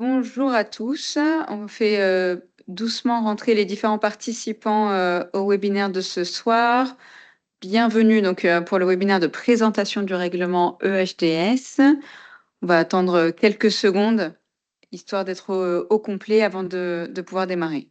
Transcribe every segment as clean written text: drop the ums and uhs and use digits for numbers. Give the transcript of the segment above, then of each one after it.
Bonjour à tous. On fait doucement rentrer les différents participants au webinaire de ce soir. Bienvenue donc pour le webinaire de présentation du règlement EHDS. On va attendre quelques secondes histoire d'être au complet avant de pouvoir démarrer.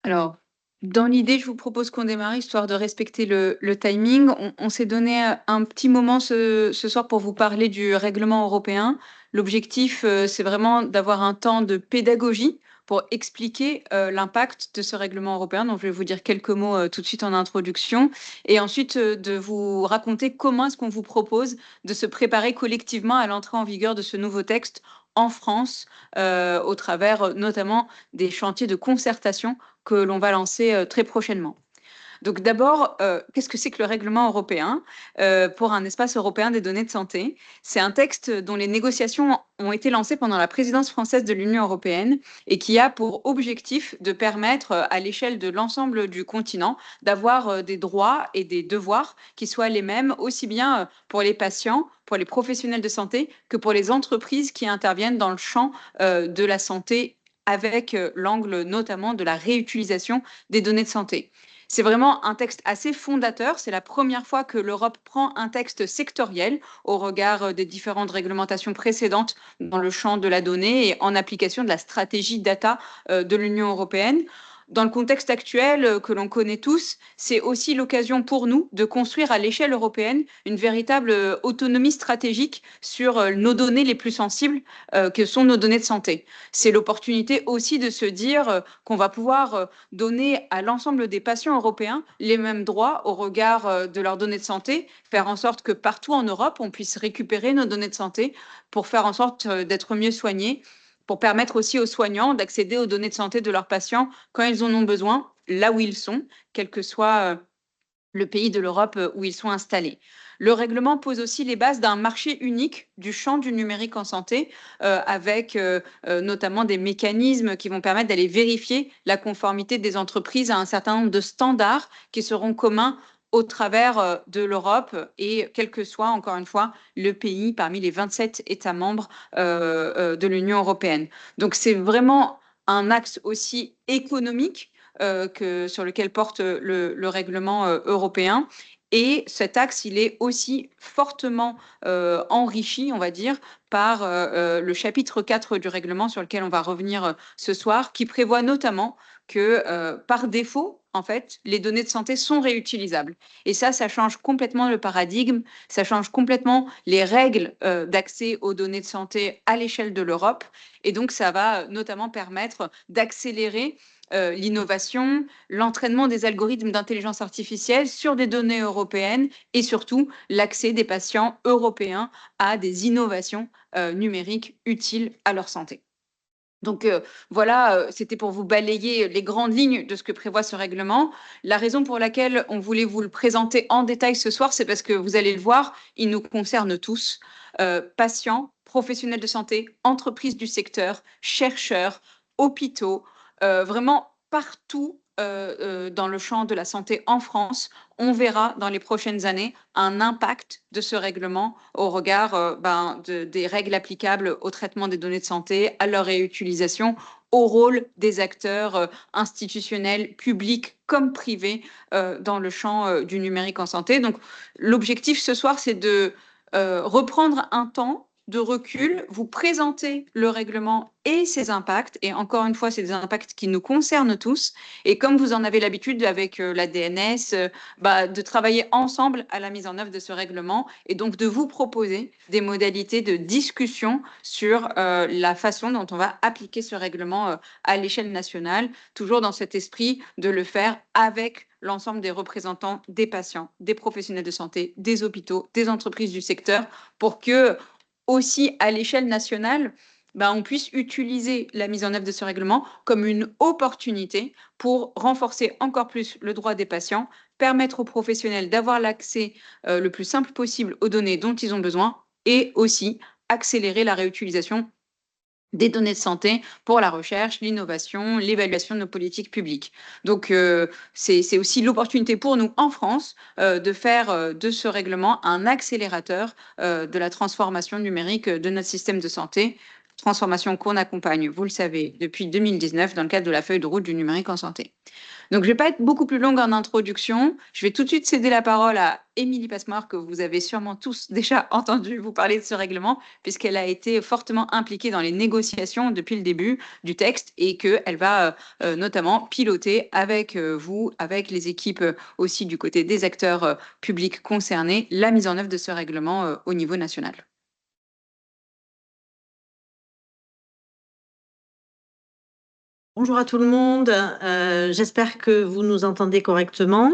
Alors, dans l'idée, je vous propose qu'on démarre histoire de respecter le timing. On s'est donné un petit moment ce soir pour vous parler du règlement européen. L'objectif, c'est vraiment d'avoir un temps de pédagogie pour expliquer l'impact de ce règlement européen. Donc, je vais vous dire quelques mots tout de suite en introduction et ensuite de vous raconter comment est-ce qu'on vous propose de se préparer collectivement à l'entrée en vigueur de ce nouveau texte en France, au travers notamment des chantiers de concertation que l'on va lancer très prochainement. Donc d'abord, qu'est-ce que c'est que le règlement européen pour un espace européen des données de santé? C'est un texte dont les négociations ont été lancées pendant la présidence française de l'Union européenne et qui a pour objectif de permettre à l'échelle de l'ensemble du continent d'avoir des droits et des devoirs qui soient les mêmes aussi bien pour les patients, pour les professionnels de santé que pour les entreprises qui interviennent dans le champ de la santé avec l'angle notamment de la réutilisation des données de santé. C'est vraiment un texte assez fondateur. C'est la première fois que l'Europe prend un texte sectoriel au regard des différentes réglementations précédentes dans le champ de la donnée et en application de la stratégie data de l'Union européenne. Dans le contexte actuel que l'on connaît tous, c'est aussi l'occasion pour nous de construire à l'échelle européenne une véritable autonomie stratégique sur nos données les plus sensibles que sont nos données de santé. C'est l'opportunité aussi de se dire qu'on va pouvoir donner à l'ensemble des patients européens les mêmes droits au regard de leurs données de santé, faire en sorte que partout en Europe, on puisse récupérer nos données de santé pour faire en sorte d'être mieux soignés, pour permettre aussi aux soignants d'accéder aux données de santé de leurs patients quand ils en ont besoin, là où ils sont, quel que soit le pays de l'Europe où ils sont installés. Le règlement pose aussi les bases d'un marché unique du champ du numérique en santé, avec notamment des mécanismes qui vont permettre d'aller vérifier la conformité des entreprises à un certain nombre de standards qui seront communs au travers de l'Europe et quel que soit, encore une fois, le pays parmi les 27 États membres de l'Union européenne. Donc c'est vraiment un axe aussi économique sur lequel porte le règlement européen. Et cet axe, il est aussi fortement enrichi, on va dire, par le chapitre 4 du règlement sur lequel on va revenir ce soir, qui prévoit notamment que par défaut, en fait, les données de santé sont réutilisables. Et ça change complètement le paradigme, ça change complètement les règles d'accès aux données de santé à l'échelle de l'Europe. Et donc, ça va notamment permettre d'accélérer l'innovation, l'entraînement des algorithmes d'intelligence artificielle sur des données européennes et surtout l'accès des patients européens à des innovations numériques utiles à leur santé. Donc voilà, c'était pour vous balayer les grandes lignes de ce que prévoit ce règlement. La raison pour laquelle on voulait vous le présenter en détail ce soir, c'est parce que vous allez le voir, il nous concerne tous, patients, professionnels de santé, entreprises du secteur, chercheurs, hôpitaux, vraiment partout dans le champ de la santé en France, on verra dans les prochaines années un impact de ce règlement au regard des règles applicables au traitement des données de santé, à leur réutilisation, au rôle des acteurs institutionnels, publics comme privés, dans le champ du numérique en santé. Donc l'objectif ce soir, c'est de reprendre un temps de recul, vous présenter le règlement et ses impacts. Et encore une fois, c'est des impacts qui nous concernent tous. Et comme vous en avez l'habitude avec la DNS, de travailler ensemble à la mise en œuvre de ce règlement et donc de vous proposer des modalités de discussion sur la façon dont on va appliquer ce règlement à l'échelle nationale, toujours dans cet esprit de le faire avec l'ensemble des représentants des patients, des professionnels de santé, des hôpitaux, des entreprises du secteur, pour que aussi à l'échelle nationale, on puisse utiliser la mise en œuvre de ce règlement comme une opportunité pour renforcer encore plus le droit des patients, permettre aux professionnels d'avoir l'accès le plus simple possible aux données dont ils ont besoin et aussi accélérer la réutilisation des données de santé pour la recherche, l'innovation, l'évaluation de nos politiques publiques. Donc, c'est aussi l'opportunité pour nous en France de faire de ce règlement un accélérateur de la transformation numérique de notre système de santé, transformation qu'on accompagne, vous le savez, depuis 2019 dans le cadre de la feuille de route du numérique en santé. Donc, je ne vais pas être beaucoup plus longue en introduction. Je vais tout de suite céder la parole à Émilie Passemore, que vous avez sûrement tous déjà entendu vous parler de ce règlement, puisqu'elle a été fortement impliquée dans les négociations depuis le début du texte et qu'elle va notamment piloter avec vous, avec les équipes aussi du côté des acteurs publics concernés, la mise en œuvre de ce règlement au niveau national. Bonjour à tout le monde, j'espère que vous nous entendez correctement.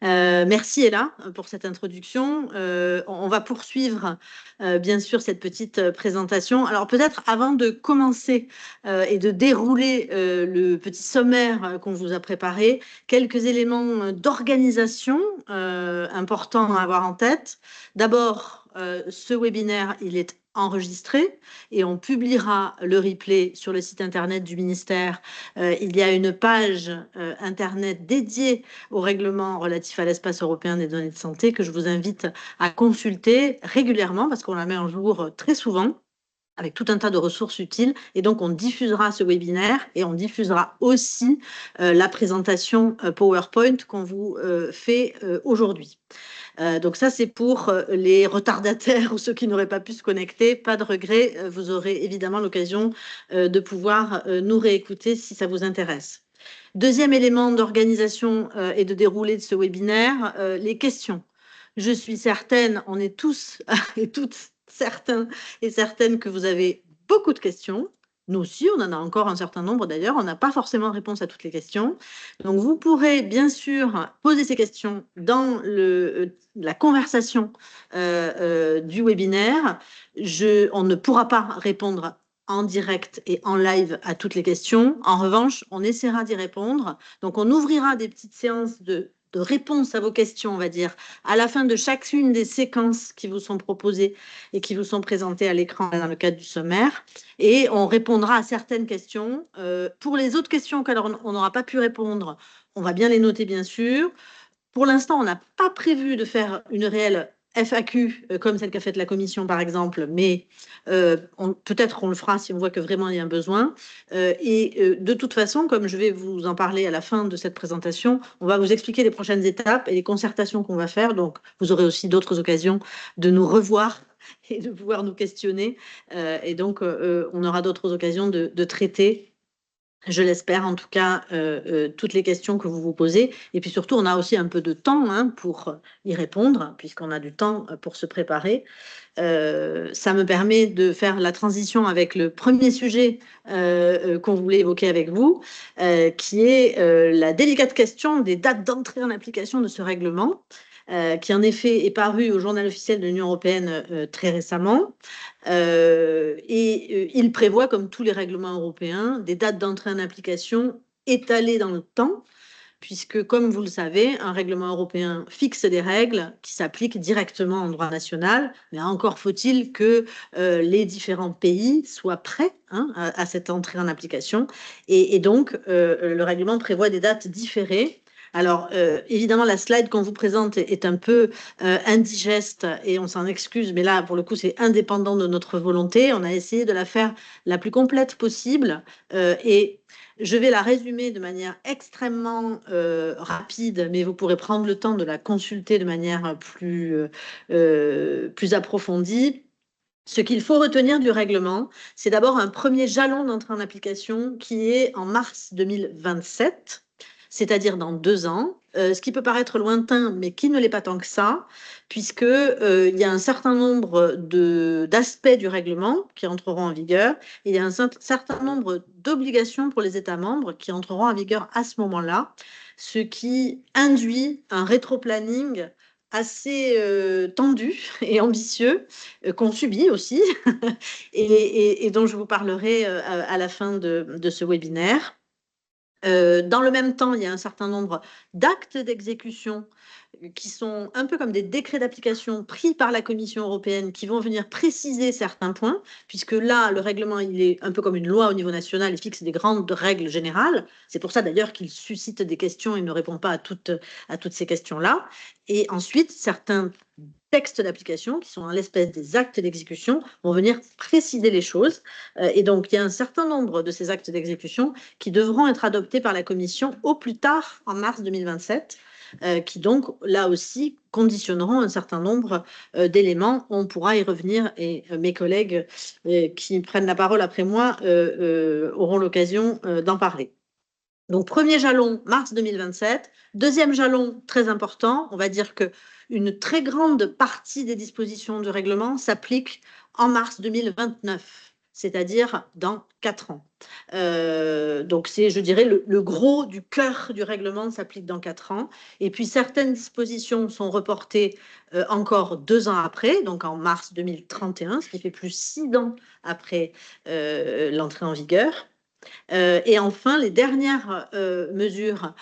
Merci Ella pour cette introduction. On va poursuivre bien sûr cette petite présentation. Alors peut-être avant de commencer et de dérouler le petit sommaire qu'on vous a préparé, quelques éléments d'organisation importants à avoir en tête. D'abord, ce webinaire, il est enregistré et on publiera le replay sur le site internet du ministère. Il y a une page internet dédiée au règlement relatif à l'espace européen des données de santé que je vous invite à consulter régulièrement parce qu'on la met en jour très souvent avec tout un tas de ressources utiles. Et donc, on diffusera ce webinaire et on diffusera aussi la présentation PowerPoint qu'on vous fait aujourd'hui. Donc ça, c'est pour les retardataires ou ceux qui n'auraient pas pu se connecter. Pas de regret, vous aurez évidemment l'occasion de pouvoir nous réécouter si ça vous intéresse. Deuxième élément d'organisation et de déroulé de ce webinaire, les questions. Je suis certaine, on est tous et toutes certains et certaines que vous avez beaucoup de questions. Nous aussi, on en a encore un certain nombre d'ailleurs. On n'a pas forcément réponse à toutes les questions. Donc, vous pourrez bien sûr poser ces questions dans la conversation du webinaire. On ne pourra pas répondre en direct et en live à toutes les questions. En revanche, on essaiera d'y répondre. Donc, on ouvrira des petites séances de réponse à vos questions, on va dire, à la fin de chacune des séquences qui vous sont proposées et qui vous sont présentées à l'écran dans le cadre du sommaire. Et on répondra à certaines questions. Pour les autres questions auxquelles on n'aura pas pu répondre, on va bien les noter, bien sûr. Pour l'instant, on n'a pas prévu de faire une réelle FAQ comme celle qu'a faite la commission, par exemple, mais peut-être on le fera si on voit que vraiment il y a un besoin. De toute façon, comme je vais vous en parler à la fin de cette présentation, on va vous expliquer les prochaines étapes et les concertations qu'on va faire. Donc, vous aurez aussi d'autres occasions de nous revoir et de pouvoir nous questionner. Et donc, on aura d'autres occasions de traiter, je l'espère en tout cas, toutes les questions que vous vous posez. Et puis surtout, on a aussi un peu de temps pour y répondre, puisqu'on a du temps pour se préparer. Ça me permet de faire la transition avec le premier sujet qu'on voulait évoquer avec vous, qui est la délicate question des dates d'entrée en application de ce règlement. Qui en effet est paru au journal officiel de l'Union européenne très récemment. Il prévoit, comme tous les règlements européens, des dates d'entrée en application étalées dans le temps, puisque, comme vous le savez, un règlement européen fixe des règles qui s'appliquent directement en droit national, mais encore faut-il que les différents pays soient prêts à cette entrée en application. Et donc, le règlement prévoit des dates différées. Alors, évidemment, la slide qu'on vous présente est un peu indigeste et on s'en excuse, mais là, pour le coup, c'est indépendant de notre volonté. On a essayé de la faire la plus complète possible et je vais la résumer de manière extrêmement rapide, mais vous pourrez prendre le temps de la consulter de manière plus approfondie. Ce qu'il faut retenir du règlement, c'est d'abord un premier jalon d'entrée en application qui est en mars 2027, c'est-à-dire dans 2 ans, ce qui peut paraître lointain, mais qui ne l'est pas tant que ça, puisque il y a un certain nombre d'aspects du règlement qui entreront en vigueur. Il y a un certain nombre d'obligations pour les États membres qui entreront en vigueur à ce moment-là, ce qui induit un rétroplanning assez tendu et ambitieux, qu'on subit aussi, et dont je vous parlerai à la fin de ce webinaire. Dans le même temps, il y a un certain nombre d'actes d'exécution qui sont un peu comme des décrets d'application pris par la Commission européenne qui vont venir préciser certains points, puisque là, le règlement, il est un peu comme une loi au niveau national, il fixe des grandes règles générales. C'est pour ça d'ailleurs qu'il suscite des questions et ne répond pas à toutes ces questions-là. Et ensuite, certains textes d'application, qui sont en l'espèce des actes d'exécution, vont venir préciser les choses. Et donc, il y a un certain nombre de ces actes d'exécution qui devront être adoptés par la Commission au plus tard en mars 2027, qui donc, là aussi, conditionneront un certain nombre d'éléments. On pourra y revenir et mes collègues qui prennent la parole après moi auront l'occasion d'en parler. Donc, premier jalon, mars 2027. Deuxième jalon, très important, on va dire qu'une très grande partie des dispositions du règlement s'applique en mars 2029, c'est-à-dire dans 4 ans. Donc, c'est, je dirais, le gros du cœur du règlement s'applique dans 4 ans. Et puis, certaines dispositions sont reportées encore 2 ans après, donc en mars 2031, ce qui fait plus 6 ans après l'entrée en vigueur. Et enfin, les dernières mesures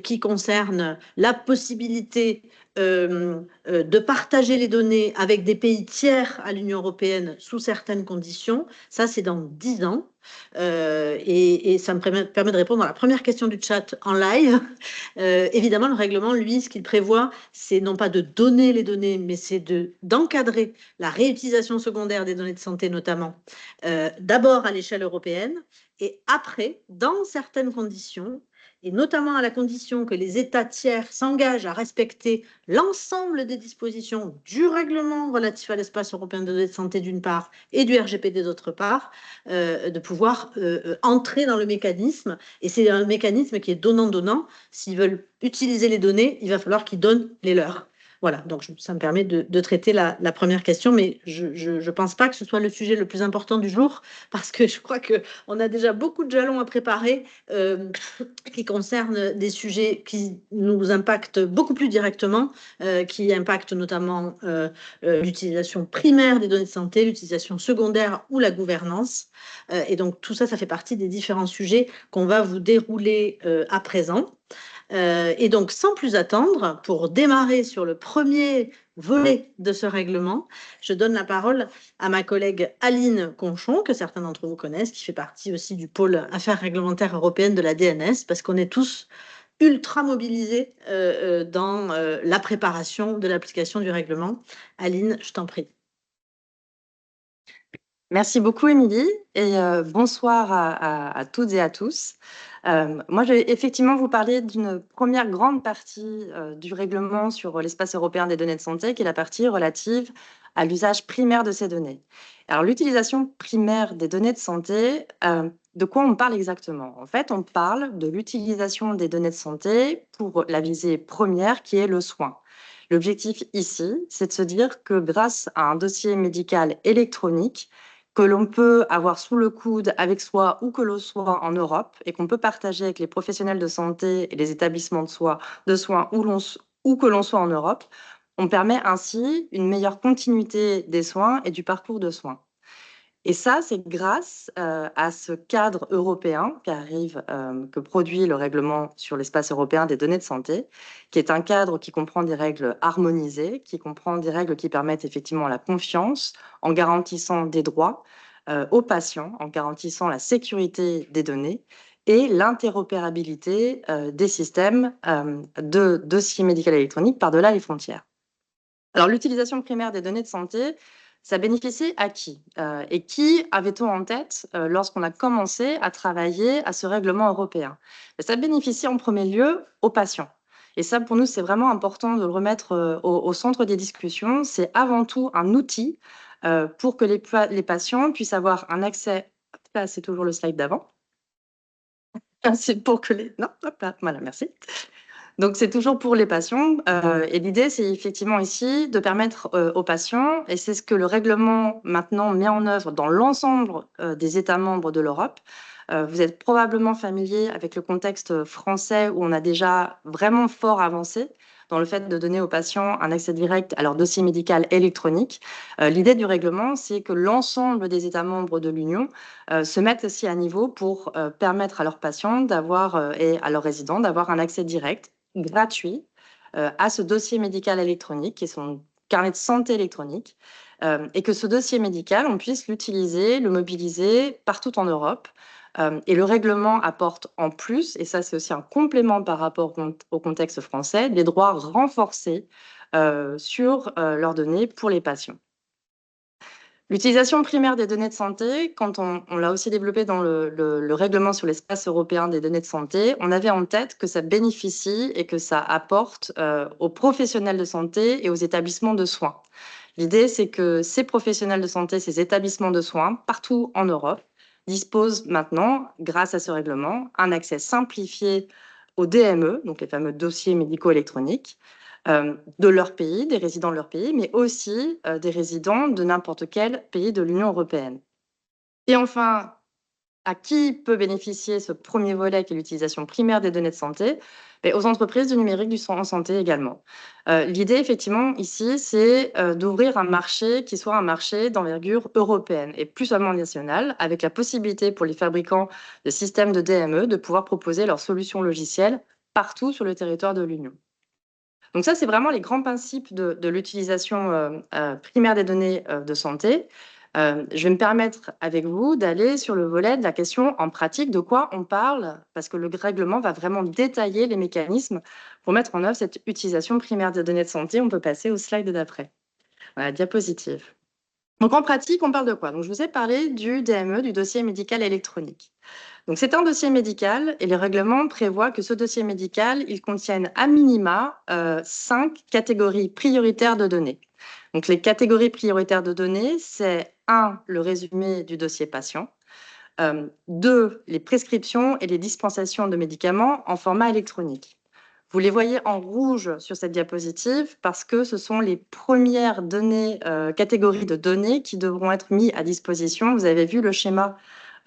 qui concernent la possibilité de partager les données avec des pays tiers à l'Union européenne sous certaines conditions, ça c'est dans 10 ans. Et ça me permet de répondre à la première question du chat en live. Évidemment, le règlement, lui, ce qu'il prévoit, c'est non pas de donner les données, mais c'est d'encadrer la réutilisation secondaire des données de santé notamment, d'abord à l'échelle européenne, et après, dans certaines conditions, et notamment à la condition que les États tiers s'engagent à respecter l'ensemble des dispositions du règlement relatif à l'espace européen de données de santé d'une part et du RGPD d'autre part, de pouvoir entrer dans le mécanisme. Et c'est un mécanisme qui est donnant-donnant. S'ils veulent utiliser les données, il va falloir qu'ils donnent les leurs. Voilà, donc ça me permet de traiter la première question, mais je ne pense pas que ce soit le sujet le plus important du jour, parce que je crois qu'on a déjà beaucoup de jalons à préparer qui concernent des sujets qui nous impactent beaucoup plus directement, qui impactent notamment l'utilisation primaire des données de santé, l'utilisation secondaire ou la gouvernance. Et donc tout ça, ça fait partie des différents sujets qu'on va vous dérouler à présent. Et donc, sans plus attendre, pour démarrer sur le premier volet de ce règlement, je donne la parole à ma collègue Aline Conchon, que certains d'entre vous connaissent, qui fait partie aussi du pôle Affaires réglementaires européennes de la DNS, parce qu'on est tous ultra mobilisés dans la préparation de l'application du règlement. Aline, je t'en prie. Merci beaucoup, Émilie, et bonsoir à toutes et à tous. Moi, je vais effectivement vous parler d'une première grande partie du règlement sur l'espace européen des données de santé, qui est la partie relative à l'usage primaire de ces données. Alors, l'utilisation primaire des données de santé, de quoi on parle exactement? En fait, on parle de l'utilisation des données de santé pour la visée première, qui est le soin. L'objectif ici, c'est de se dire que grâce à un dossier médical électronique, que l'on peut avoir sous le coude avec soi où que l'on soit en Europe et qu'on peut partager avec les professionnels de santé et les établissements de soins où que l'on soit en Europe, on permet ainsi une meilleure continuité des soins et du parcours de soins. Et ça, c'est grâce à ce cadre européen que produit le règlement sur l'espace européen des données de santé, qui est un cadre qui comprend des règles harmonisées, qui comprend des règles qui permettent effectivement la confiance en garantissant des droits aux patients, en garantissant la sécurité des données et l'interopérabilité des systèmes de dossiers médicaux électroniques par-delà les frontières. Alors, l'utilisation primaire des données de santé, ça bénéficie à qui? Et qui avait-on en tête lorsqu'on a commencé à travailler à ce règlement européen? Ça bénéficie en premier lieu aux patients. Et ça, pour nous, c'est vraiment important de le remettre au centre des discussions. C'est avant tout un outil pour que les patients puissent avoir un accès. Là, c'est toujours le slide d'avant. C'est pour que les. Non, hop là, voilà, merci. Donc, c'est toujours pour les patients. Et l'idée, c'est effectivement ici de permettre aux patients, et c'est ce que le règlement maintenant met en œuvre dans l'ensemble des États membres de l'Europe. Vous êtes probablement familier avec le contexte français où on a déjà vraiment fort avancé dans le fait de donner aux patients un accès direct à leur dossier médical électronique. L'idée du règlement, c'est que l'ensemble des États membres de l'Union se mettent aussi à niveau pour permettre à leurs patients et à leurs résidents d'avoir un accès direct gratuit à ce dossier médical électronique, qui est son carnet de santé électronique, et que ce dossier médical, on puisse l'utiliser, le mobiliser partout en Europe. Et le règlement apporte en plus, et ça c'est aussi un complément par rapport au contexte français, des droits renforcés sur leurs données pour les patients. L'utilisation primaire des données de santé, quand on l'a aussi développé dans le règlement sur l'espace européen des données de santé, on avait en tête que ça bénéficie et que ça apporte aux professionnels de santé et aux établissements de soins. L'idée, c'est que ces professionnels de santé, ces établissements de soins, partout en Europe, disposent maintenant, grâce à ce règlement, un accès simplifié aux DME, donc les fameux dossiers médicaux électroniques, de leur pays, des résidents de leur pays, mais aussi des résidents de n'importe quel pays de l'Union européenne. Et enfin, à qui peut bénéficier ce premier volet qui est l'utilisation primaire des données de santé? Aux entreprises du numérique en santé également. L'idée, effectivement, ici, c'est d'ouvrir un marché qui soit un marché d'envergure européenne et plus seulement nationale, avec la possibilité pour les fabricants de systèmes de DME de pouvoir proposer leurs solutions logicielles partout sur le territoire de l'Union. Donc ça, c'est vraiment les grands principes de l'utilisation primaire des données de santé. Je vais me permettre avec vous d'aller sur le volet de la question en pratique, de quoi on parle, parce que le règlement va vraiment détailler les mécanismes pour mettre en œuvre cette utilisation primaire des données de santé. On peut passer au slide d'après. Voilà, diapositive. Donc en pratique, on parle de quoi? Donc je vous ai parlé du DME, du dossier médical électronique. Donc c'est un dossier médical et le règlement prévoit que ce dossier médical, il contienne à minima 5 catégories prioritaires de données. Donc les catégories prioritaires de données, c'est 1, le résumé du dossier patient, 2, les prescriptions et les dispensations de médicaments en format électronique. Vous les voyez en rouge sur cette diapositive parce que ce sont les premières données, catégories de données qui devront être mises à disposition. Vous avez vu le schéma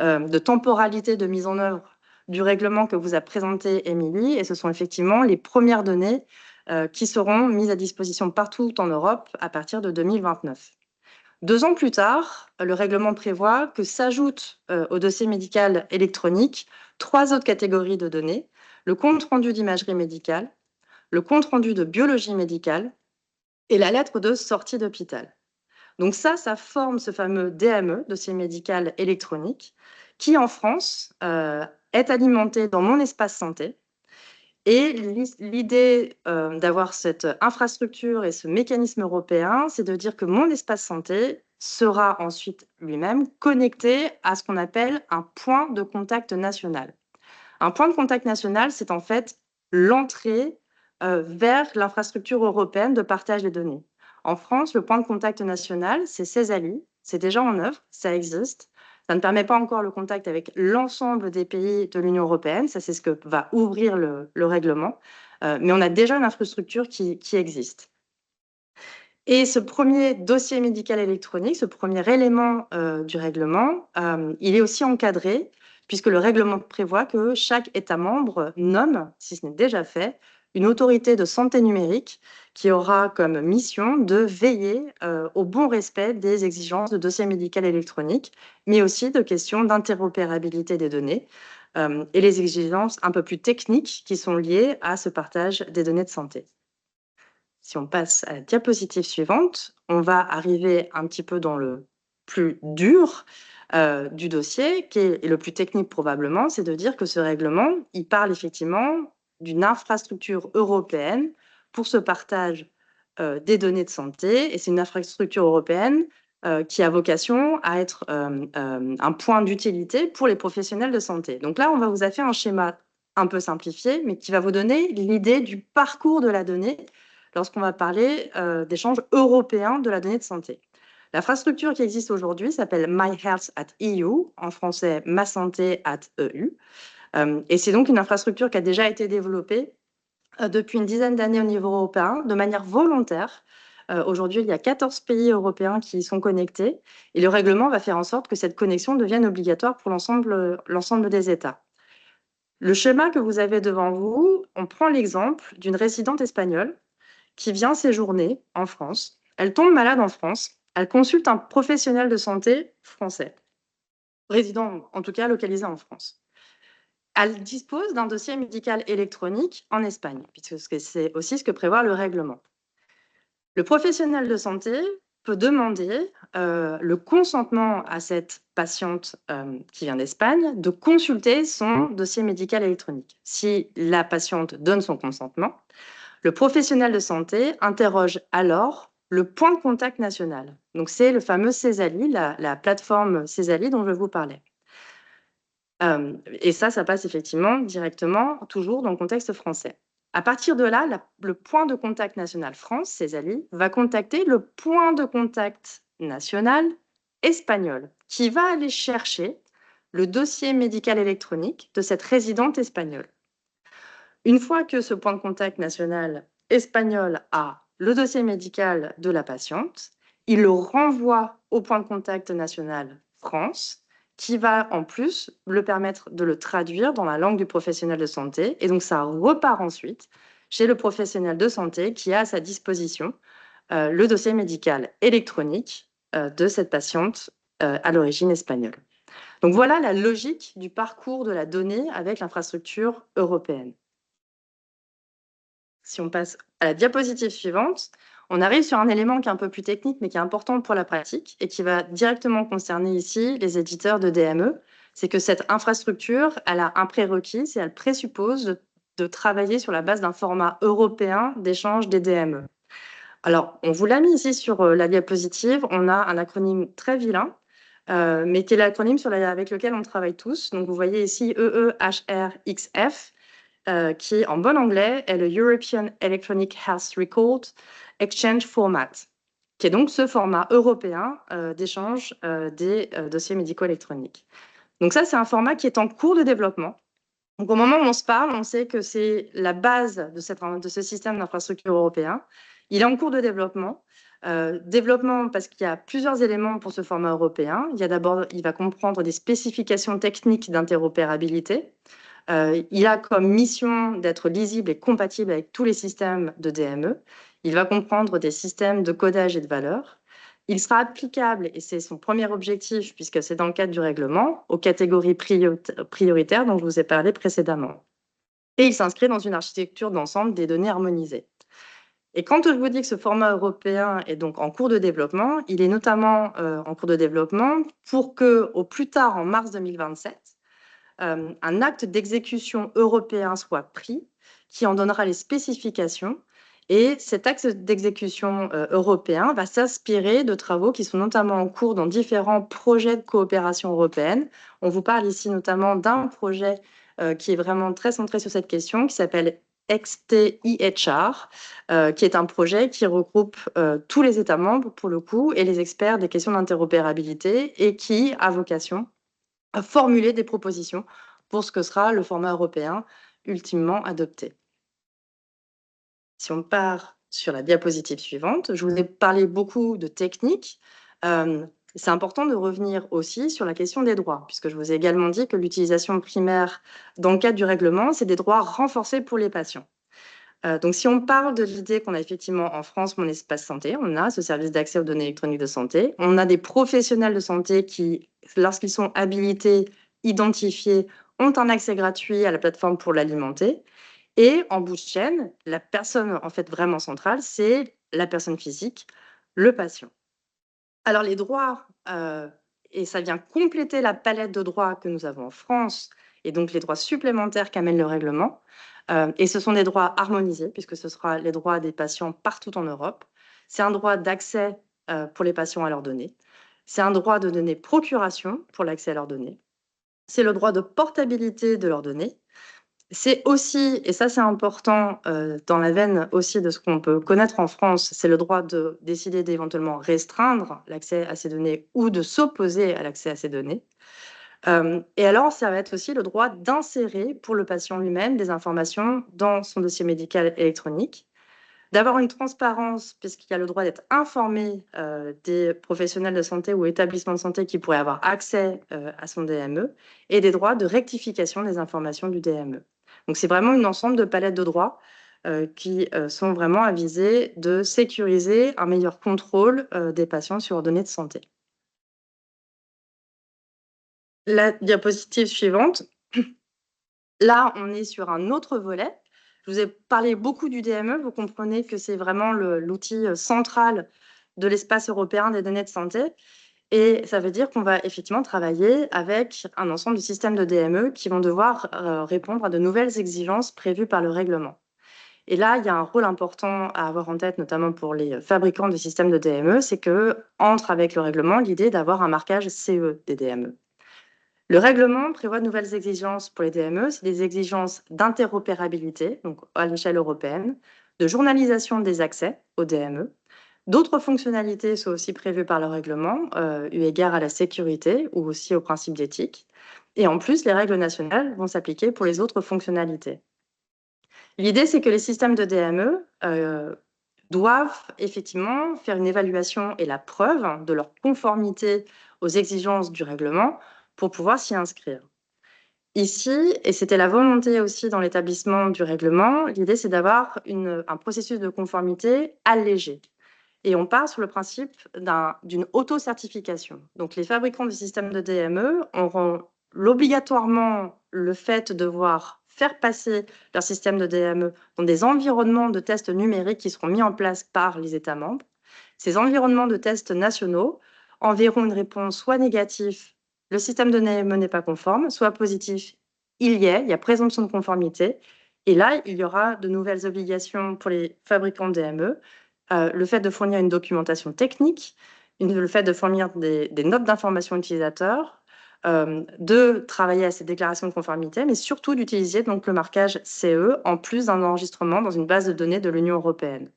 de temporalité de mise en œuvre du règlement que vous a présenté Émilie, et ce sont effectivement les premières données qui seront mises à disposition partout en Europe à partir de 2029. 2 ans plus tard, le règlement prévoit que s'ajoutent au dossier médical électronique 3 autres catégories de données: le compte-rendu d'imagerie médicale, le compte-rendu de biologie médicale et la lettre de sortie d'hôpital. Donc ça forme ce fameux DME, dossier médical électronique, qui en France est alimenté dans mon espace santé. Et l'idée d'avoir cette infrastructure et ce mécanisme européen, c'est de dire que mon espace santé sera ensuite lui-même connecté à ce qu'on appelle un point de contact national. Un point de contact national, c'est en fait l'entrée vers l'infrastructure européenne de partage des données. En France, le point de contact national, c'est CESALI, c'est déjà en œuvre, ça existe. Ça ne permet pas encore le contact avec l'ensemble des pays de l'Union européenne, ça c'est ce que va ouvrir le règlement, mais on a déjà une infrastructure qui existe. Et ce premier dossier médical électronique, ce premier élément du règlement, il est aussi encadré, puisque le règlement prévoit que chaque État membre nomme, si ce n'est déjà fait, une autorité de santé numérique qui aura comme mission de veiller au bon respect des exigences de dossier médical électronique, mais aussi de questions d'interopérabilité des données et les exigences un peu plus techniques qui sont liées à ce partage des données de santé. Si on passe à la diapositive suivante, on va arriver un petit peu dans le plus dur du dossier, qui est le plus technique probablement, c'est de dire que ce règlement, il parle effectivement d'une infrastructure européenne pour ce partage des données de santé, et c'est une infrastructure européenne qui a vocation à être un point d'utilité pour les professionnels de santé. Donc là, on va vous faire un schéma un peu simplifié, mais qui va vous donner l'idée du parcours de la donnée lorsqu'on va parler d'échanges européens de la donnée de santé. L'infrastructure qui existe aujourd'hui s'appelle My Health at EU, en français Ma Santé at EU. Et c'est donc une infrastructure qui a déjà été développée depuis une dizaine d'années au niveau européen, de manière volontaire. Aujourd'hui, il y a 14 pays européens qui y sont connectés, et le règlement va faire en sorte que cette connexion devienne obligatoire pour l'ensemble des États. Le schéma que vous avez devant vous, on prend l'exemple d'une résidente espagnole qui vient séjourner en France. Elle tombe malade en France. Elle consulte un professionnel de santé français, résident en tout cas localisé en France. elle dispose d'un dossier médical électronique en Espagne, puisque c'est aussi ce que prévoit le règlement. Le professionnel de santé peut demander le consentement à cette patiente qui vient d'Espagne de consulter son dossier médical électronique. Si la patiente donne son consentement, le professionnel de santé interroge alors le point de contact national. Donc, c'est le fameux CESALI, la plateforme CESALI dont je vous parlais. Et ça passe effectivement directement, toujours dans le contexte français. À partir de là, le point de contact national France, CESALI, va contacter le point de contact national espagnol, qui va aller chercher le dossier médical électronique de cette résidente espagnole. Une fois que ce point de contact national espagnol a le dossier médical de la patiente, il le renvoie au point de contact national France, qui va en plus le permettre de le traduire dans la langue du professionnel de santé. Et donc, ça repart ensuite chez le professionnel de santé qui a à sa disposition le dossier médical électronique de cette patiente à l'origine espagnole. Donc, voilà la logique du parcours de la donnée avec l'infrastructure européenne. Si on passe à la diapositive suivante, on arrive sur un élément qui est un peu plus technique, mais qui est important pour la pratique et qui va directement concerner ici les éditeurs de DME. C'est que cette infrastructure, elle a un prérequis, c'est elle présuppose de travailler sur la base d'un format européen d'échange des DME. Alors, on vous l'a mis ici sur la diapositive. On a un acronyme très vilain, mais qui est l'acronyme avec lequel on travaille tous. Donc, vous voyez ici EEHRXF. Qui, en bon anglais, est le European Electronic Health Record Exchange Format, qui est donc ce format européen d'échange des dossiers médicaux électroniques. Donc ça, c'est un format qui est en cours de développement. Donc au moment où on se parle, on sait que c'est la base de ce système d'infrastructure européen. Il est en cours de développement. Développement parce qu'il y a plusieurs éléments pour ce format européen. Il y a d'abord, il va comprendre des spécifications techniques d'interopérabilité. Il a comme mission d'être lisible et compatible avec tous les systèmes de DME. Il va comprendre des systèmes de codage et de valeur. Il sera applicable, et c'est son premier objectif, puisque c'est dans le cadre du règlement, aux catégories prioritaires dont je vous ai parlé précédemment. Et il s'inscrit dans une architecture d'ensemble des données harmonisées. Et quand je vous dis que ce format européen est donc en cours de développement, il est notamment en cours de développement pour que, au plus tard en mars 2027, un acte d'exécution européen soit pris, qui en donnera les spécifications. Et cet acte d'exécution européen va s'inspirer de travaux qui sont notamment en cours dans différents projets de coopération européenne. On vous parle ici notamment d'un projet qui est vraiment très centré sur cette question, qui s'appelle XTIHR, qui est un projet qui regroupe tous les États membres, pour le coup, et les experts des questions d'interopérabilité, et qui a vocation à formuler des propositions pour ce que sera le format européen ultimement adopté. Si on part sur la diapositive suivante, je vous ai parlé beaucoup de techniques. C'est important de revenir aussi sur la question des droits, puisque je vous ai également dit que l'utilisation primaire dans le cadre du règlement, c'est des droits renforcés pour les patients. Donc, si on parle de l'idée qu'on a effectivement en France Mon Espace Santé, on a ce service d'accès aux données électroniques de santé. On a des professionnels de santé qui, lorsqu'ils sont habilités, identifiés, ont un accès gratuit à la plateforme pour l'alimenter. Et en bout de chaîne, la personne en fait vraiment centrale, c'est la personne physique, le patient. Alors, les droits, et ça vient compléter la palette de droits que nous avons en France, et donc les droits supplémentaires qu'amène le règlement. Et ce sont des droits harmonisés, puisque ce sera les droits des patients partout en Europe. C'est un droit d'accès pour les patients à leurs données. C'est un droit de donner procuration pour l'accès à leurs données. C'est le droit de portabilité de leurs données. C'est aussi, et ça c'est important dans la veine aussi de ce qu'on peut connaître en France, c'est le droit de décider d'éventuellement restreindre l'accès à ces données ou de s'opposer à l'accès à ces données. Et alors, ça va être aussi le droit d'insérer pour le patient lui-même des informations dans son dossier médical électronique, d'avoir une transparence, puisqu'il y a le droit d'être informé des professionnels de santé ou établissements de santé qui pourraient avoir accès à son DME, et des droits de rectification des informations du DME. Donc, c'est vraiment un ensemble de palettes de droits qui sont vraiment à viser de sécuriser un meilleur contrôle des patients sur leurs données de santé. La diapositive suivante Là, on est sur un autre volet. Je vous ai parlé beaucoup du DME. Vous comprenez que c'est vraiment l'outil central de l'espace européen des données de santé. Et ça veut dire qu'on va effectivement travailler avec un ensemble de systèmes de DME qui vont devoir répondre à de nouvelles exigences prévues par le règlement. Et là, il y a un rôle important à avoir en tête, notamment pour les fabricants de systèmes de DME, c'est que entre avec le règlement l'idée d'avoir un marquage CE des DME. Le règlement prévoit de nouvelles exigences pour les DME, c'est des exigences d'interopérabilité, donc à l'échelle européenne, de journalisation des accès aux DME. D'autres fonctionnalités sont aussi prévues par le règlement, eu égard à la sécurité ou aussi au principe d'éthique. Et en plus, les règles nationales vont s'appliquer pour les autres fonctionnalités. L'idée, c'est que les systèmes de DME doivent effectivement faire une évaluation et la preuve de leur conformité aux exigences du règlement pour pouvoir s'y inscrire. Ici, et c'était la volonté aussi dans l'établissement du règlement, l'idée, c'est d'avoir un processus de conformité allégé. Et on part sur le principe d'une auto-certification. Donc, les fabricants de systèmes de DME auront obligatoirement le fait de devoir faire passer leur système de DME dans des environnements de tests numériques qui seront mis en place par les États membres. Ces environnements de tests nationaux enverront une réponse soit négative, le système de DME n'est pas conforme, soit positif, il y a présomption de conformité. Et là, il y aura de nouvelles obligations pour les fabricants de DME. Le fait de fournir une documentation technique, le fait de fournir des notes d'information utilisateurs, de travailler à ces déclarations de conformité, mais surtout d'utiliser donc le marquage CE en plus d'un enregistrement dans une base de données de l'Union européenne.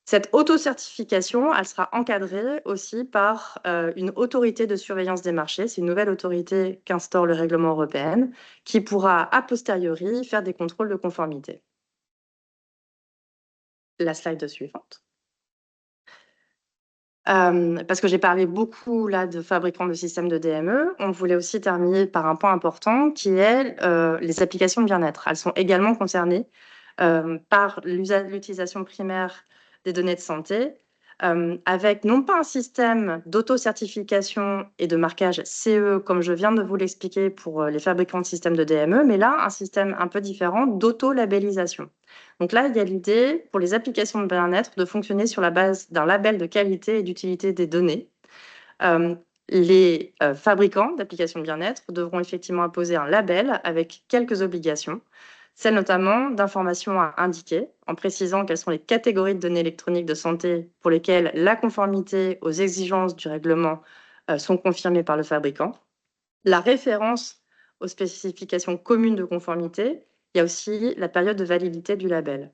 Cette auto-certification, elle sera encadrée aussi par une autorité de surveillance des marchés. C'est une nouvelle autorité qu'instaure le règlement européen qui pourra a posteriori faire des contrôles de conformité. La slide suivante. Parce que j'ai parlé beaucoup là de fabricants de systèmes de DME, on voulait aussi terminer par un point important qui est les applications de bien-être. Elles sont également concernées par l'utilisation primaire des données de santé, avec non pas un système d'auto-certification et de marquage CE, comme je viens de vous l'expliquer pour les fabricants de systèmes de DME, mais là, un système un peu différent d'auto-labellisation. Donc là, il y a l'idée, pour les applications de bien-être, de fonctionner sur la base d'un label de qualité et d'utilité des données. Les fabricants d'applications de bien-être devront effectivement imposer un label avec quelques obligations, celles notamment d'informations à indiquer, en précisant quelles sont les catégories de données électroniques de santé pour lesquelles la conformité aux exigences du règlement sont confirmées par le fabricant, la référence aux spécifications communes de conformité. Il y a aussi la période de validité du label.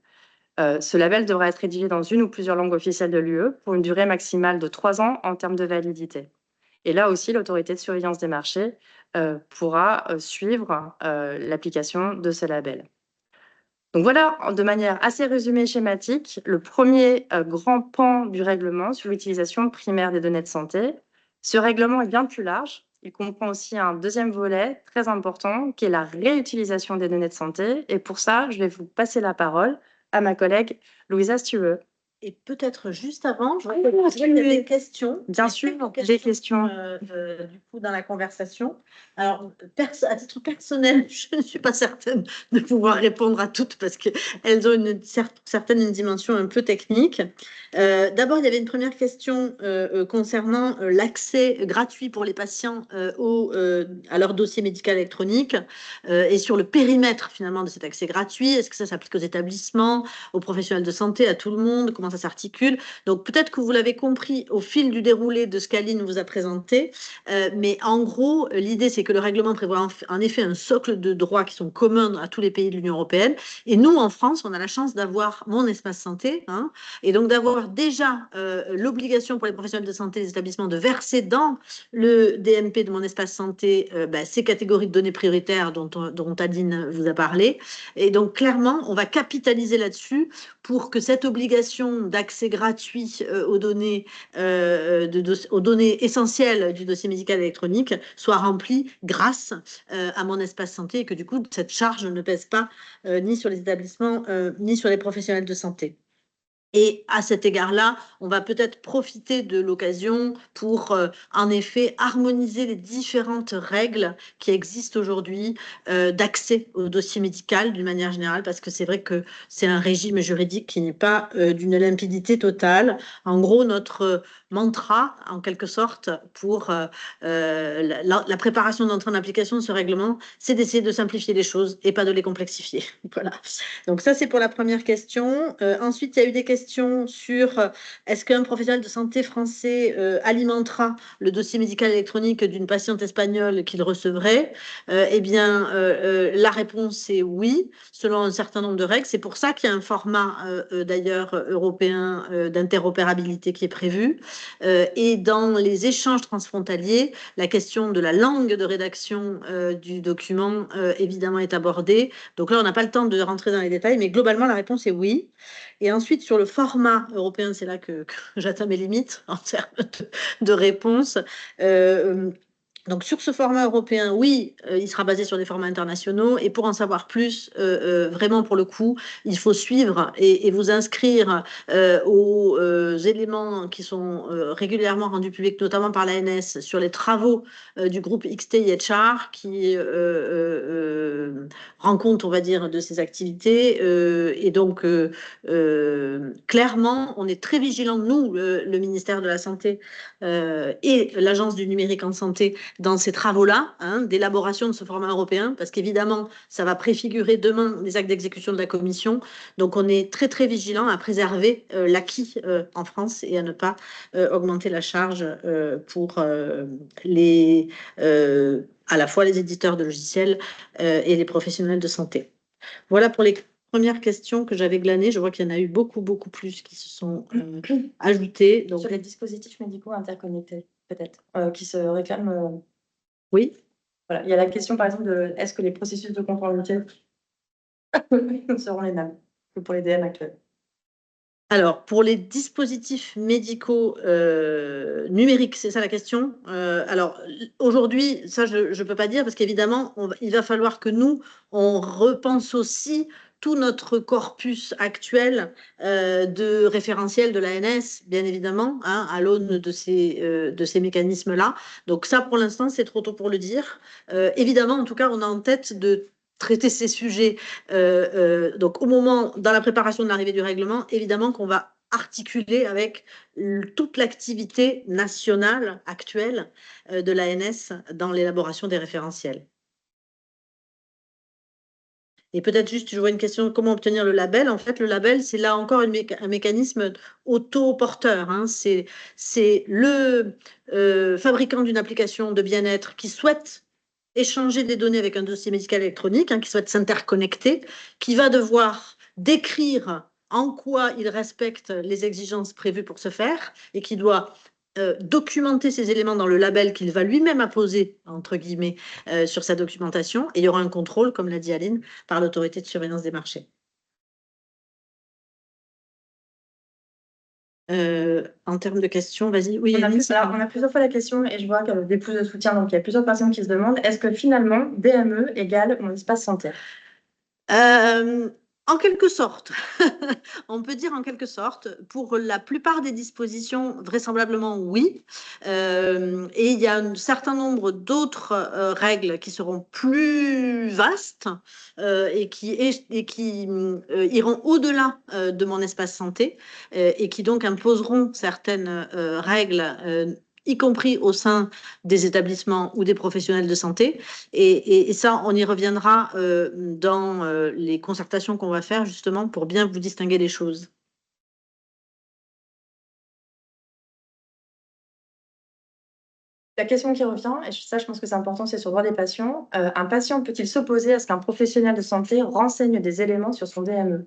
Ce label devra être rédigé dans une ou plusieurs langues officielles de l'UE pour une durée maximale de 3 ans en termes de validité. Et là aussi, l'autorité de surveillance des marchés pourra suivre l'application de ce label. Donc voilà, de manière assez résumée et schématique, le premier grand pan du règlement sur l'utilisation primaire des données de santé. Ce règlement est bien plus large. Il comprend aussi un deuxième volet très important qui est la réutilisation des données de santé. Et pour ça, je vais vous passer la parole à ma collègue Louisa Stewart. Et peut-être juste avant, je voudrais poser des questions. Bien sûr, des questions. Du coup, dans la conversation. Alors, à titre personnel, je ne suis pas certaine de pouvoir répondre à toutes parce qu'elles ont certaines une dimension un peu technique. D'abord, il y avait une première question concernant l'accès gratuit pour les patients à leur dossier médical électronique et sur le périmètre finalement de cet accès gratuit. Est-ce que ça s'applique aux établissements, aux professionnels de santé, à tout le monde? Comment ça s'articule? Donc peut-être que vous l'avez compris au fil du déroulé de ce qu'Aline vous a présenté, mais en gros, l'idée c'est que le règlement prévoit en effet un socle de droits qui sont communs à tous les pays de l'Union européenne. Et nous, en France, on a la chance d'avoir mon espace santé, hein, et donc d'avoir déjà l'obligation pour les professionnels de santé des établissements de verser dans le DMP de mon espace santé ces catégories de données prioritaires dont Aline vous a parlé. Et donc clairement, on va capitaliser là-dessus pour que cette obligation d'accès gratuit aux données essentielles du dossier médical électronique soit remplie grâce à mon espace santé et que du coup, cette charge ne pèse pas ni sur les établissements ni sur les professionnels de santé. Et à cet égard-là, on va peut-être profiter de l'occasion pour, en effet, harmoniser les différentes règles qui existent aujourd'hui d'accès au dossier médical d'une manière générale, parce que c'est vrai que c'est un régime juridique qui n'est pas d'une limpidité totale. En gros, notre mantra, en quelque sorte, pour la préparation d'entrée en application de ce règlement, c'est d'essayer de simplifier les choses et pas de les complexifier. Voilà. Donc ça, c'est pour la première question. Ensuite, il y a eu des questions sur est-ce qu'un professionnel de santé français alimentera le dossier médical électronique d'une patiente espagnole qu'il recevrait. Eh bien, la réponse est oui, selon un certain nombre de règles. C'est pour ça qu'il y a un format d'ailleurs européen d'interopérabilité qui est prévu. Et dans les échanges transfrontaliers, la question de la langue de rédaction du document, évidemment, est abordée. Donc là, on n'a pas le temps de rentrer dans les détails, mais globalement, la réponse est oui. Et ensuite, sur le format européen, c'est là que j'atteins mes limites en termes de réponse. Donc, sur ce format européen, oui, il sera basé sur des formats internationaux. Et pour en savoir plus, vraiment, pour le coup, il faut suivre et vous inscrire aux éléments qui sont régulièrement rendus publics, notamment par l'ANS, sur les travaux du groupe XTIHR qui rend compte, on va dire, de ces activités. Et donc, clairement, on est très vigilant, nous, le ministère de la Santé et l'Agence du numérique en santé, dans ces travaux-là, hein, d'élaboration de ce format européen, parce qu'évidemment, ça va préfigurer demain les actes d'exécution de la Commission. Donc, on est très, très vigilant à préserver l'acquis en France et à ne pas augmenter la charge pour à la fois les éditeurs de logiciels et les professionnels de santé. Voilà pour les premières questions que j'avais glanées. Je vois qu'il y en a eu beaucoup, beaucoup plus qui se sont ajoutées. Donc... Sur les dispositifs médicaux interconnectés, peut-être, qui se réclament. Oui. Voilà. Il y a la question, par exemple, de est-ce que les processus de conformité seront les mêmes que pour les DM actuels? Alors, pour les dispositifs médicaux numériques, c'est ça la question? Alors, aujourd'hui, ça, je ne peux pas dire parce qu'évidemment, il va falloir que nous, on repense aussi tout notre corpus actuel de référentiel de l'ANS, bien évidemment, hein, à l'aune de ces mécanismes-là. Donc ça, pour l'instant, c'est trop tôt pour le dire. Évidemment, en tout cas, on a en tête de traiter ces sujets. Donc, dans la préparation de l'arrivée du règlement, évidemment qu'on va articuler avec toute l'activité nationale actuelle de l'ANS dans l'élaboration des référentiels. Et peut-être juste, je vois une question, comment obtenir le label? En fait, le label, c'est là encore un mécanisme auto-porteur. Hein. C'est le fabricant d'une application de bien-être qui souhaite échanger des données avec un dossier médical électronique, hein, qui souhaite s'interconnecter, qui va devoir décrire en quoi il respecte les exigences prévues pour ce faire et qui doit documenter ces éléments dans le label qu'il va lui-même apposer, entre guillemets, sur sa documentation. Et il y aura un contrôle, comme l'a dit Aline, par l'autorité de surveillance des marchés. En termes de questions, vas-y. Oui, on a plusieurs fois la question et je vois qu'il y a des plus de soutien, donc il y a plusieurs personnes qui se demandent est-ce que finalement DME égale mon espace santé? En quelque sorte, on peut dire en quelque sorte, pour la plupart des dispositions, vraisemblablement oui. Et il y a un certain nombre d'autres règles qui seront plus vastes et qui iront au-delà de mon espace santé et qui donc imposeront certaines règles y compris au sein des établissements ou des professionnels de santé. Et ça, on y reviendra dans les concertations qu'on va faire justement pour bien vous distinguer les choses. La question qui revient, et ça je pense que c'est important, c'est sur le droit des patients. Un patient peut-il s'opposer à ce qu'un professionnel de santé renseigne des éléments sur son DME?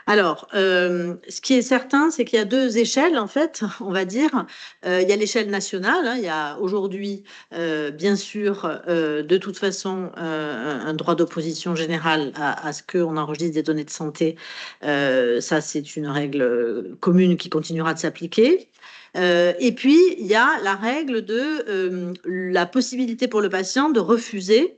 Alors, ce qui est certain, c'est qu'il y a deux échelles, en fait, on va dire. Il y a l'échelle nationale. Hein, il y a aujourd'hui, bien sûr, de toute façon, un droit d'opposition général à ce qu'on enregistre des données de santé. Ça, c'est une règle commune qui continuera de s'appliquer. Et puis, il y a la règle de la possibilité pour le patient de refuser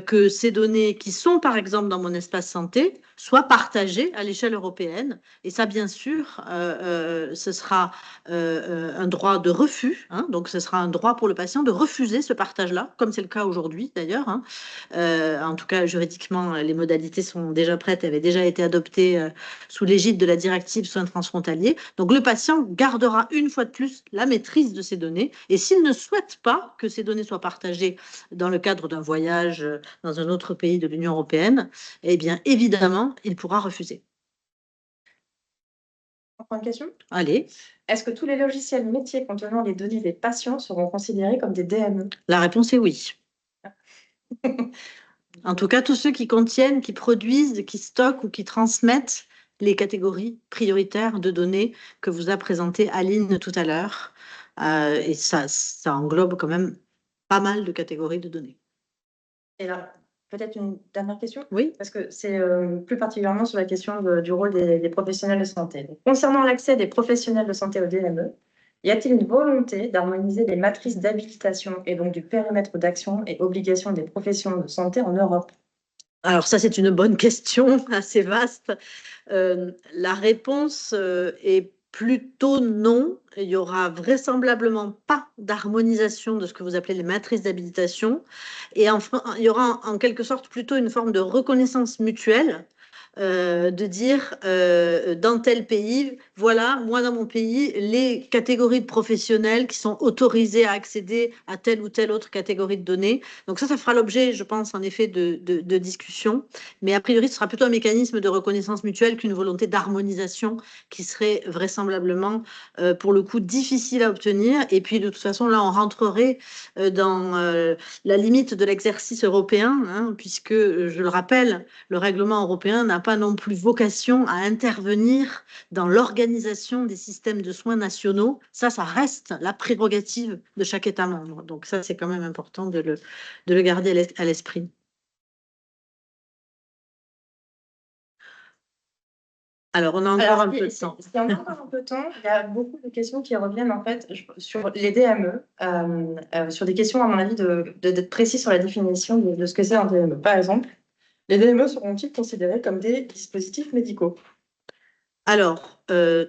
que ces données qui sont, par exemple, dans mon espace santé, soient partagées à l'échelle européenne. Et ça, bien sûr, ce sera un droit de refus, hein, donc ce sera un droit pour le patient de refuser ce partage-là, comme c'est le cas aujourd'hui d'ailleurs, hein. En tout cas, juridiquement, les modalités sont déjà prêtes, avaient déjà été adoptées sous l'égide de la directive soins transfrontaliers. Donc, le patient gardera une fois de plus la maîtrise de ces données. Et s'il ne souhaite pas que ces données soient partagées dans le cadre d'un voyage dans un autre pays de l'Union européenne, eh bien, évidemment, il pourra refuser. On prend une question? Allez, Est-ce que tous les logiciels métiers contenant les données des patients seront considérés comme des DME? la réponse est oui. En tout cas, tous ceux qui contiennent, qui produisent, qui stockent ou qui transmettent les catégories prioritaires de données que vous a présentées Aline tout à l'heure. Et ça englobe quand même pas mal de catégories de données. Et là, peut-être une dernière question? Oui. Parce que c'est plus particulièrement sur la question du rôle des professionnels de santé. Donc, concernant l'accès des professionnels de santé au DME, y a-t-il une volonté d'harmoniser les matrices d'habilitation et donc du périmètre d'action et obligations des professions de santé en Europe? Alors ça, c'est une bonne question, assez vaste. La réponse est plutôt non. Il n'y aura vraisemblablement pas d'harmonisation de ce que vous appelez les matrices d'habilitation. Et enfin, il y aura en quelque sorte plutôt une forme de reconnaissance mutuelle. De dire dans tel pays, voilà, moi dans mon pays, les catégories de professionnels qui sont autorisés à accéder à telle ou telle autre catégorie de données. Donc ça fera l'objet, je pense, en effet, de discussions. Mais a priori, ce sera plutôt un mécanisme de reconnaissance mutuelle qu'une volonté d'harmonisation qui serait vraisemblablement, pour le coup, difficile à obtenir. Et puis, de toute façon, là, on rentrerait dans la limite de l'exercice européen, hein, puisque, je le rappelle, le règlement européen n'a pas non plus vocation à intervenir dans l'organisation des systèmes de soins nationaux. Ça reste la prérogative de chaque État membre. Donc ça, c'est quand même important de le garder à l'esprit. Alors, on a encore un peu de temps. Si on a encore un peu de temps, il y a beaucoup de questions qui reviennent en fait sur les DME, sur des questions, à mon avis, d'être précis sur la définition de ce que c'est un DME. Par exemple, les DME seront-ils considérés comme des dispositifs médicaux? Alors,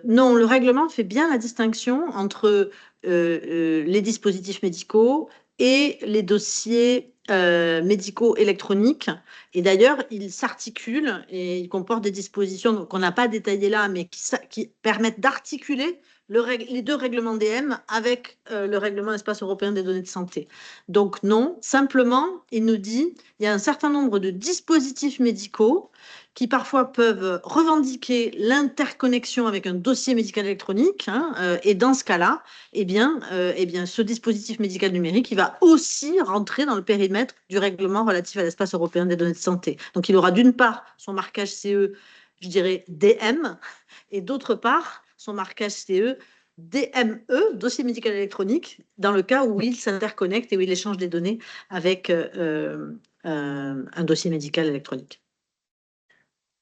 non, le règlement fait bien la distinction entre les dispositifs médicaux et les dossiers médicaux électroniques. Et d'ailleurs, il s'articule et il comporte des dispositions qu'on n'a pas détaillées là, mais qui permettent d'articuler les deux règlements DM avec le règlement espace européen des données de santé. Donc non, simplement, il nous dit il y a un certain nombre de dispositifs médicaux qui parfois peuvent revendiquer l'interconnexion avec un dossier médical électronique, hein, et dans ce cas-là, eh bien, ce dispositif médical numérique, il va aussi rentrer dans le périmètre du règlement relatif à l'espace européen des données de santé. Donc, il aura d'une part son marquage CE, je dirais DM, et d'autre part son marquage CE DME, dossier médical électronique, dans le cas où il s'interconnecte et où il échange des données avec un dossier médical électronique.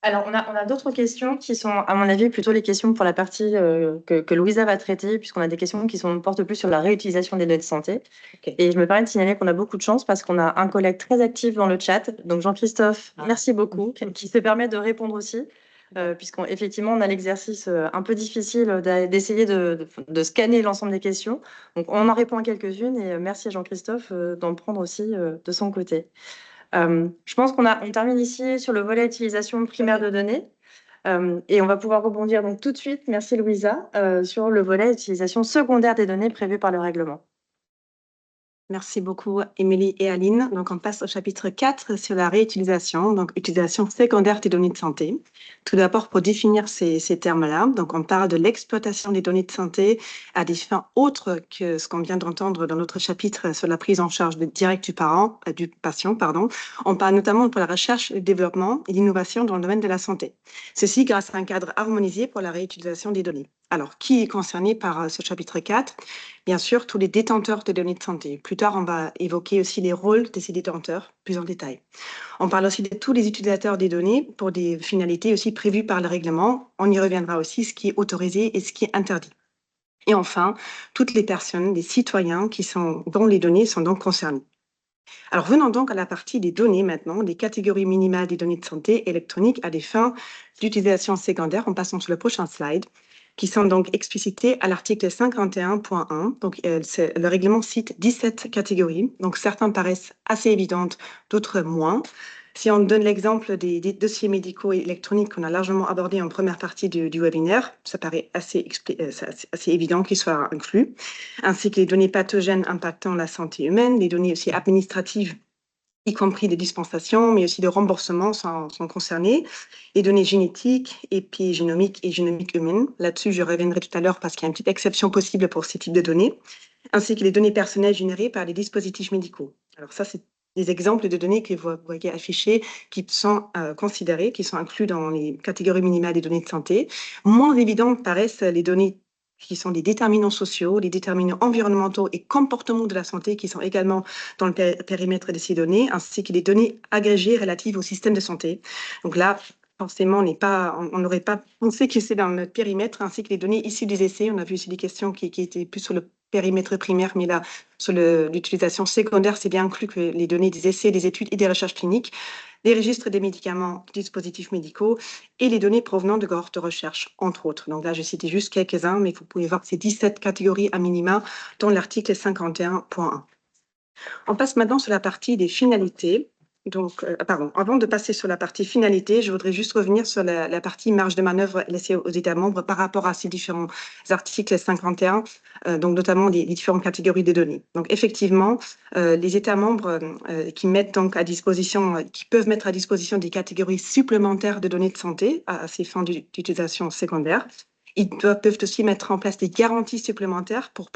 Alors, on a d'autres questions qui sont, à mon avis, plutôt les questions pour la partie que Louisa va traiter, puisqu'on a des questions qui portent plus sur la réutilisation des données de santé. Okay. Et je me permets de signaler qu'on a beaucoup de chance parce qu'on a un collègue très actif dans le chat. Donc, Jean-Christophe, merci beaucoup, qui se permet de répondre aussi, puisqu'effectivement, on a l'exercice un peu difficile d'essayer de scanner l'ensemble des questions. Donc, on en répond à quelques-unes et merci à Jean-Christophe d'en prendre aussi de son côté. Je pense on termine ici sur le volet utilisation primaire de données. Et on va pouvoir rebondir donc tout de suite, merci Louisa, sur le volet utilisation secondaire des données prévues par le règlement. Merci beaucoup, Émilie et Aline. Donc, on passe au chapitre 4 sur la réutilisation, donc utilisation secondaire des données de santé. Tout d'abord, pour définir ces termes-là, donc on parle de l'exploitation des données de santé à des fins autres que ce qu'on vient d'entendre dans notre chapitre sur la prise en charge directe du patient. On parle notamment pour la recherche, le développement et l'innovation dans le domaine de la santé. Ceci grâce à un cadre harmonisé pour la réutilisation des données. Alors, qui est concerné par ce chapitre 4? Bien sûr, tous les détenteurs de données de santé. Plus tard, on va évoquer aussi les rôles de ces détenteurs plus en détail. On parle aussi de tous les utilisateurs des données pour des finalités aussi prévues par le règlement. On y reviendra aussi, ce qui est autorisé et ce qui est interdit. Et enfin, toutes les personnes, les citoyens dont les données sont donc concernées. Alors, venons donc à la partie des données maintenant, des catégories minimales des données de santé électroniques à des fins d'utilisation secondaire, en passant sur le prochain slide, qui sont donc explicitées à l'article 51.1. Donc, le règlement cite 17 catégories. Donc, certaines paraissent assez évidentes, d'autres moins. Si on donne l'exemple des dossiers médicaux et électroniques qu'on a largement abordé en première partie du webinaire, ça paraît assez évident qu'ils soient inclus, ainsi que les données pathogènes impactant la santé humaine, les données aussi administratives, y compris des dispensations, mais aussi de remboursement sont concernées, les données génétiques, épigénomiques et génomiques humaines. Là-dessus, je reviendrai tout à l'heure parce qu'il y a une petite exception possible pour ces types de données, ainsi que les données personnelles générées par les dispositifs médicaux. Alors ça, c'est des exemples de données que vous voyez affichées qui sont considérées, qui sont inclus dans les catégories minimales des données de santé. Moins évidentes paraissent les données qui sont des déterminants sociaux, les déterminants environnementaux et comportementaux de la santé qui sont également dans le périmètre de ces données, ainsi que les données agrégées relatives au système de santé. Donc là, forcément, on n'aurait pas pensé que c'est dans notre périmètre, ainsi que les données issues des essais. On a vu aussi des questions qui étaient plus sur le périmètre primaire, mais là, sur l'utilisation secondaire, c'est bien inclus que les données des essais, des études et des recherches cliniques, les registres des médicaments, dispositifs médicaux et les données provenant de cohortes de recherche, entre autres. Donc là, je citais juste quelques-uns, mais vous pouvez voir que c'est 17 catégories à minima dans l'article 51.1. On passe maintenant sur la partie des finalités. Donc, avant de passer sur la partie finalité, je voudrais juste revenir sur la partie marge de manœuvre laissée aux États membres par rapport à ces différents articles 51, donc notamment les différentes catégories de données. Donc, effectivement, les États membres qui mettent donc à disposition, qui peuvent mettre à disposition des catégories supplémentaires de données de santé à ces fins d'utilisation secondaire. Ils peuvent aussi mettre en place des garanties supplémentaires pour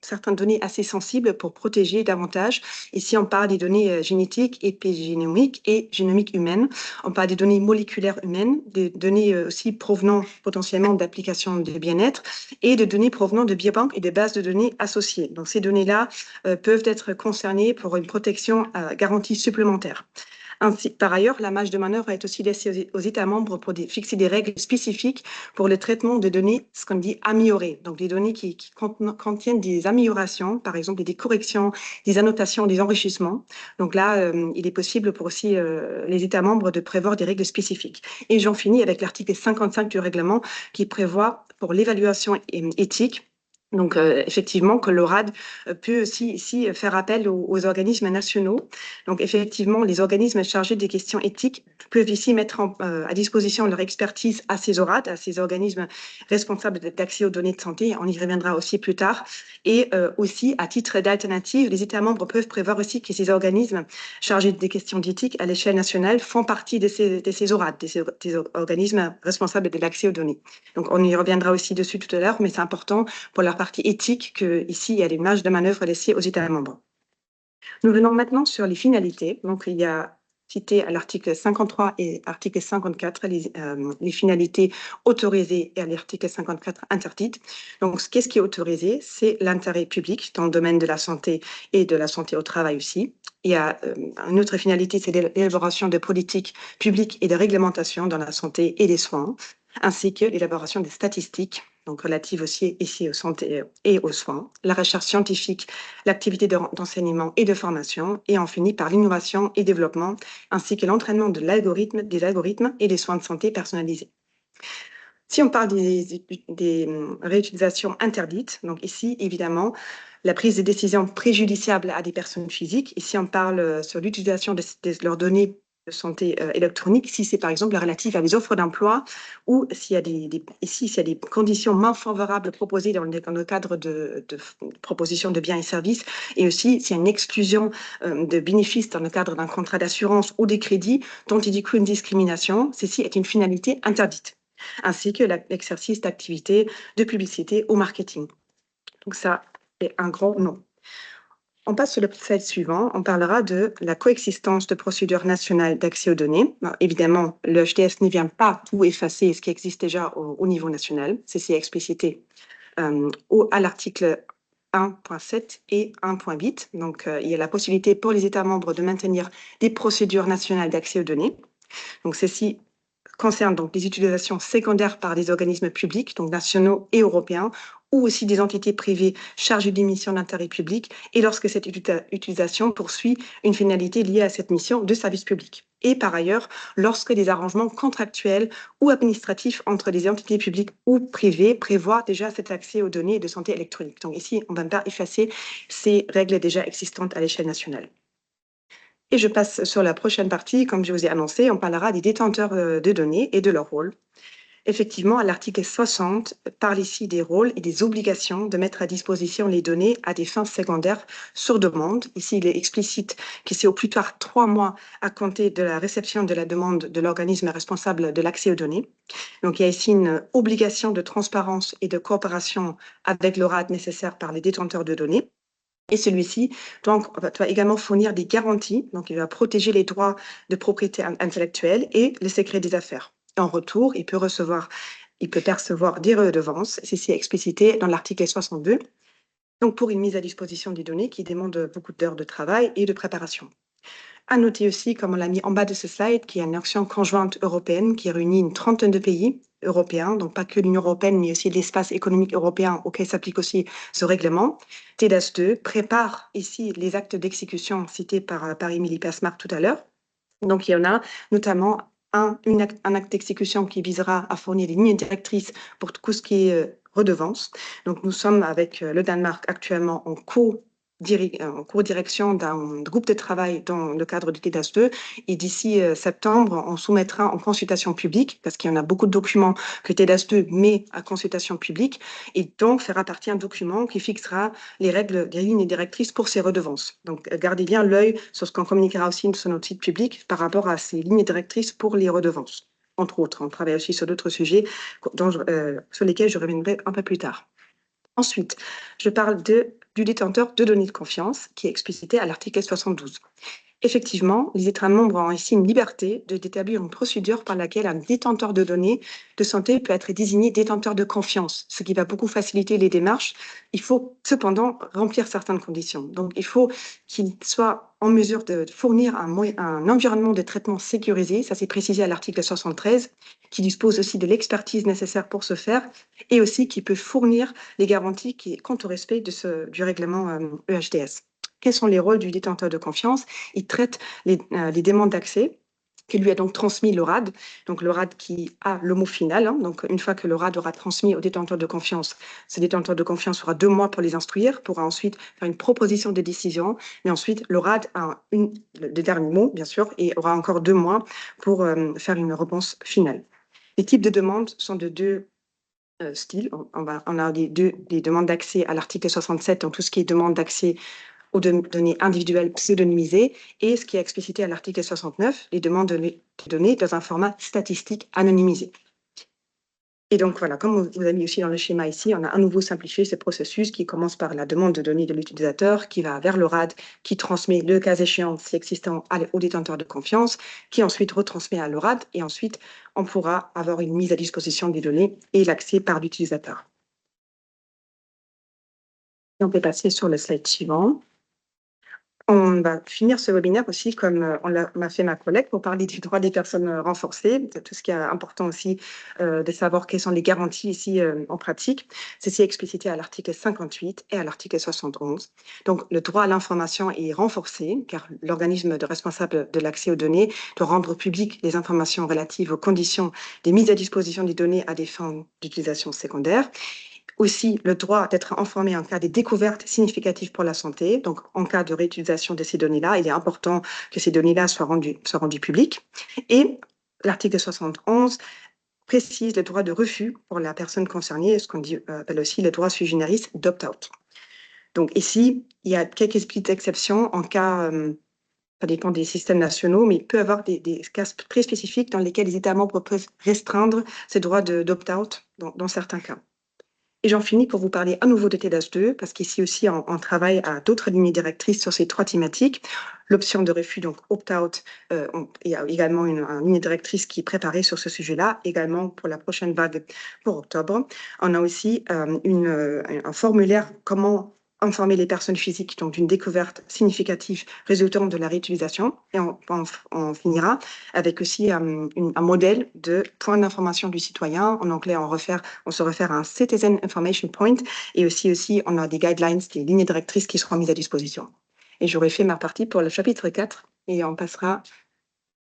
certaines données assez sensibles pour protéger davantage. Ici, on parle des données génétiques, épigénomiques et génomiques humaines. On parle des données moléculaires humaines, des données aussi provenant potentiellement d'applications de bien-être et de données provenant de biobanques et de bases de données associées. Donc, ces données-là peuvent être concernées pour une protection garantie supplémentaire. Ainsi, par ailleurs, la marge de manœuvre est aussi laissée aux États membres pour fixer des règles spécifiques pour le traitement de données, ce qu'on dit améliorées, donc des données qui contiennent des améliorations, par exemple des corrections, des annotations, des enrichissements. Donc là, il est possible pour aussi les États membres de prévoir des règles spécifiques. Et j'en finis avec l'article 55 du règlement qui prévoit pour l'évaluation éthique. Donc, effectivement, que l'ORAD peut aussi ici faire appel aux organismes nationaux. Donc, effectivement, les organismes chargés des questions éthiques peuvent ici mettre à disposition leur expertise à ces ORAD, à ces organismes responsables d'accès aux données de santé. On y reviendra aussi plus tard. Et aussi, à titre d'alternative, les États membres peuvent prévoir aussi que ces organismes chargés des questions d'éthique à l'échelle nationale font partie de ces ORAD, des organismes responsables de l'accès aux données. Donc, on y reviendra aussi dessus tout à l'heure, mais c'est important pour la partie éthique qu'ici, il y a des marges de manœuvre laissées aux États membres. Nous venons maintenant sur les finalités. Donc, il y a cité à l'article 53 et article 54 les finalités autorisées et à l'article 54 interdites. Donc, qu'est-ce qui est autorisé? C'est l'intérêt public dans le domaine de la santé et de la santé au travail aussi. Il y a une autre finalité, c'est l'élaboration de politiques publiques et de réglementations dans la santé et les soins, ainsi que l'élaboration des statistiques, donc relatives aussi ici aux santé et aux soins, la recherche scientifique, l'activité d'enseignement et de formation, et on finit par l'innovation et développement, ainsi que l'entraînement des algorithmes et des soins de santé personnalisés. Si on parle des réutilisations interdites, donc ici, évidemment, la prise de décision préjudiciable à des personnes physiques, ici on parle sur l'utilisation de leurs données de santé électronique, si c'est par exemple relative à des offres d'emploi ou s'il y a s'il y a des conditions moins favorables proposées dans le cadre de propositions de biens et services, et aussi s'il y a une exclusion de bénéfices dans le cadre d'un contrat d'assurance ou des crédits dont il découle une discrimination, ceci est une finalité interdite, ainsi que l'exercice d'activités de publicité ou marketing. Donc ça est un gros non. On passe sur le slide suivant. On parlera de la coexistence de procédures nationales d'accès aux données. Alors, évidemment, le HDS ne vient pas tout effacer ce qui existe déjà au niveau national. Ceci est explicité à l'article 1.7 et 1.8. Donc, il y a la possibilité pour les États membres de maintenir des procédures nationales d'accès aux données. Donc, ceci concerne donc les utilisations secondaires par des organismes publics, donc nationaux et européens, ou aussi des entités privées chargées d'une mission d'intérêt public et lorsque cette utilisation poursuit une finalité liée à cette mission de service public. Et par ailleurs, lorsque des arrangements contractuels ou administratifs entre des entités publiques ou privées prévoient déjà cet accès aux données de santé électronique. Donc ici, on ne va pas effacer ces règles déjà existantes à l'échelle nationale. Et je passe sur la prochaine partie. Comme je vous ai annoncé, on parlera des détenteurs de données et de leur rôle. Effectivement, l'article 60 parle ici des rôles et des obligations de mettre à disposition les données à des fins secondaires sur demande. Ici, il est explicite que c'est au plus tard 3 mois à compter de la réception de la demande de l'organisme responsable de l'accès aux données. Donc, il y a ici une obligation de transparence et de coopération avec le RAD nécessaire par les détenteurs de données. Et celui-ci doit également fournir des garanties, donc il va protéger les droits de propriété intellectuelle et le secret des affaires. En retour, il peut percevoir des redevances, ceci est explicité dans l'article 62, donc pour une mise à disposition des données qui demande beaucoup d'heures de travail et de préparation. À noter aussi, comme on l'a mis en bas de ce slide, qu'il y a une action conjointe européenne qui réunit une trentaine de pays européens, donc pas que l'Union européenne, mais aussi l'espace économique européen auquel s'applique aussi ce règlement. TEDAS 2 prépare ici les actes d'exécution cités par Émilie Persmark tout à l'heure. Donc, il y en a notamment un acte d'exécution qui visera à fournir des lignes directrices pour tout ce qui est redevance. Donc, nous sommes avec le Danemark actuellement en co-direction d'un groupe de travail dans le cadre du TEDAS 2 et d'ici septembre, on soumettra en consultation publique parce qu'il y en a beaucoup de documents que TEDAS 2 met à consultation publique et donc fera partie un document qui fixera les règles, des lignes directrices pour ces redevances. Donc, gardez bien l'œil sur ce qu'on communiquera aussi sur notre site public par rapport à ces lignes directrices pour les redevances. Entre autres, on travaille aussi sur d'autres sujets sur lesquels je reviendrai un peu plus tard. Ensuite, je parle du détenteur de données de confiance qui est explicité à l'article 72. Effectivement, les États membres ont ici une liberté d'établir une procédure par laquelle un détenteur de données de santé peut être désigné détenteur de confiance, ce qui va beaucoup faciliter les démarches. Il faut cependant remplir certaines conditions. Donc, il faut qu'il soit en mesure de fournir un environnement de traitement sécurisé, ça c'est précisé à l'article 73, qui dispose aussi de l'expertise nécessaire pour ce faire, et aussi qui peut fournir les garanties quant au respect du règlement EHDS. Quels sont les rôles du détenteur de confiance? Il traite les demandes d'accès que lui a donc transmis le RAD, donc le RAD qui a le mot final. Donc, une fois que le RAD aura transmis au détenteur de confiance, ce détenteur de confiance aura 2 mois pour les instruire, pourra ensuite faire une proposition de décision, mais ensuite le RAD a le dernier mot, bien sûr, et aura encore 2 mois pour faire une réponse finale. Les types de demandes sont de 2 styles. On a des demandes d'accès à l'article 67, donc tout ce qui est demande d'accès aux données individuelles pseudonymisées, et ce qui est explicité à l'article 69, les demandes de données dans un format statistique anonymisé. Et donc voilà, comme vous avez mis aussi dans le schéma ici, on a à nouveau simplifié ce processus qui commence par la demande de données de l'utilisateur, qui va vers le RAD, qui transmet le cas échéant, si existant, au détenteur de confiance, qui ensuite retransmet à le RAD, et ensuite on pourra avoir une mise à disposition des données et l'accès par l'utilisateur. On peut passer sur le slide suivant. On va finir ce webinaire aussi, comme m'a fait ma collègue, pour parler des droits des personnes renforcées, de tout ce qui est important aussi de savoir quelles sont les garanties ici en pratique. Ceci est explicité à l'article 58 et à l'article 71. Donc, le droit à l'information est renforcé, car l'organisme responsable de l'accès aux données doit rendre publiques les informations relatives aux conditions des mises à disposition des données à des fins d'utilisation secondaire. Aussi, le droit d'être informé en cas de découvertes significatives pour la santé. Donc, en cas de réutilisation de ces données-là, il est important que ces données-là soient rendues publiques. Et l'article 71 précise le droit de refus pour la personne concernée, ce qu'on appelle aussi le droit sui generis d'opt-out. Donc, ici, il y a quelques petites exceptions en cas, ça dépend des systèmes nationaux, mais il peut y avoir des cas très spécifiques dans lesquels les États membres peuvent restreindre ces droits d'opt-out dans certains cas. Et j'en finis pour vous parler à nouveau de TEDAS 2, parce qu'ici aussi, on travaille à d'autres lignes directrices sur ces 3 thématiques. L'option de refus, donc opt-out, il y a également une ligne directrice qui est préparée sur ce sujet-là, également pour la prochaine vague pour octobre. On a aussi un formulaire comment informer les personnes physiques donc d'une découverte significative résultant de la réutilisation. Et on finira avec aussi un modèle de point d'information du citoyen. En anglais, on se réfère à un Citizen Information Point. Et aussi, on a des guidelines, des lignes directrices qui seront mises à disposition. Et j'aurai fait ma partie pour le chapitre 4 et on passera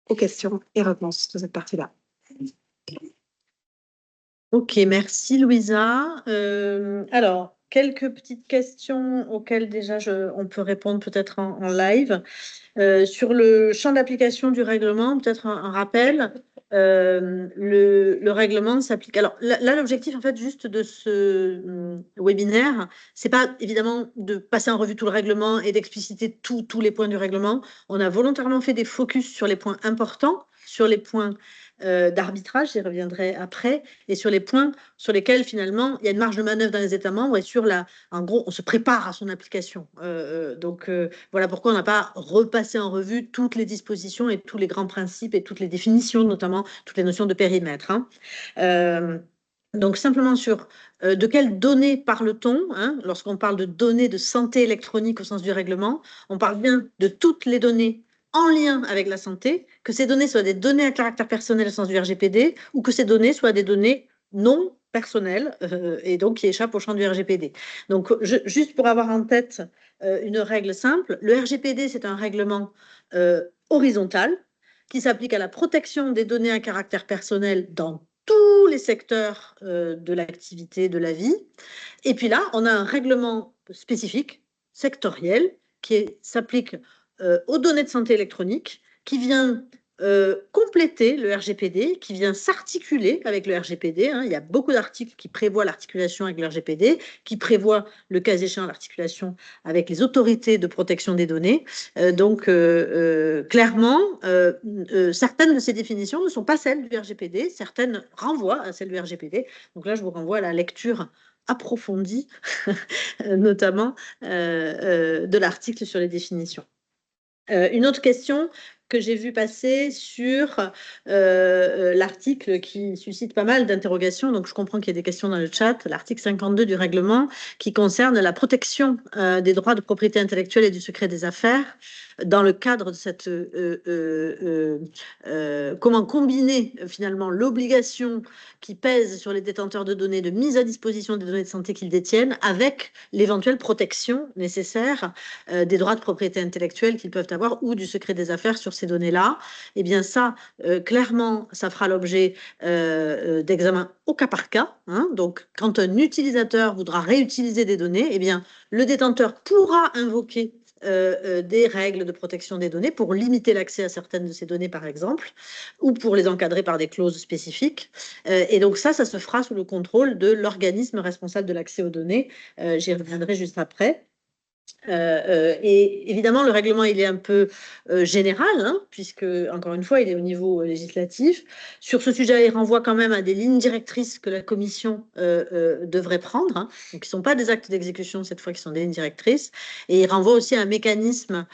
aux questions et réponses de cette partie-là. Ok, merci Louisa. Alors, quelques petites questions auxquelles déjà on peut répondre peut-être en live. Sur le champ d'application du règlement, peut-être un rappel. Le règlement s'applique. Alors là, l'objectif en fait juste de ce webinaire, c'est pas évidemment de passer en revue tout le règlement et d'expliciter tous les points du règlement. On a volontairement fait des focus sur les points importants, sur les points d'arbitrage, j'y reviendrai après, et sur les points sur lesquels finalement il y a une marge de manœuvre dans les États membres et en gros, on se prépare à son application. Donc voilà pourquoi on n'a pas repassé en revue toutes les dispositions et tous les grands principes et toutes les définitions, notamment toutes les notions de périmètre. Donc simplement sur de quelles données parle-t-on lorsqu'on parle de données de santé électronique au sens du règlement, on parle bien de toutes les données en lien avec la santé, que ces données soient des données à caractère personnel au sens du RGPD ou que ces données soient des données non personnelles et donc qui échappent au champ du RGPD. Donc juste pour avoir en tête une règle simple, le RGPD c'est un règlement horizontal qui s'applique à la protection des données à caractère personnel dans tous les secteurs de l'activité, de la vie. Et puis là, on a un règlement spécifique, sectoriel, qui s'applique aux données de santé électronique, qui vient compléter le RGPD, qui vient s'articuler avec le RGPD. Il y a beaucoup d'articles qui prévoient l'articulation avec le RGPD, qui prévoient, le cas échéant, l'articulation avec les autorités de protection des données. Donc, clairement, certaines de ces définitions ne sont pas celles du RGPD, certaines renvoient à celles du RGPD. Donc là, je vous renvoie à la lecture approfondie, notamment de l'article sur les définitions. Une autre question que j'ai vu passer sur l'article qui suscite pas mal d'interrogations, donc je comprends qu'il y a des questions dans le chat, l'article 52 du règlement qui concerne la protection des droits de propriété intellectuelle et du secret des affaires dans le cadre de cette comment combiner finalement l'obligation qui pèse sur les détenteurs de données de mise à disposition des données de santé qu'ils détiennent avec l'éventuelle protection nécessaire des droits de propriété intellectuelle qu'ils peuvent avoir ou du secret des affaires sur ces données-là. Eh bien ça, clairement, ça fera l'objet d'examen au cas par cas. Donc, quand un utilisateur voudra réutiliser des données, eh bien, le détenteur pourra invoquer des règles de protection des données pour limiter l'accès à certaines de ces données, par exemple, ou pour les encadrer par des clauses spécifiques. Et donc ça se fera sous le contrôle de l'organisme responsable de l'accès aux données. J'y reviendrai juste après. Et évidemment, le règlement, il est un peu général, puisque, encore une fois, il est au niveau législatif. Sur ce sujet, il renvoie quand même à des lignes directrices que la Commission devrait prendre. Donc, qui ne sont pas des actes d'exécution, cette fois, qui sont des lignes directrices. Et il renvoie aussi à un mécanisme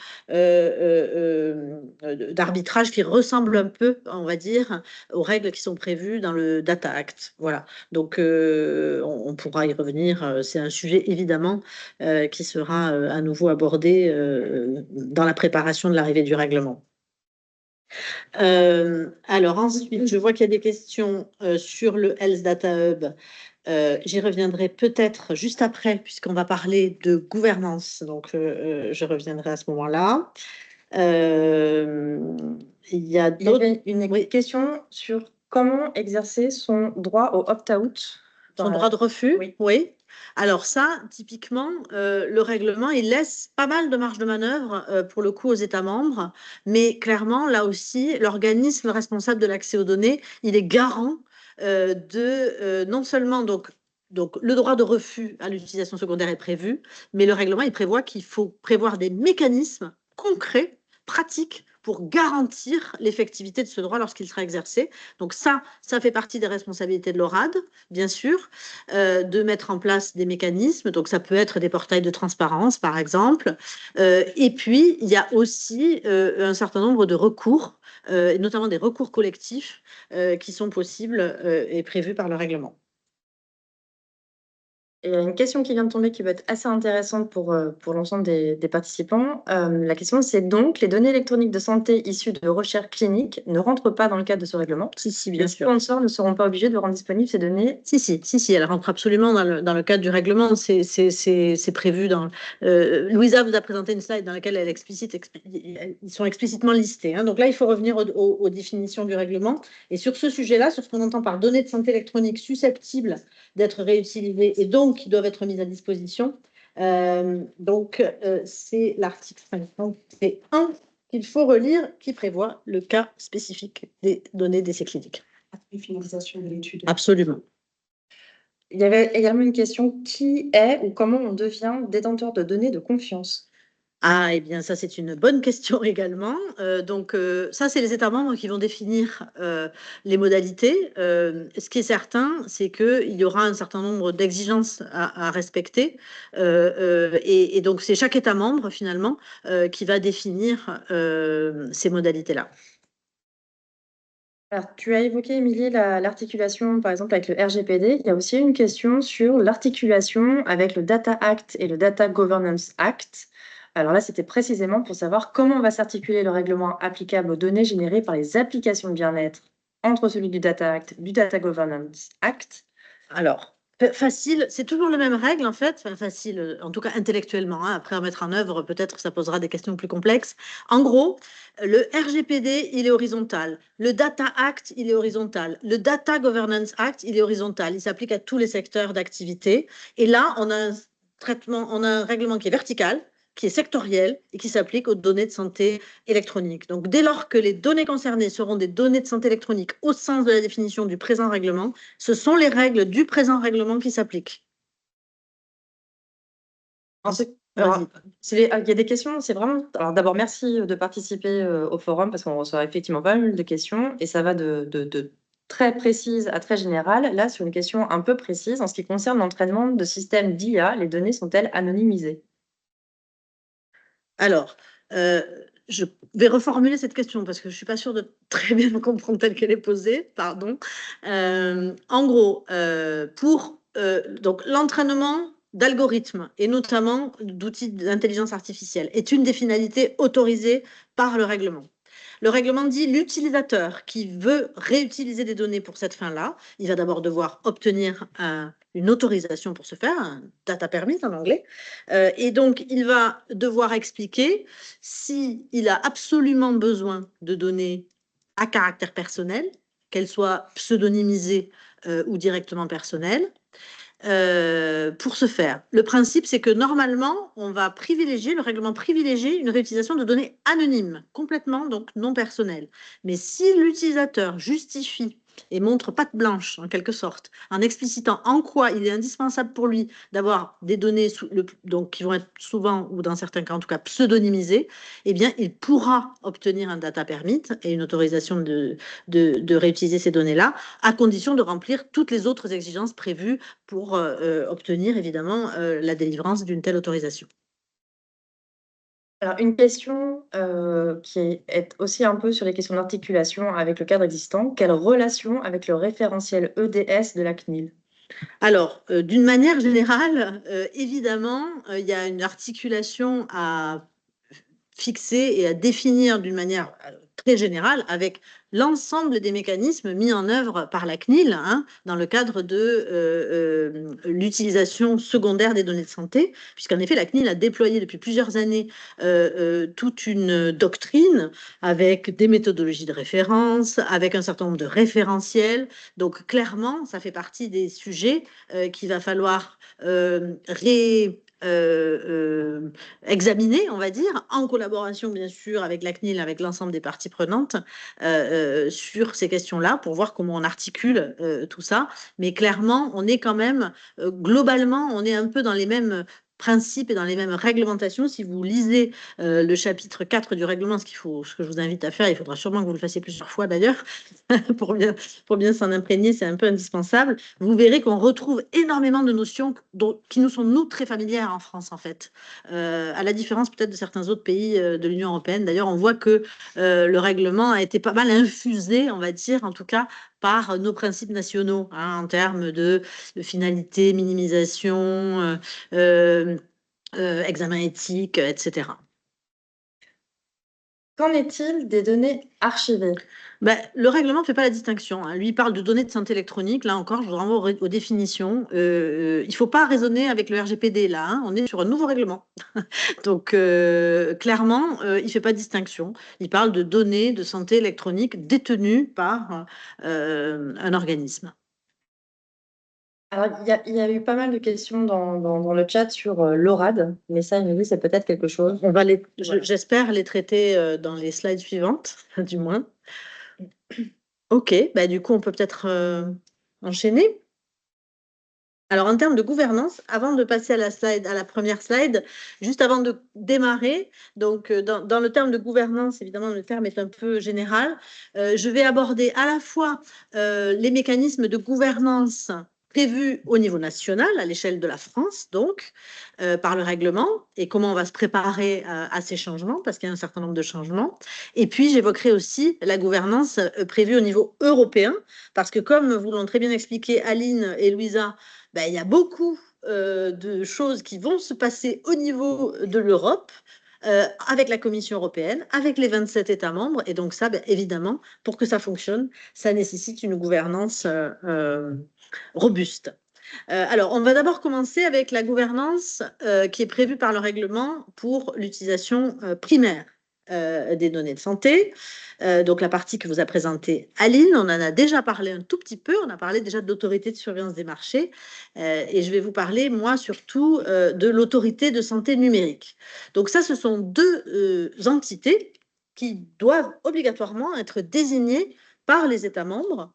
d'arbitrage qui ressemble un peu, on va dire, aux règles qui sont prévues dans le Data Act. Voilà. Donc, on pourra y revenir. C'est un sujet, évidemment, qui sera à nouveau abordé dans la préparation de l'arrivée du règlement. Alors ensuite, je vois qu'il y a des questions sur le Health Data Hub. J'y reviendrai peut-être juste après, puisqu'on va parler de gouvernance. Donc, je reviendrai à ce moment-là. Il y a une question sur comment exercer son droit au opt-out. Son droit de refus, oui. Alors ça, typiquement, le règlement, il laisse pas mal de marge de manœuvre pour le coup aux États membres, mais clairement, là aussi, l'organisme responsable de l'accès aux données, il est garant de non seulement donc le droit de refus à l'utilisation secondaire est prévu, mais le règlement, il prévoit qu'il faut prévoir des mécanismes concrets, pratiques, pour garantir l'effectivité de ce droit lorsqu'il sera exercé. Donc ça fait partie des responsabilités de l'ORAD, bien sûr, de mettre en place des mécanismes. Donc ça peut être des portails de transparence, par exemple. Et puis, il y a aussi un certain nombre de recours, notamment des recours collectifs qui sont possibles et prévus par le règlement. Et il y a une question qui vient de tomber qui va être assez intéressante pour l'ensemble des participants. La question, c'est donc, les données électroniques de santé issues de recherches cliniques ne rentrent pas dans le cadre de ce règlement. Si, bien Les sûr. sponsors ne seront pas obligés de rendre disponibles ces données. Si, elle rentre absolument dans le cadre du règlement. C'est prévu dans. Louisa vous a présenté une slide dans laquelle ils sont explicitement listés. Hein. Donc là, il faut revenir aux définitions du règlement. Et sur ce sujet-là, sur ce qu'on entend par données de santé électronique susceptibles d'être réutilisées et donc qui doivent être mises à disposition, c'est l'article 51 qu'il faut relire, qui prévoit le cas spécifique des données d'essais cliniques. Finalisation de l'étude. Absolument. Il y avait également une question, qui est ou comment on devient détenteur de données de confiance? Ah, eh bien, ça, c'est une bonne question également. Ça, c'est les États membres qui vont définir les modalités. Ce qui est certain, c'est qu'il y aura un certain nombre d'exigences à respecter. Et donc, c'est chaque État membre, finalement, qui va définir ces modalités-là. Alors, tu as évoqué, Émilie, l'articulation, par exemple, avec le RGPD. Il y a aussi une question sur l'articulation avec le Data Act et le Data Governance Act. Alors là, c'était précisément pour savoir comment va s'articuler le règlement applicable aux données générées par les applications de bien-être entre celui du Data Act, du Data Governance Act. Alors, facile, c'est toujours la même règle en fait, enfin, facile, en tout cas intellectuellement. Hein. Après, à mettre en œuvre, peut-être ça posera des questions plus complexes. En gros, le RGPD, il est horizontal. Le Data Act, il est horizontal. Le Data Governance Act, il est horizontal. Il s'applique à tous les secteurs d'activité. Et là, on a un règlement qui est vertical, qui est sectoriel et qui s'applique aux données de santé électronique. Donc, dès lors que les données concernées seront des données de santé électronique au sens de la définition du présent règlement, ce sont les règles du présent règlement qui s'appliquent. Il y a des questions, c'est vraiment. Alors d'abord, merci de participer au forum parce qu'on reçoit effectivement pas mal de questions et ça va de très précise à très générale. Là, sur une question un peu précise, en ce qui concerne l'entraînement de systèmes d'IA, les données sont-elles anonymisées? Alors, je vais reformuler cette question parce que je ne suis pas sûre de très bien comprendre telle qu'elle est posée. Pardon. En gros, pour donc l'entraînement d'algorithmes et notamment d'outils d'intelligence artificielle est une des finalités autorisées par le règlement. Le règlement dit l'utilisateur qui veut réutiliser des données pour cette fin-là, il va d'abord devoir obtenir une autorisation pour ce faire, un data permit en anglais, et donc il va devoir expliquer s'il a absolument besoin de données à caractère personnel, qu'elles soient pseudonymisées ou directement personnelles, pour ce faire. Le principe, c'est que normalement, on va privilégier, le règlement privilégie une réutilisation de données anonymes, complètement donc non personnelles. Mais si l'utilisateur justifie et montre patte blanche, en quelque sorte, en explicitant en quoi il est indispensable pour lui d'avoir des données donc, qui vont être souvent, ou dans certains cas en tout cas, pseudonymisées, eh bien, il pourra obtenir un data permit et une autorisation de réutiliser ces données-là, à condition de remplir toutes les autres exigences prévues pour obtenir évidemment la délivrance d'une telle autorisation. Alors, une question qui est aussi un peu sur les questions d'articulation avec le cadre existant. Quelle relation avec le référentiel EDS de la CNIL? Alors, d'une manière générale, évidemment, il y a une articulation à fixer et à définir d'une manière très générale avec l'ensemble des mécanismes mis en œuvre par la CNIL hein, dans le cadre de l'utilisation secondaire des données de santé, puisqu'en effet, la CNIL a déployé depuis plusieurs années toute une doctrine avec des méthodologies de référence, avec un certain nombre de référentiels. Donc, clairement, ça fait partie des sujets qu'il va falloir examiner, on va dire, en collaboration bien sûr avec la CNIL, avec l'ensemble des parties prenantes sur ces questions-là pour voir comment on articule tout ça. Mais clairement, on est quand même, globalement, on est un peu dans les mêmes principes et dans les mêmes réglementations. Si vous lisez le chapitre 4 du règlement, ce que je vous invite à faire, il faudra sûrement que vous le fassiez plusieurs fois d'ailleurs, pour bien s'en imprégner, c'est un peu indispensable. Vous verrez qu'on retrouve énormément de notions qui nous sont, nous, très familières en France, en fait. À la différence peut-être de certains autres pays de l'Union européenne. D'ailleurs, on voit que le règlement a été pas mal infusé, on va dire, en tout cas, par nos principes nationaux, hein, en termes de finalité, minimisation, examen éthique, etc. Qu'en est-il des données archivées? Ben, le règlement ne fait pas la distinction, hein. Lui, il parle de données de santé électronique. Là encore, je vous renvoie aux définitions. Il ne faut pas raisonner avec le RGPD, là, hein. On est sur un nouveau règlement. Donc, clairement, il ne fait pas de distinction. Il parle de données de santé électronique détenues par un organisme. Alors, il y a eu pas mal de questions dans le chat sur l'ORAD, mais ça, Émilie, c'est peut-être quelque chose. On va Voilà. j'espère les traiter dans les slides suivantes, du moins. OK, bah, du coup, on peut peut-être enchaîner. Alors, en termes de gouvernance, avant de passer à la première slide, juste avant de démarrer, donc dans le terme de gouvernance, évidemment, le terme est un peu général. Je vais aborder à la fois les mécanismes de gouvernance prévus au niveau national, à l'échelle de la France, donc, par le règlement, et comment on va se préparer à ces changements, parce qu'il y a un certain nombre de changements. Et puis, j'évoquerai aussi la gouvernance prévue au niveau européen, parce que comme vous l'ont très bien expliqué Aline et Louisa, ben, il y a beaucoup de choses qui vont se passer au niveau de l'Europe, avec la Commission européenne, avec les 27 États membres. Et donc ça, ben, évidemment, pour que ça fonctionne, ça nécessite une gouvernance robuste. Alors, on va d'abord commencer avec la gouvernance qui est prévue par le règlement pour l'utilisation primaire des données de santé. Donc, la partie que vous a présentée Aline, on en a déjà parlé un tout petit peu. On a parlé déjà de l'autorité de surveillance des marchés. Et je vais vous parler, moi, surtout de l'autorité de santé numérique. Donc, ça, ce sont deux entités qui doivent obligatoirement être désignées par les États membres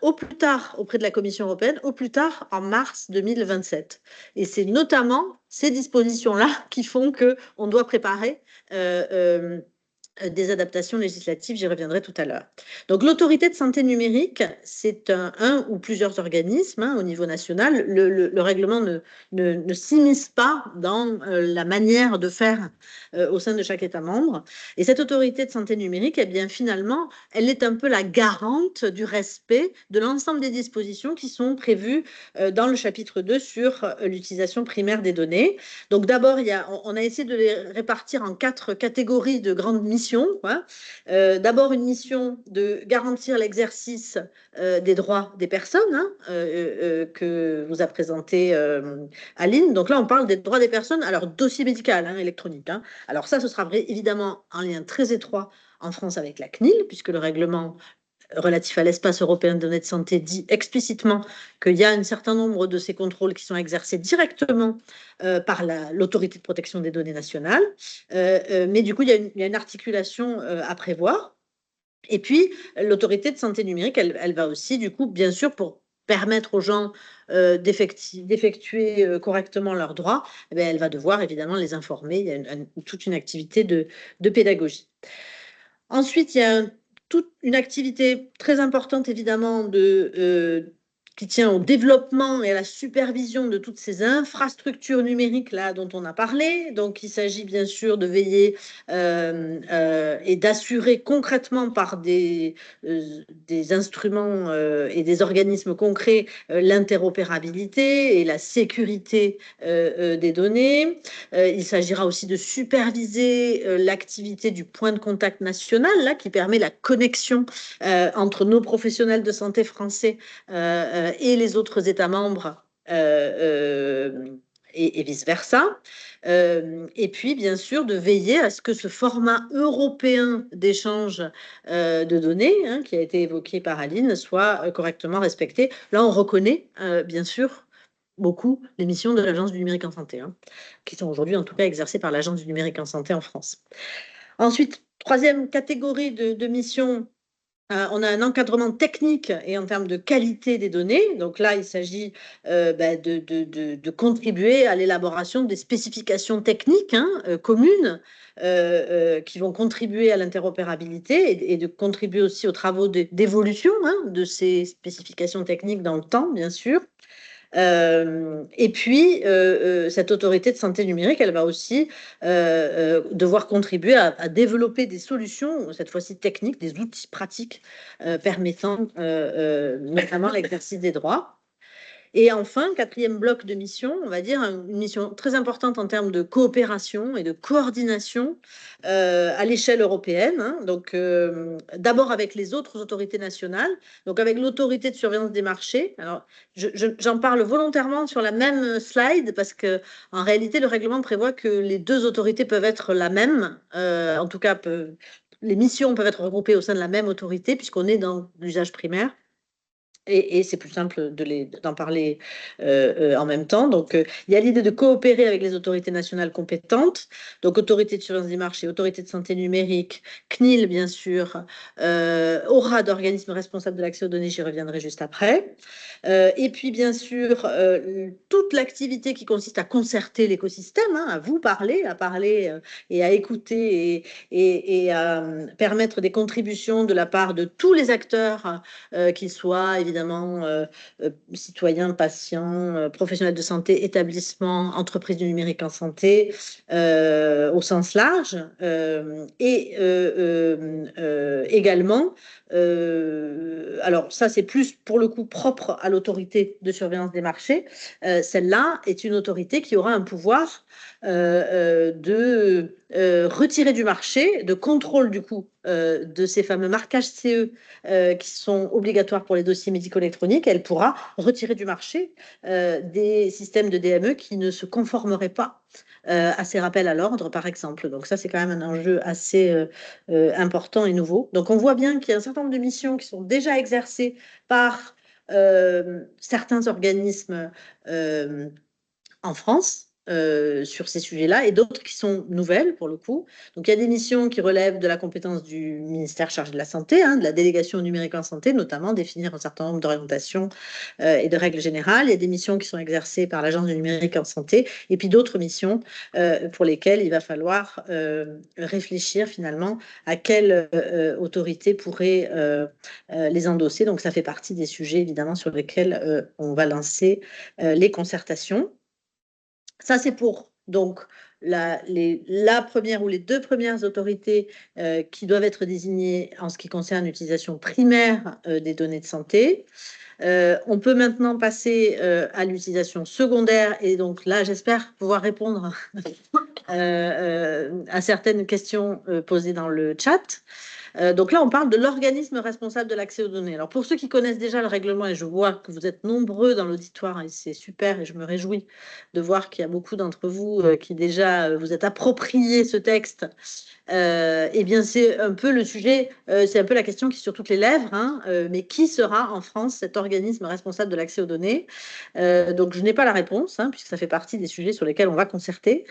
au plus tard auprès de la Commission européenne, au plus tard en mars 2027. Et c'est notamment ces dispositions-là qui font qu'on doit préparer des adaptations législatives, j'y reviendrai tout à l'heure. Donc l'autorité de santé numérique, c'est un ou plusieurs organismes hein, au niveau national. Le règlement ne s'immisce pas dans la manière de faire au sein de chaque État membre. Et cette autorité de santé numérique, eh bien finalement, elle est un peu la garante du respect de l'ensemble des dispositions qui sont prévues dans le chapitre 2 sur l'utilisation primaire des données. Donc d'abord, on a essayé de les répartir en 4 catégories de grandes missions. D'abord, une mission de garantir l'exercice des droits des personnes hein, que vous a présenté Aline. Donc là, on parle des droits des personnes à leur dossier médical hein, électronique. Hein. Alors ça, ce sera évidemment en lien très étroit en France avec la CNIL, puisque le règlement relatif à l'espace européen de données de santé dit explicitement qu'il y a un certain nombre de ces contrôles qui sont exercés directement par l'autorité de protection des données nationales. Mais du coup, il y a une articulation à prévoir. Et puis, l'autorité de santé numérique, elle va aussi, du coup, bien sûr, pour permettre aux gens d'effectuer correctement leurs droits, eh bien, elle va devoir évidemment les informer. Il y a toute une activité de pédagogie. Ensuite, il y a toute une activité très importante, évidemment, qui tient au développement et à la supervision de toutes ces infrastructures numériques là dont on a parlé. Donc, il s'agit bien sûr de veiller et d'assurer concrètement par des instruments et des organismes concrets l'interopérabilité et la sécurité des données. Il s'agira aussi de superviser l'activité du point de contact national là, qui permet la connexion entre nos professionnels de santé français et les autres États membres et vice-versa. Et puis, bien sûr, de veiller à ce que ce format européen d'échange de données, hein, qui a été évoqué par Aline, soit correctement respecté. Là, on reconnaît, bien sûr, beaucoup les missions de l'Agence du numérique en santé, hein, qui sont aujourd'hui en tout cas exercées par l'Agence du numérique en santé en France. Ensuite, troisième catégorie de missions, on a un encadrement technique et en termes de qualité des données. Donc là, il s'agit de contribuer à l'élaboration des spécifications techniques hein, communes qui vont contribuer à l'interopérabilité et de contribuer aussi aux travaux d'évolution hein, de ces spécifications techniques dans le temps, bien sûr. Et puis, cette autorité de santé numérique, elle va aussi devoir contribuer à développer des solutions, cette fois-ci techniques, des outils pratiques permettant notamment l'exercice des droits. Et enfin, quatrième bloc de mission, on va dire une mission très importante en termes de coopération et de coordination à l'échelle européenne. Hein. Donc, d'abord avec les autres autorités nationales, donc avec l'autorité de surveillance des marchés. Alors, j'en parle volontairement sur la même slide parce que en réalité, le règlement prévoit que les deux autorités peuvent être la même, en tout cas, les missions peuvent être regroupées au sein de la même autorité puisqu'on est dans l'usage primaire. Et c'est plus simple d'en parler en même temps. Donc, il y a l'idée de coopérer avec les autorités nationales compétentes, donc autorité de surveillance des marchés, autorité de santé numérique, CNIL, bien sûr, aura d'organismes responsables de l'accès aux données, j'y reviendrai juste après. Et puis, bien sûr, toute l'activité qui consiste à concerter l'écosystème, hein, à vous parler, et à écouter et à permettre des contributions de la part de tous les acteurs, qu'ils soient évidemment citoyens, patients, professionnels de santé, établissements, entreprises du numérique en santé, au sens large, et également, alors ça c'est plus pour le coup propre à l'autorité de surveillance des marchés, celle-là est une autorité qui aura un pouvoir de retirer du marché, de contrôle du coup de ces fameux marquages CE qui sont obligatoires pour les dossiers médico-électroniques. Elle pourra retirer du marché des systèmes de DME qui ne se conformeraient pas à ces rappels à l'ordre, par exemple. Donc ça, c'est quand même un enjeu assez important et nouveau. Donc on voit bien qu'il y a un certain nombre de missions qui sont déjà exercées par certains organismes en France sur ces sujets-là et d'autres qui sont nouvelles pour le coup. Donc il y a des missions qui relèvent de la compétence du ministère chargé de la santé, hein, de la délégation numérique en santé, notamment définir un certain nombre d'orientations et de règles générales. Il y a des missions qui sont exercées par l'agence du numérique en santé et puis d'autres missions pour lesquelles il va falloir réfléchir finalement à quelle autorité pourrait les endosser. Donc ça fait partie des sujets évidemment sur lesquels on va lancer les concertations. Ça, c'est pour donc la première ou les deux premières autorités qui doivent être désignées en ce qui concerne l'utilisation primaire des données de santé. On peut maintenant passer à l'utilisation secondaire et donc là, j'espère pouvoir répondre à certaines questions posées dans le chat. Donc là, on parle de l'organisme responsable de l'accès aux données. Alors pour ceux qui connaissent déjà le règlement, et je vois que vous êtes nombreux dans l'auditoire, et c'est super, et je me réjouis de voir qu'il y a beaucoup d'entre vous qui déjà vous êtes appropriés ce texte. Eh bien, c'est un peu le sujet, c'est un peu la question qui est sur toutes les lèvres, hein, mais qui sera en France cet organisme responsable de l'accès aux données? Donc, je n'ai pas la réponse, hein, puisque ça fait partie des sujets sur lesquels on va concerter.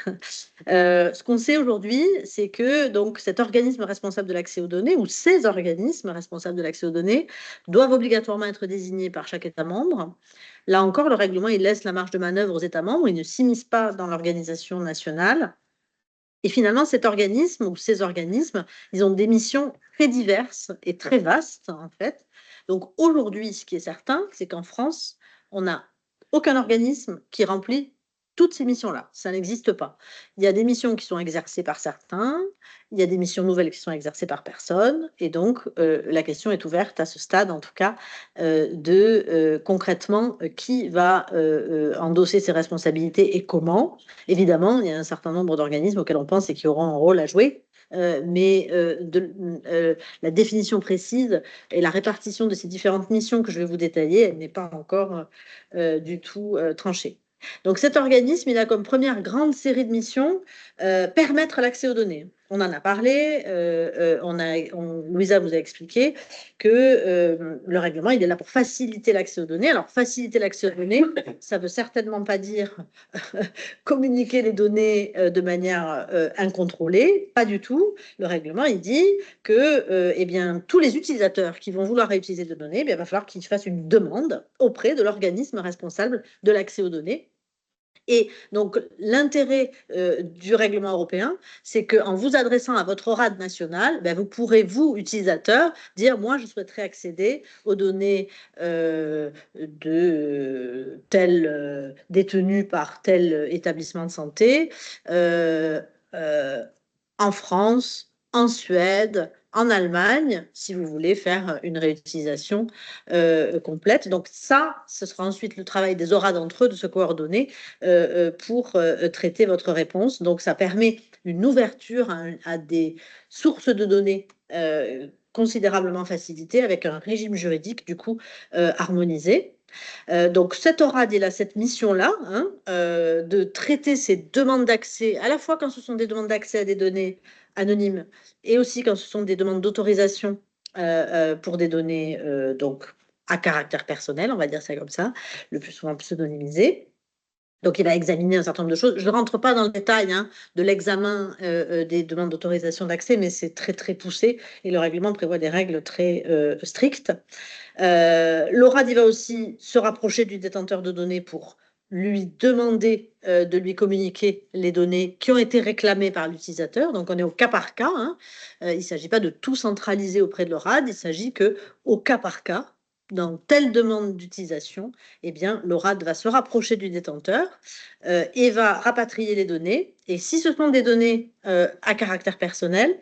Ce qu'on sait aujourd'hui, c'est que donc, cet organisme responsable de l'accès aux données, ou ces organismes responsables de l'accès aux données, doivent obligatoirement être désignés par chaque État membre. Là encore, le règlement, il laisse la marge de manœuvre aux États membres, il ne s'immisce pas dans l'organisation nationale. Et finalement, cet organisme ou ces organismes, ils ont des missions très diverses et très vastes, en fait. Donc aujourd'hui, ce qui est certain, c'est qu'en France, on n'a aucun organisme qui remplit toutes ces missions-là. Ça n'existe pas. Il y a des missions qui sont exercées par certains, il y a des missions nouvelles qui sont exercées par personne, et donc la question est ouverte à ce stade, en tout cas, de concrètement qui va endosser ces responsabilités et comment. Évidemment, il y a un certain nombre d'organismes auxquels on pense et qui auront un rôle à jouer, mais la définition précise et la répartition de ces différentes missions que je vais vous détailler, elle n'est pas encore du tout tranchée. Donc cet organisme, il a comme première grande série de missions permettre l'accès aux données. On en a parlé, Louisa vous a expliqué que le règlement, il est là pour faciliter l'accès aux données. Alors, faciliter l'accès aux données, ça ne veut certainement pas dire communiquer les données de manière incontrôlée, pas du tout. Le règlement, il dit que eh bien, tous les utilisateurs qui vont vouloir réutiliser des données, eh bien, il va falloir qu'ils fassent une demande auprès de l'organisme responsable de l'accès aux données. Et donc, l'intérêt du règlement européen, c'est qu'en vous adressant à votre ORAD national, ben, vous pourrez, vous, utilisateur, dire, moi, je souhaiterais accéder aux données de tel détenu par tel établissement de santé en France, en Suède, en Allemagne, si vous voulez faire une réutilisation complète. Donc ça, ce sera ensuite le travail des ORAD entre eux de se coordonner pour traiter votre réponse. Donc ça permet une ouverture à des sources de données considérablement facilitées avec un régime juridique du coup harmonisé. Donc cet ORAD, il a cette mission-là, hein, de traiter ces demandes d'accès, à la fois quand ce sont des demandes d'accès à des données anonymes et aussi quand ce sont des demandes d'autorisation pour des données donc à caractère personnel, on va dire ça comme ça, le plus souvent pseudonymisées. Donc, il a examiné un certain nombre de choses. Je ne rentre pas dans le détail hein, de l'examen des demandes d'autorisation d'accès, mais c'est très, très poussé et le règlement prévoit des règles très strictes. L'ORAD, il va aussi se rapprocher du détenteur de données pour lui demander de lui communiquer les données qui ont été réclamées par l'utilisateur. Donc, on est au cas par cas. Hein. Il ne s'agit pas de tout centraliser auprès de l'ORAD. Il s'agit qu'au cas par cas, dans telle demande d'utilisation, eh bien, l'ORAD va se rapprocher du détenteur et va rapatrier les données. Et si ce sont des données à caractère personnel,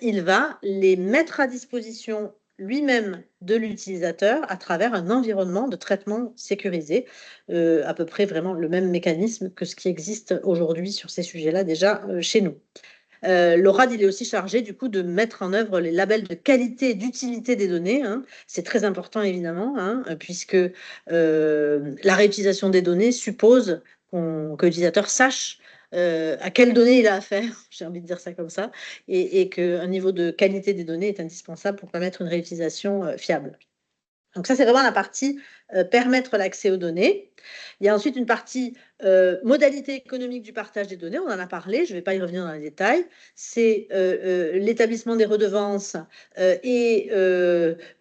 il va les mettre à disposition lui-même de l'utilisateur à travers un environnement de traitement sécurisé, à peu près vraiment le même mécanisme que ce qui existe aujourd'hui sur ces sujets-là déjà chez nous. L'ORAD, il est aussi chargé du coup de mettre en œuvre les labels de qualité et d'utilité des données. Hein. C'est très important évidemment, hein, puisque la réutilisation des données suppose que l'utilisateur sache à quelles données il a affaire, j'ai envie de dire ça comme ça, et qu'un niveau de qualité des données est indispensable pour permettre une réutilisation fiable. Donc ça, c'est vraiment la partie permettre l'accès aux données. Il y a ensuite une partie modalité économique du partage des données, on en a parlé, je ne vais pas y revenir dans les détails. C'est l'établissement des redevances et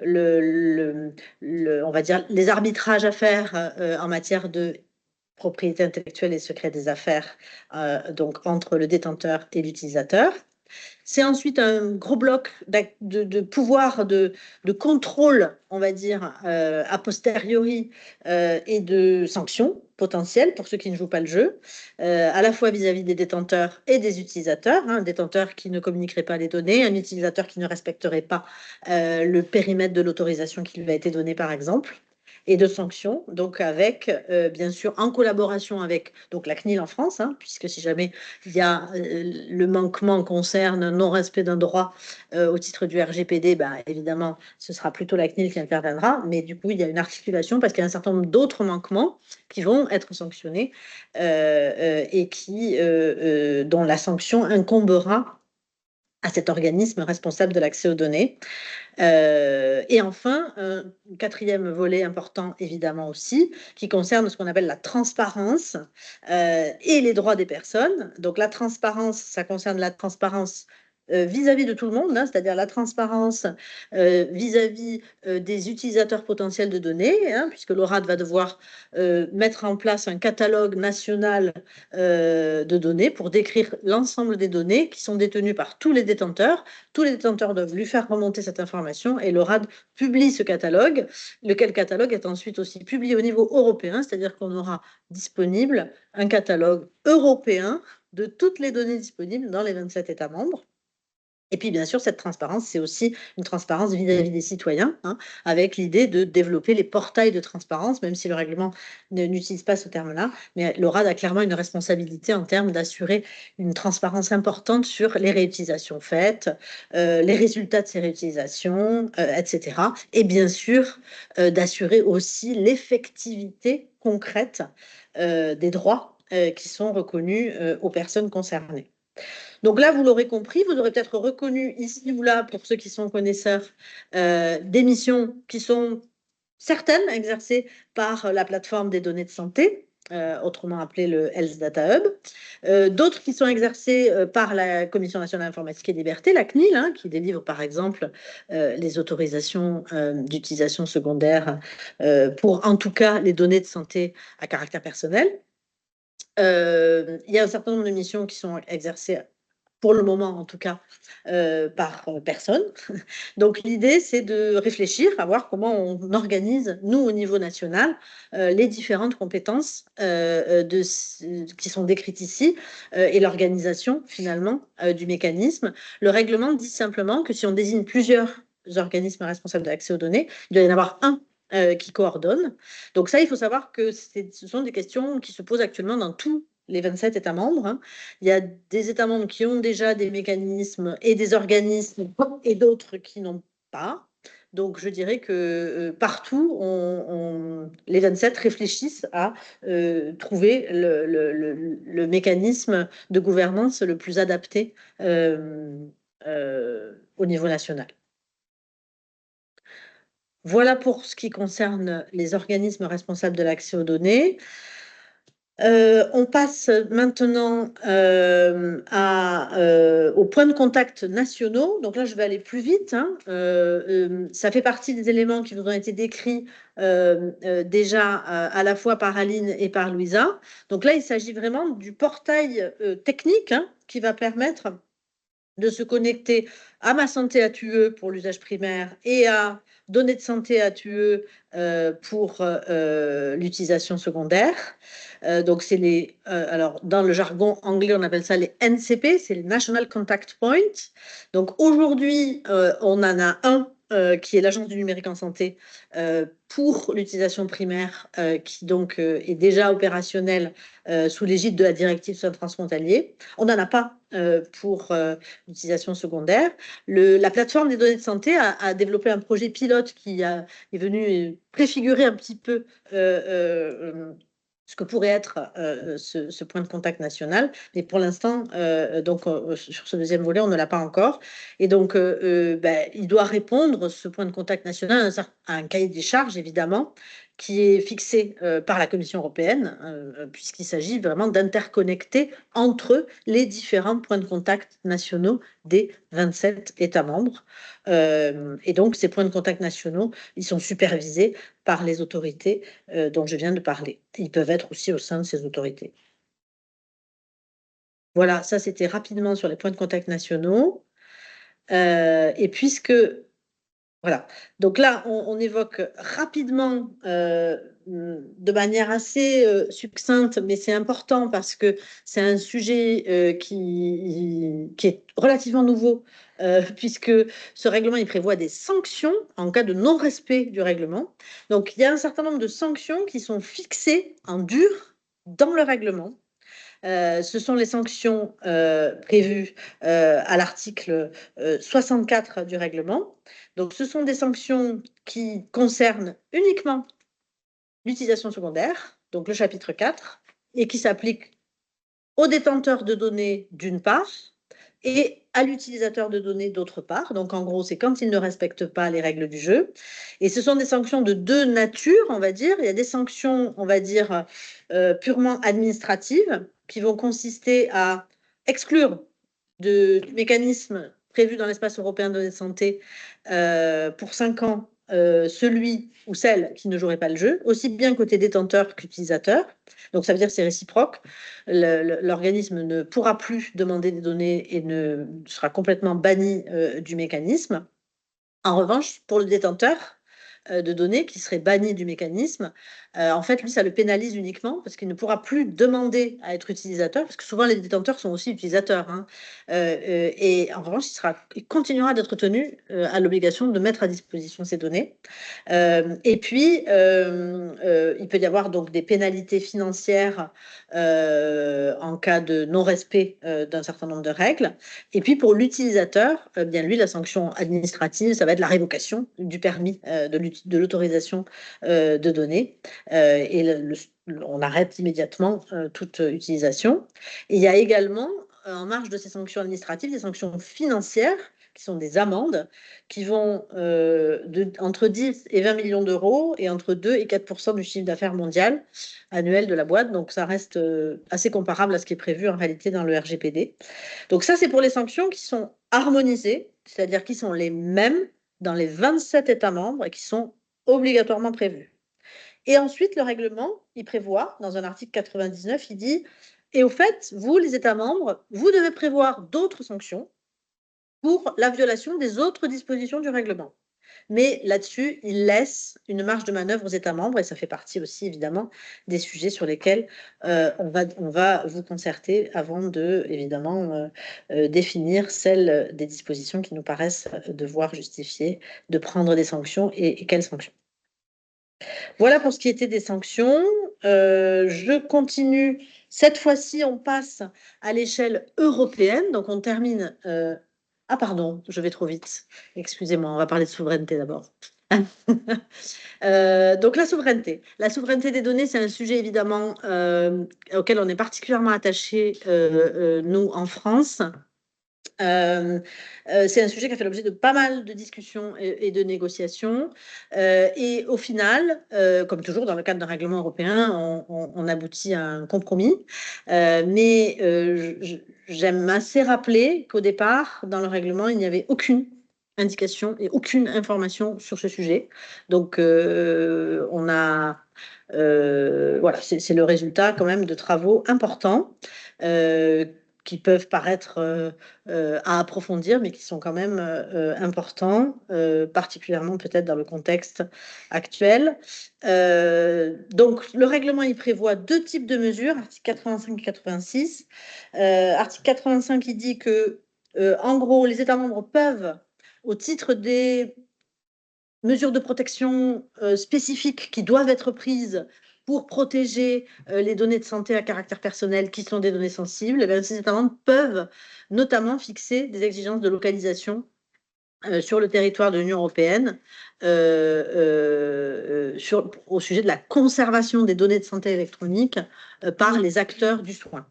on va dire, les arbitrages à faire en matière de propriété intellectuelle et secret des affaires, donc entre le détenteur et l'utilisateur. C'est ensuite un gros bloc de pouvoir de contrôle, on va dire, a posteriori et de sanctions potentielles pour ceux qui ne jouent pas le jeu, à la fois vis-à-vis des détenteurs et des utilisateurs, hein, un détenteur qui ne communiquerait pas les données, un utilisateur qui ne respecterait pas le périmètre de l'autorisation qui lui a été donnée, par exemple, et de sanctions, donc avec, bien sûr, en collaboration avec donc, la CNIL en France, hein, puisque si jamais il y a le manquement concerne un non-respect d'un droit au titre du RGPD, ben, évidemment, ce sera plutôt la CNIL qui interviendra, mais du coup, il y a une articulation parce qu'il y a un certain nombre d'autres manquements qui vont être sanctionnés et dont la sanction incombera à cet organisme responsable de l'accès aux données. Et enfin, un quatrième volet important, évidemment aussi, qui concerne ce qu'on appelle la transparence et les droits des personnes. Donc la transparence, ça concerne la transparence vis-à-vis de tout le monde, hein, c'est-à-dire la transparence vis-à-vis des utilisateurs potentiels de données, hein, puisque l'ORAD va devoir mettre en place un catalogue national de données pour décrire l'ensemble des données qui sont détenues par tous les détenteurs. Tous les détenteurs doivent lui faire remonter cette information et l'ORAD publie ce catalogue, lequel catalogue est ensuite aussi publié au niveau européen, c'est-à-dire qu'on aura disponible un catalogue européen de toutes les données disponibles dans les 27 États membres. Et puis, bien sûr, cette transparence, c'est aussi une transparence vis-à-vis des citoyens, hein, avec l'idée de développer les portails de transparence, même si le règlement n'utilise pas ce terme-là. Mais l'ORAD a clairement une responsabilité en termes d'assurer une transparence importante sur les réutilisations faites, les résultats de ces réutilisations, etc. Et bien sûr, d'assurer aussi l'effectivité concrète des droits qui sont reconnus aux personnes concernées. Donc là, vous l'aurez compris, vous aurez peut-être reconnu ici ou là, pour ceux qui sont connaisseurs, des missions qui sont certaines exercées par la plateforme des données de santé, autrement appelée le Health Data Hub, d'autres qui sont exercées par la Commission nationale informatique et liberté, la CNIL, hein, qui délivre par exemple les autorisations d'utilisation secondaire pour en tout cas les données de santé à caractère personnel. Il y a un certain nombre de missions qui sont exercées, pour le moment en tout cas, par personne. Donc l'idée, c'est de réfléchir à voir comment on organise, nous, au niveau national, les différentes compétences qui sont décrites ici et l'organisation, finalement, du mécanisme. Le règlement dit simplement que si on désigne plusieurs organismes responsables de l'accès aux données, il doit y en avoir un qui coordonne. Donc ça, il faut savoir que ce sont des questions qui se posent actuellement dans tous les 27 États membres. Hein. Il y a des États membres qui ont déjà des mécanismes et des organismes et d'autres qui n'ont pas. Donc, je dirais que partout, les 27 réfléchissent à trouver le mécanisme de gouvernance le plus adapté au niveau national. Voilà pour ce qui concerne les organismes responsables de l'accès aux données. On passe maintenant aux points de contact nationaux. Donc là, je vais aller plus vite. Hein. Ça fait partie des éléments qui vous ont été décrits déjà à la fois par Aline et par Louisa. Donc là, il s'agit vraiment du portail technique qui va permettre de se connecter à Ma Santé ATUE pour l'usage primaire et à Données de santé ATUE pour l'utilisation secondaire. Donc, c'est alors, dans le jargon anglais, on appelle ça les NCP, c'est les National Contact Points. Donc, aujourd'hui, on en a un qui est l'Agence du numérique en santé pour l'utilisation primaire, qui donc est déjà opérationnel sous l'égide de la directive soins transfrontaliers. On n'en a pas pour l'utilisation secondaire. La plateforme des données de santé a développé un projet pilote qui est venu préfigurer un petit peu ce que pourrait être ce point de contact national. Mais pour l'instant, sur ce deuxième volet, on ne l'a pas encore. Et donc, il doit répondre, ce point de contact national, à un cahier des charges, évidemment, qui est fixé par la Commission européenne, puisqu'il s'agit vraiment d'interconnecter entre eux les différents points de contact nationaux des 27 États membres. Et donc, ces points de contact nationaux, ils sont supervisés par les autorités dont je viens de parler. Ils peuvent être aussi au sein de ces autorités. Voilà, ça c'était rapidement sur les points de contact nationaux. Et puisque voilà. Donc là, on évoque rapidement, de manière assez succincte, mais c'est important parce que c'est un sujet qui est relativement nouveau, puisque ce règlement, il prévoit des sanctions en cas de non-respect du règlement. Donc, il y a un certain nombre de sanctions qui sont fixées en dur dans le règlement. Ce sont les sanctions prévues à l'article 64 du règlement. Donc, ce sont des sanctions qui concernent uniquement l'utilisation secondaire, donc le chapitre 4, et qui s'appliquent aux détenteurs de données d'une part et à l'utilisateur de données d'autre part. Donc, en gros, c'est quand il ne respecte pas les règles du jeu. Et ce sont des sanctions de deux natures, on va dire. Il y a des sanctions, on va dire, purement administratives, qui vont consister à exclure du mécanisme prévu dans l'espace européen de données de santé pour 5 ans celui ou celle qui ne jouerait pas le jeu, aussi bien côté détenteur qu'utilisateur. Donc, ça veut dire que c'est réciproque. L'organisme ne pourra plus demander des données et sera complètement banni du mécanisme. En revanche, pour le détenteur de données qui serait banni du mécanisme, en fait, lui, ça le pénalise uniquement parce qu'il ne pourra plus demander à être utilisateur, parce que souvent, les détenteurs sont aussi utilisateurs. Hein. Et en revanche, il continuera d'être tenu à l'obligation de mettre à disposition ces données. Et puis, il peut y avoir donc des pénalités financières en cas de non-respect d'un certain nombre de règles. Et puis, pour l'utilisateur, bien lui, la sanction administrative, ça va être la révocation du permis de l'autorisation de données. Et on arrête immédiatement toute utilisation. Et il y a également, en marge de ces sanctions administratives, des sanctions financières qui sont des amendes qui vont entre 10 et 20 millions d'euros et entre 2 et 4% du chiffre d'affaires mondial annuel de la boîte. Donc, ça reste assez comparable à ce qui est prévu en réalité dans le RGPD. Donc, ça, c'est pour les sanctions qui sont harmonisées, c'est-à-dire qui sont les mêmes dans les 27 États membres et qui sont obligatoirement prévues. Et ensuite, le règlement, il prévoit, dans un article 99, il dit « Et au fait, vous, les États membres, vous devez prévoir d'autres sanctions pour la violation des autres dispositions du règlement. » Mais là-dessus, il laisse une marge de manœuvre aux États membres, et ça fait partie aussi, évidemment, des sujets sur lesquels on va vous concerter avant de, évidemment, définir celles des dispositions qui nous paraissent devoir justifier de prendre des sanctions et quelles sanctions. Voilà pour ce qui était des sanctions. Je continue. Cette fois-ci, on passe à l'échelle européenne. Donc, on termine. Ah, pardon, je vais trop vite. Excusez-moi, on va parler de souveraineté d'abord. Donc, la souveraineté. La souveraineté des données, c'est un sujet évidemment auquel on est particulièrement attaché, nous, en France. C'est un sujet qui a fait l'objet de pas mal de discussions et de négociations. Et au final, comme toujours dans le cadre d'un règlement européen, on aboutit à un compromis. Mais j'aime assez rappeler qu'au départ, dans le règlement, il n'y avait aucune indication et aucune information sur ce sujet. Donc, voilà, c'est le résultat quand même de travaux importants qui peuvent paraître à approfondir, mais qui sont quand même importants, particulièrement peut-être dans le contexte actuel. Donc, le règlement, il prévoit 2 types de mesures, article 85 et 86. Article 85, il dit que, en gros, les États membres peuvent, au titre des mesures de protection spécifiques qui doivent être prises pour protéger les données de santé à caractère personnel qui sont des données sensibles, eh bien, ces États membres peuvent notamment fixer des exigences de localisation sur le territoire de l'Union européenne au sujet de la conservation des données de santé électronique par les acteurs du soin.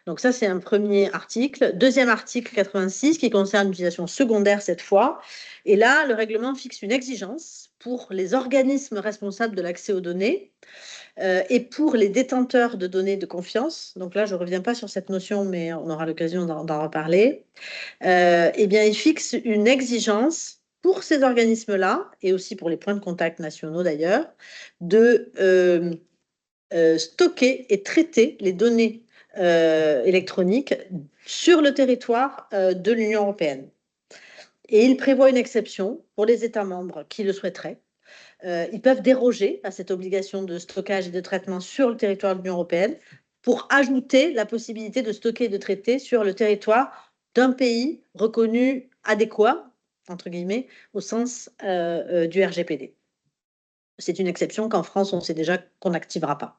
Donc ça, c'est un premier article. Deuxième article 86 qui concerne l'utilisation secondaire cette fois. Et là, le règlement fixe une exigence pour les organismes responsables de l'accès aux données et pour les détenteurs de données de confiance. Donc là, je ne reviens pas sur cette notion, mais on aura l'occasion d'en reparler. Eh bien, il fixe une exigence pour ces organismes-là, et aussi pour les points de contact nationaux d'ailleurs, de stocker et traiter les données électroniques sur le territoire de l'Union européenne. Et il prévoit une exception pour les États membres qui le souhaiteraient. Ils peuvent déroger à cette obligation de stockage et de traitement sur le territoire de l'Union européenne pour ajouter la possibilité de stocker et de traiter sur le territoire d'un pays reconnu adéquat, entre guillemets, au sens du RGPD. C'est une exception qu'en France, on sait déjà qu'on n'activera pas.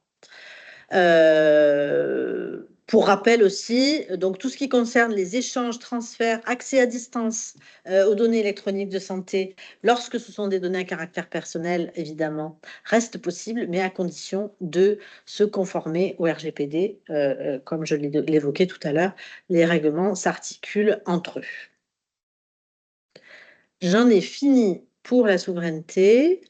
Pour rappel aussi, donc tout ce qui concerne les échanges, transferts, accès à distance aux données électroniques de santé, lorsque ce sont des données à caractère personnel, évidemment, reste possible, mais à condition de se conformer au RGPD. Comme je l'évoquais tout à l'heure, les règlements s'articulent entre eux. J'en ai fini pour la souveraineté.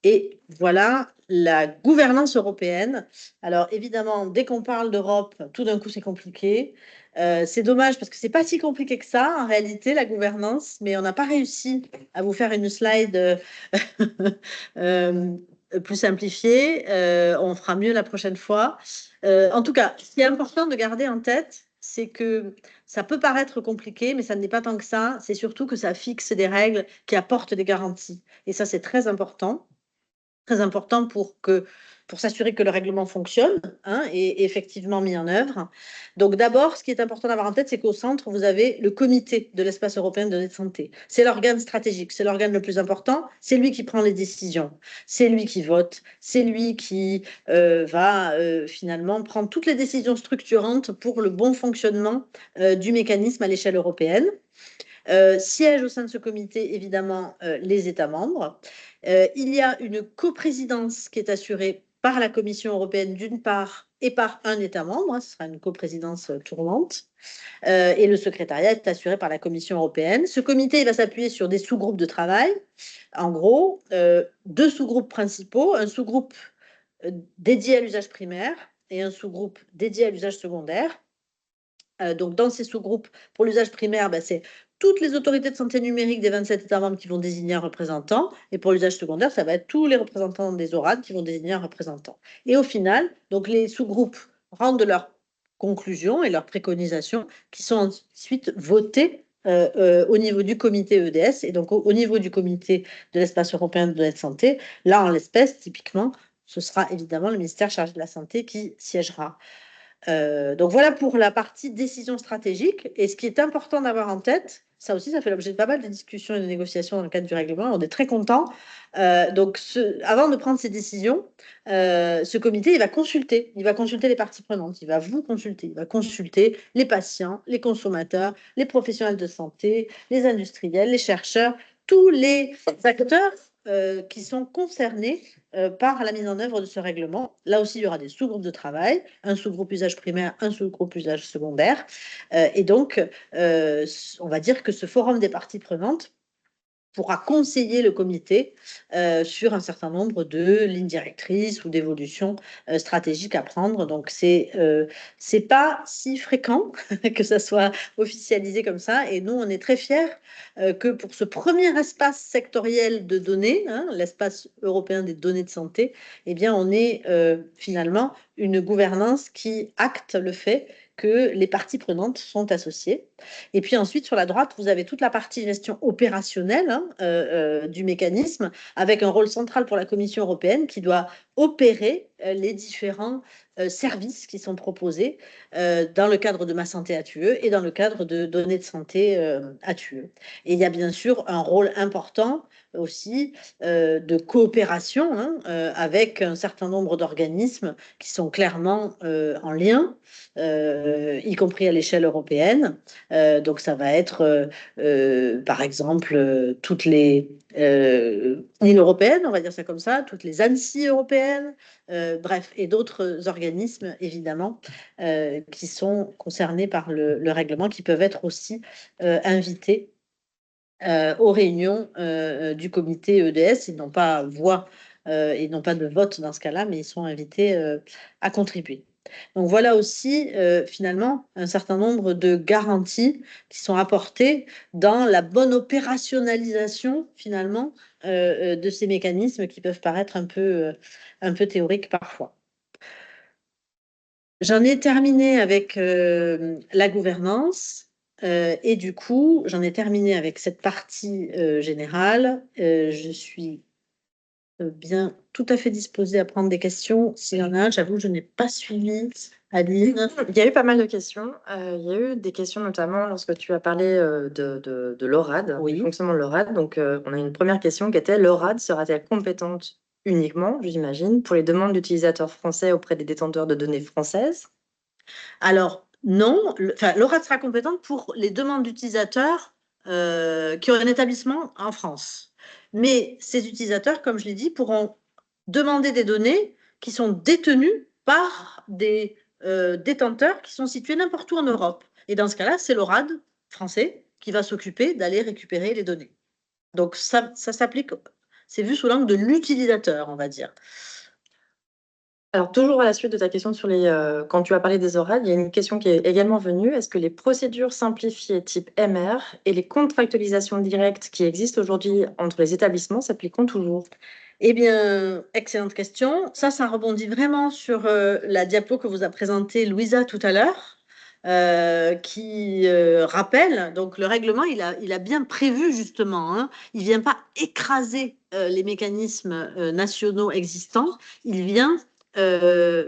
Et voilà la gouvernance européenne. Alors évidemment, dès qu'on parle d'Europe, tout d'un coup c'est compliqué. C'est dommage parce que c'est pas si compliqué que ça en réalité la gouvernance, mais on n'a pas réussi à vous faire une slide plus simplifiée. On fera mieux la prochaine fois. En tout cas, ce qui est important de garder en tête, c'est que ça peut paraître compliqué, mais ça n'est pas tant que ça. C'est surtout que ça fixe des règles qui apportent des garanties. Et ça, c'est très important pour s'assurer que le règlement fonctionne et effectivement mis en œuvre. Donc d'abord, ce qui est important d'avoir en tête, c'est qu'au centre, vous avez le comité de l'espace européen de données de santé. C'est l'organe stratégique, c'est l'organe le plus important, c'est lui qui prend les décisions, c'est lui qui vote, c'est lui qui va finalement prendre toutes les décisions structurantes pour le bon fonctionnement du mécanisme à l'échelle européenne. Siègent au sein de ce comité, évidemment, les États membres. Il y a une coprésidence qui est assurée par la Commission européenne d'une part et par un État membre, ce sera une coprésidence tournante, et le secrétariat est assuré par la Commission européenne. Ce comité il va s'appuyer sur des sous-groupes de travail, en gros, 2 sous-groupes principaux, un sous-groupe dédié à l'usage primaire et un sous-groupe dédié à l'usage secondaire. Donc, dans ces sous-groupes, pour l'usage primaire, c'est toutes les autorités de santé numérique des 27 États membres qui vont désigner un représentant. Et pour l'usage secondaire, ça va être tous les représentants des ORAD qui vont désigner un représentant. Et au final, donc les sous-groupes rendent leurs conclusions et leurs préconisations qui sont ensuite votées au niveau du comité EDS. Et donc, au niveau du comité de l'espace européen de données de santé, là, en l'espèce, typiquement, ce sera évidemment le ministère chargé de la Santé qui siégera. Donc voilà pour la partie décision stratégique. Et ce qui est important d'avoir en tête, ça aussi, ça fait l'objet de pas mal de discussions et de négociations dans le cadre du règlement. On est très contents. Donc, avant de prendre ces décisions, ce comité, il va consulter les parties prenantes, il va vous consulter, il va consulter les patients, les consommateurs, les professionnels de santé, les industriels, les chercheurs, tous les acteurs qui sont concernés par la mise en œuvre de ce règlement. Là aussi, il y aura des sous-groupes de travail, un sous-groupe usage primaire, un sous-groupe usage secondaire. Et donc, on va dire que ce forum des parties prenantes pourra conseiller le comité sur un certain nombre de lignes directrices ou d'évolutions stratégiques à prendre. Donc, c'est pas si fréquent que ça soit officialisé comme ça. Et nous, on est très fiers que pour ce premier espace sectoriel de données, l'espace européen des données de santé, eh bien, on ait finalement une gouvernance qui acte le fait que les parties prenantes sont associées. Et puis ensuite, sur la droite, vous avez toute la partie gestion opérationnelle du mécanisme, avec un rôle central pour la Commission européenne qui doit opérer les différents services qui sont proposés dans le cadre de Ma Santé à TUE et dans le cadre de données de santé à TUE. Et il y a bien sûr un rôle important aussi de coopération avec un certain nombre d'organismes qui sont clairement en lien, y compris à l'échelle européenne. Donc, ça va être, par exemple, toutes les îles européennes, on va dire ça comme ça, toutes les ANSSI européennes, bref, et d'autres organismes, évidemment, qui sont concernés par le règlement, qui peuvent être aussi invités aux réunions du comité EDS. Ils n'ont pas voix, ils n'ont pas de vote dans ce cas-là, mais ils sont invités à contribuer. Donc voilà aussi finalement un certain nombre de garanties qui sont apportées dans la bonne opérationnalisation finalement de ces mécanismes qui peuvent paraître un peu théoriques parfois. J'en ai terminé avec la gouvernance. Et du coup, j'en ai terminé avec cette partie générale. Je suis bien tout à fait disposée à prendre des questions. S'il y en a, j'avoue, je n'ai pas suivi. Aline. Il y a eu pas mal de questions. Il y a eu des questions notamment lorsque tu as parlé de l'ORAD, Oui. du fonctionnement de l'ORAD. Donc, on a une première question qui était: l'ORAD sera-t-elle compétente uniquement, j'imagine, pour les demandes d'utilisateurs français auprès des détenteurs de données françaises? Alors, non, l'ORAD sera compétente pour les demandes d'utilisateurs qui ont un établissement en France. Mais ces utilisateurs, comme je l'ai dit, pourront demander des données qui sont détenues par des détenteurs qui sont situés n'importe où en Europe. Et dans ce cas-là, c'est l'ORAD français qui va s'occuper d'aller récupérer les données. Donc, ça s'applique, c'est vu sous l'angle de l'utilisateur, on va dire. Alors, toujours à la suite de ta question sur quand tu as parlé des ORAD, il y a une question qui est également venue. Est-ce que les procédures simplifiées type MR et les contractualisations directes qui existent aujourd'hui entre les établissements s'appliqueront toujours? Eh bien, excellente question. Ça rebondit vraiment sur la diapo que vous a présentée Louisa tout à l'heure, qui rappelle, donc le règlement, il a bien prévu justement, il ne vient pas écraser les mécanismes nationaux existants, il vient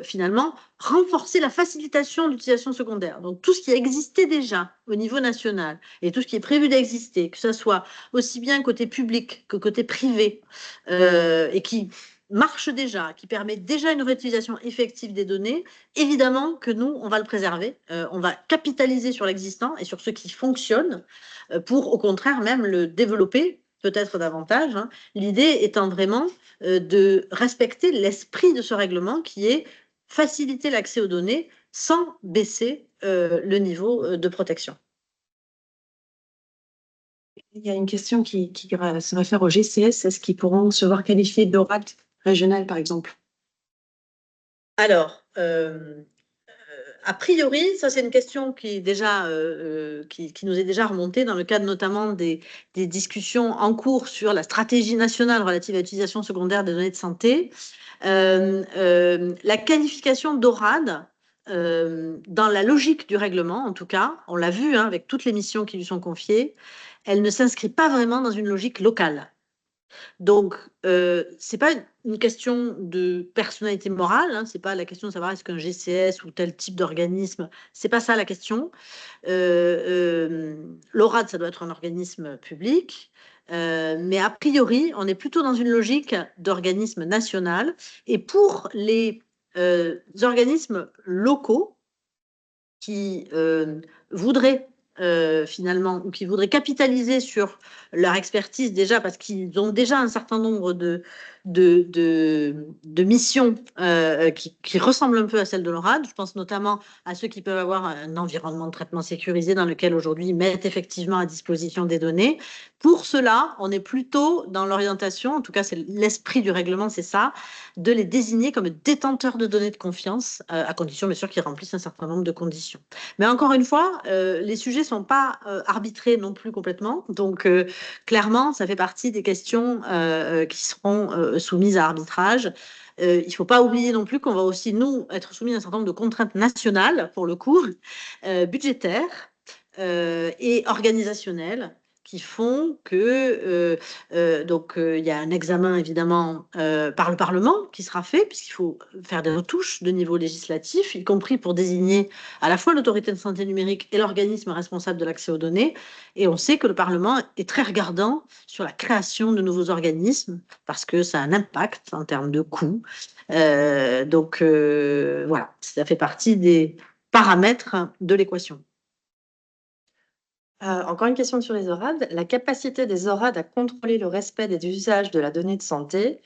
finalement renforcer la facilitation de l'utilisation secondaire. Donc, tout ce qui existait déjà au niveau national et tout ce qui est prévu d'exister, que ce soit aussi bien côté public que côté privé, et qui marche déjà, qui permet déjà une réutilisation effective des données, évidemment que nous, on va le préserver, on va capitaliser sur l'existant et sur ce qui fonctionne pour, au contraire, même le développer peut-être davantage, l'idée étant vraiment de respecter l'esprit de ce règlement qui est faciliter l'accès aux données sans baisser le niveau de protection. Il y a une question qui se réfère au GCS. Est-ce qu'ils pourront se voir qualifiés d'ORAD régional, par exemple? Alors, a priori, ça c'est une question qui est déjà, qui nous est déjà remontée dans le cadre notamment des discussions en cours sur la stratégie nationale relative à l'utilisation secondaire des données de santé. La qualification d'ORAD, dans la logique du règlement, en tout cas, on l'a vu hein, avec toutes les missions qui lui sont confiées, elle ne s'inscrit pas vraiment dans une logique locale. Donc, ce n'est pas une question de personnalité morale, hein, ce n'est pas la question de savoir est-ce qu'un GCS ou tel type d'organisme, ce n'est pas ça la question. L'ORAD, ça doit être un organisme public, mais a priori, on est plutôt dans une logique d'organisme national. Et pour les organismes locaux qui voudraient finalement, ou qui voudraient capitaliser sur leur expertise déjà, parce qu'ils ont déjà un certain nombre de missions qui ressemblent un peu à celles de l'ORAD. Je pense notamment à ceux qui peuvent avoir un environnement de traitement sécurisé dans lequel aujourd'hui ils mettent effectivement à disposition des données. Pour cela, on est plutôt dans l'orientation, en tout cas c'est l'esprit du règlement, c'est ça, de les désigner comme détenteurs de données de confiance, à condition bien sûr qu'ils remplissent un certain nombre de conditions. Mais encore une fois, les sujets ne sont pas arbitrés non plus complètement. Donc, clairement, ça fait partie des questions qui seront soumises à arbitrage. Il ne faut pas oublier non plus qu'on va aussi, nous, être soumis à un certain nombre de contraintes nationales, pour le coup, budgétaires et organisationnelles, qui font que il y a un examen évidemment par le Parlement qui sera fait, puisqu'il faut faire des retouches de niveau législatif, y compris pour désigner à la fois l'autorité de santé numérique et l'organisme responsable de l'accès aux données. Et on sait que le Parlement est très regardant sur la création de nouveaux organismes, parce que ça a un impact en termes de coûts. Voilà, ça fait partie des paramètres de l'équation. Encore une question sur les ORAD. La capacité des ORAD à contrôler le respect des usages de la donnée de santé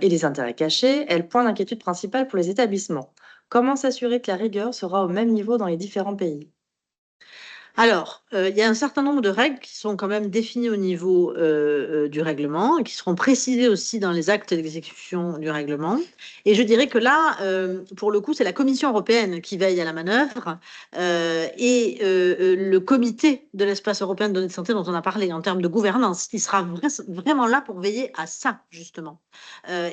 et des intérêts cachés est le point d'inquiétude principal pour les établissements. Comment s'assurer que la rigueur sera au même niveau dans les différents pays? Alors, il y a un certain nombre de règles qui sont quand même définies au niveau du règlement et qui seront précisées aussi dans les actes d'exécution du règlement. Et je dirais que là, pour le coup, c'est la Commission européenne qui veille à la manœuvre et le comité de l'espace européen de données de santé dont on a parlé en termes de gouvernance, qui sera vraiment là pour veiller à ça, justement.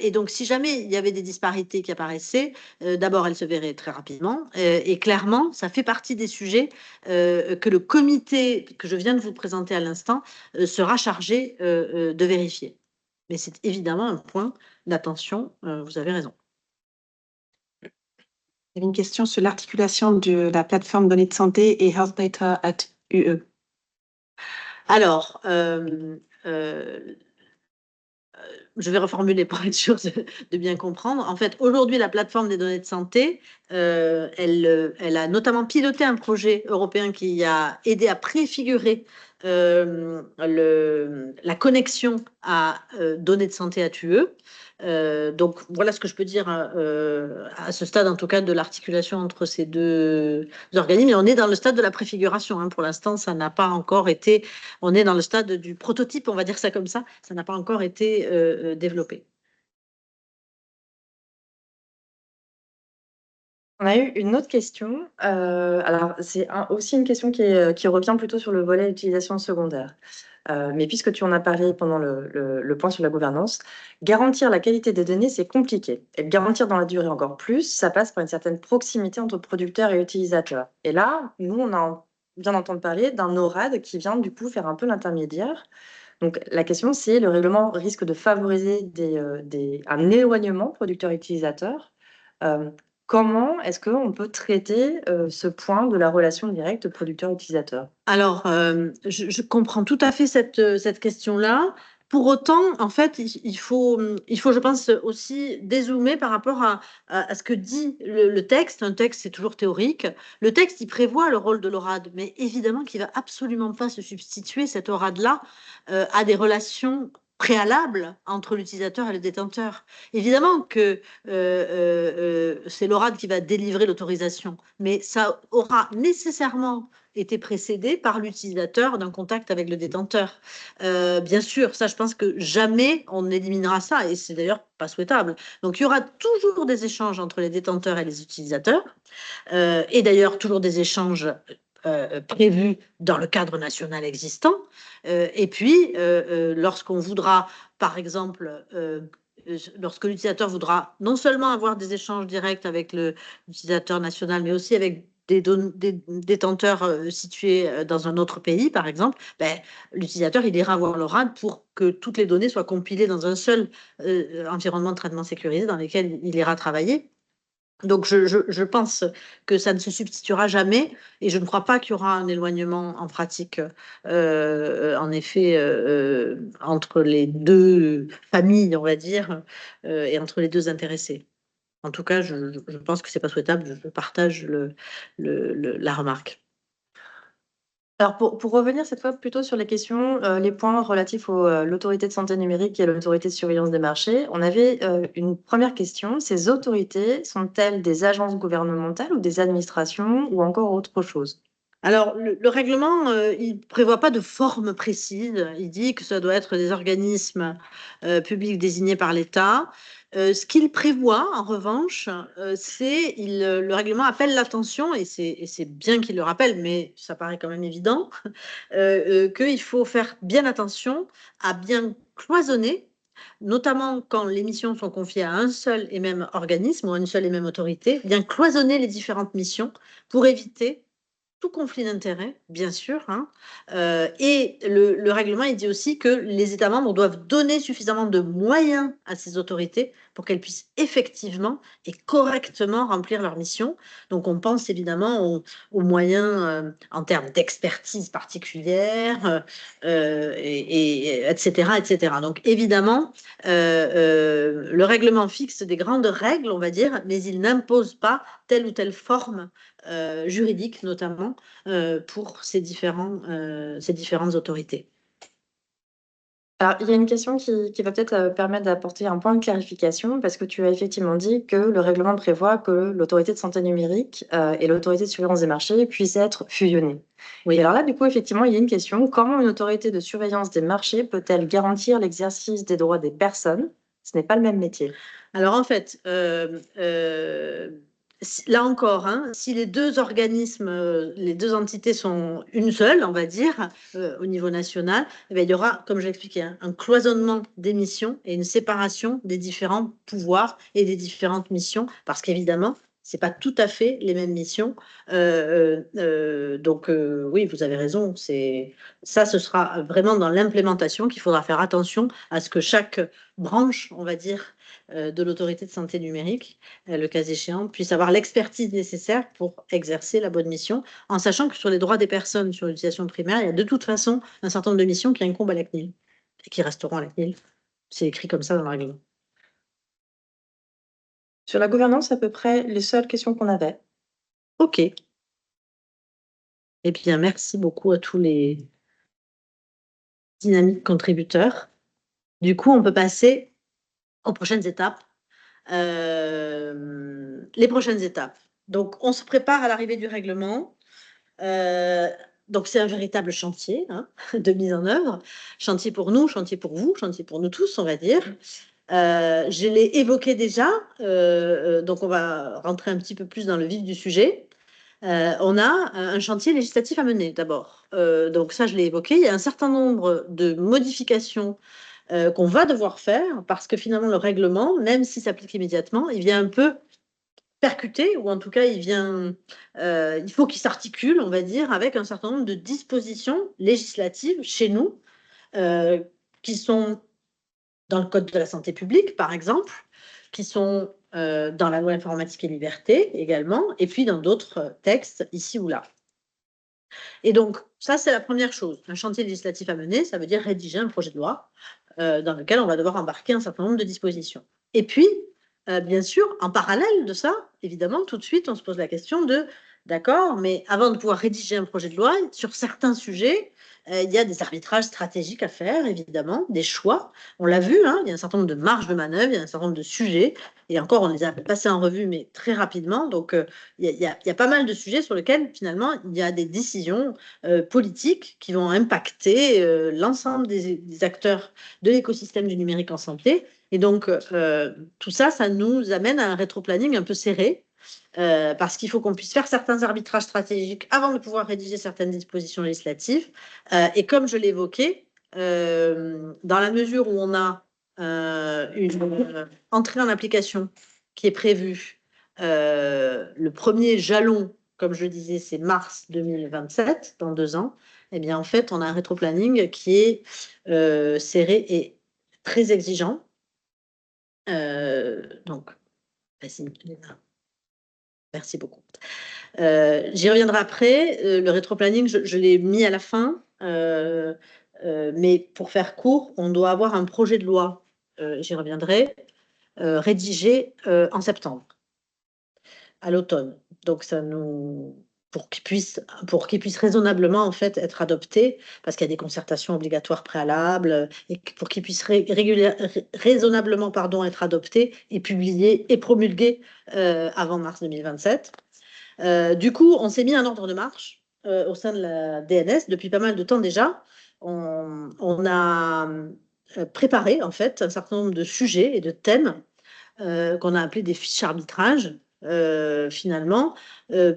Et donc, si jamais il y avait des disparités qui apparaissaient, d'abord, elles se verraient très rapidement. Et clairement, ça fait partie des sujets que le comité que je viens de vous présenter à l'instant sera chargé de vérifier. Mais c'est évidemment un point d'attention, vous avez raison. Il y avait une question sur l'articulation de la plateforme données de santé et Health Data at UE. Alors, je vais reformuler pour être sûr de bien comprendre. En fait, aujourd'hui, la plateforme des données de santé, elle a notamment piloté un projet européen qui a aidé à préfigurer la connexion à données de santé à TUE. Donc, voilà ce que je peux dire à ce stade, en tout cas, de l'articulation entre ces deux organismes. Et on est dans le stade de la préfiguration. Hein. Pour l'instant, ça n'a pas encore été... On est dans le stade du prototype, on va dire ça comme ça. Ça n'a pas encore été développé. On a eu une autre question. Alors, c'est aussi une question qui revient plutôt sur le volet utilisation secondaire. Mais puisque tu en as parlé pendant le point sur la gouvernance, garantir la qualité des données, c'est compliqué. Et le garantir dans la durée encore plus, ça passe par une certaine proximité entre producteurs et utilisateurs. Et là, nous, on vient d'entendre parler d'un ORAD qui vient du coup faire un peu l'intermédiaire. Donc, la question, c'est le règlement risque de favoriser un éloignement producteur-utilisateur. Comment est-ce qu'on peut traiter ce point de la relation directe producteur-utilisateur? Alors, je comprends tout à fait cette question-là. Pour autant, en fait, il faut, je pense, aussi dézoomer par rapport à ce que dit le texte. Un texte, c'est toujours théorique. Le texte, il prévoit le rôle de l'ORAD, mais évidemment qu'il ne va absolument pas se substituer, cet ORAD-là, à des relations préalable entre l'utilisateur et le détenteur. Évidemment que c'est l'ORAD qui va délivrer l'autorisation, mais ça aura nécessairement été précédé par l'utilisateur d'un contact avec le détenteur. Bien sûr, ça, je pense que jamais on éliminera ça, et c'est d'ailleurs pas souhaitable. Donc, il y aura toujours des échanges entre les détenteurs et les utilisateurs, et d'ailleurs toujours des échanges prévus dans le cadre national existant. Et puis, lorsqu'on voudra, par exemple, lorsque l'utilisateur voudra non seulement avoir des échanges directs avec l'utilisateur national, mais aussi avec des détenteurs situés dans un autre pays, par exemple, ben, l'utilisateur, il ira voir l'ORAD pour que toutes les données soient compilées dans un seul environnement de traitement sécurisé dans lequel il ira travailler. Donc, je pense que ça ne se substituera jamais, et je ne crois pas qu'il y aura un éloignement en pratique, en effet, entre les deux familles, on va dire, et entre les deux intéressés. En tout cas, je pense que c'est pas souhaitable, je partage la remarque. Alors pour revenir cette fois plutôt sur les questions, les points relatifs à l'autorité de santé numérique et l'autorité de surveillance des marchés, on avait une première question. Ces autorités sont-elles des agences gouvernementales ou des administrations ou encore autre chose? Alors, le règlement, il ne prévoit pas de forme précise. Il dit que ça doit être des organismes publics désignés par l'État. Ce qu'il prévoit, en revanche, le règlement appelle l'attention, et c'est bien qu'il le rappelle, mais ça paraît quand même évident, qu'il faut faire bien attention à bien cloisonner, notamment quand les missions sont confiées à un seul et même organisme ou à une seule et même autorité, bien cloisonner les différentes missions pour éviter tout conflit d'intérêts, bien sûr, hein. Et le règlement, il dit aussi que les États membres doivent donner suffisamment de moyens à ces autorités pour qu'elles puissent effectivement et correctement remplir leur mission. Donc, on pense évidemment aux moyens en termes d'expertise particulière, etc., etc. Donc, évidemment, le règlement fixe des grandes règles, on va dire, mais il n'impose pas telle ou telle forme juridique, notamment pour ces différentes autorités. Alors, il y a une question qui va peut-être permettre d'apporter un point de clarification, parce que tu as effectivement dit que le règlement prévoit que l'autorité de santé numérique et l'autorité de surveillance des marchés puissent être fusionnées. Oui. Et alors là, du coup, effectivement, il y a une question. Comment une autorité de surveillance des marchés peut-elle garantir l'exercice des droits des personnes? Ce n'est pas le même métier. Alors, en fait, là encore, hein, si les deux organismes, les deux entités sont une seule, on va dire, au niveau national, eh bien, il y aura, comme je l'ai expliqué, hein, un cloisonnement des missions et une séparation des différents pouvoirs et des différentes missions, parce qu'évidemment, c'est pas tout à fait les mêmes missions. Donc, oui, vous avez raison. Ça, ce sera vraiment dans l'implémentation qu'il faudra faire attention à ce que chaque branche, on va dire, de l'autorité de santé numérique, le cas échéant, puisse avoir l'expertise nécessaire pour exercer la bonne mission, en sachant que sur les droits des personnes sur l'utilisation primaire, il y a de toute façon un certain nombre de missions qui incombent à la CNIL et qui resteront à la CNIL. C'est écrit comme ça dans le règlement. Sur la gouvernance, à peu près les seules questions qu'on avait. OK. Eh bien, merci beaucoup à tous les dynamiques contributeurs. Du coup, on peut passer aux prochaines étapes. Les prochaines étapes. Donc, on se prépare à l'arrivée du règlement. Donc, c'est un véritable chantier, hein, de mise en œuvre. Chantier pour nous, chantier pour vous, chantier pour nous tous, on va dire. Je l'ai évoqué déjà, donc on va rentrer un petit peu plus dans le vif du sujet. On a un chantier législatif à mener d'abord. Donc ça, je l'ai évoqué. Il y a un certain nombre de modifications qu'on va devoir faire parce que finalement, le règlement, même s'il s'applique immédiatement, il vient un peu percuter, ou en tout cas, il faut qu'il s'articule, on va dire, avec un certain nombre de dispositions législatives chez nous qui sont dans le Code de la santé publique, par exemple, qui sont dans la loi informatique et liberté également, et puis dans d'autres textes ici ou là. Et donc, ça, c'est la première chose. Un chantier législatif à mener, ça veut dire rédiger un projet de loi dans lequel on va devoir embarquer un certain nombre de dispositions. Et puis, bien sûr, en parallèle de ça, évidemment, tout de suite, on se pose la question de, d'accord, mais avant de pouvoir rédiger un projet de loi, sur certains sujets, il y a des arbitrages stratégiques à faire, évidemment, des choix. On l'a vu, hein, il y a un certain nombre de marges de manœuvre, il y a un certain nombre de sujets, et encore, on les a passés en revue, mais très rapidement. Donc, il y a pas mal de sujets sur lesquels, finalement, il y a des décisions politiques qui vont impacter l'ensemble des acteurs de l'écosystème du numérique en santé. Et donc, tout ça, ça nous amène à un rétroplanning un peu serré, parce qu'il faut qu'on puisse faire certains arbitrages stratégiques avant de pouvoir rédiger certaines dispositions législatives. Et comme je l'évoquais, dans la mesure où on a une entrée en application qui est prévue, le premier jalon, comme je disais, c'est mars 2027, dans 2 ans, eh bien, en fait, on a un rétroplanning qui est serré et très exigeant. Donc, vas-y, Léna. Merci beaucoup. J'y reviendrai après. Le rétroplanning, je l'ai mis à la fin. Mais pour faire court, on doit avoir un projet de loi, j'y reviendrai, rédigé en septembre, à l'automne. Donc, pour qu'il puisse raisonnablement en fait être adopté, parce qu'il y a des concertations obligatoires préalables, et pour qu'il puisse raisonnablement être adopté et publié et promulgué avant mars 2027. Du coup, on s'est mis un ordre de marche au sein de la DNS depuis pas mal de temps déjà. On a préparé en fait un certain nombre de sujets et de thèmes qu'on a appelés des fiches arbitrage, finalement,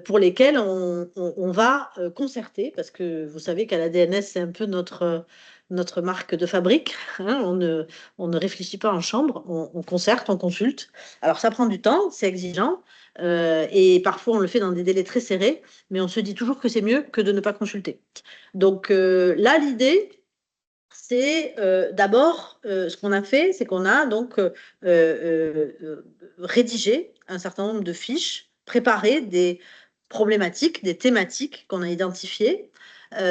pour lesquels on va concerter, parce que vous savez qu'à la DNS, c'est un peu notre marque de fabrique. Hein, on ne réfléchit pas en chambre, on concerte, on consulte. Alors ça prend du temps, c'est exigeant, et parfois on le fait dans des délais très serrés, mais on se dit toujours que c'est mieux que de ne pas consulter. Donc là, l'idée, c'est d'abord, ce qu'on a fait, c'est qu'on a donc rédigé un certain nombre de fiches, préparé des problématiques, des thématiques qu'on a identifiées,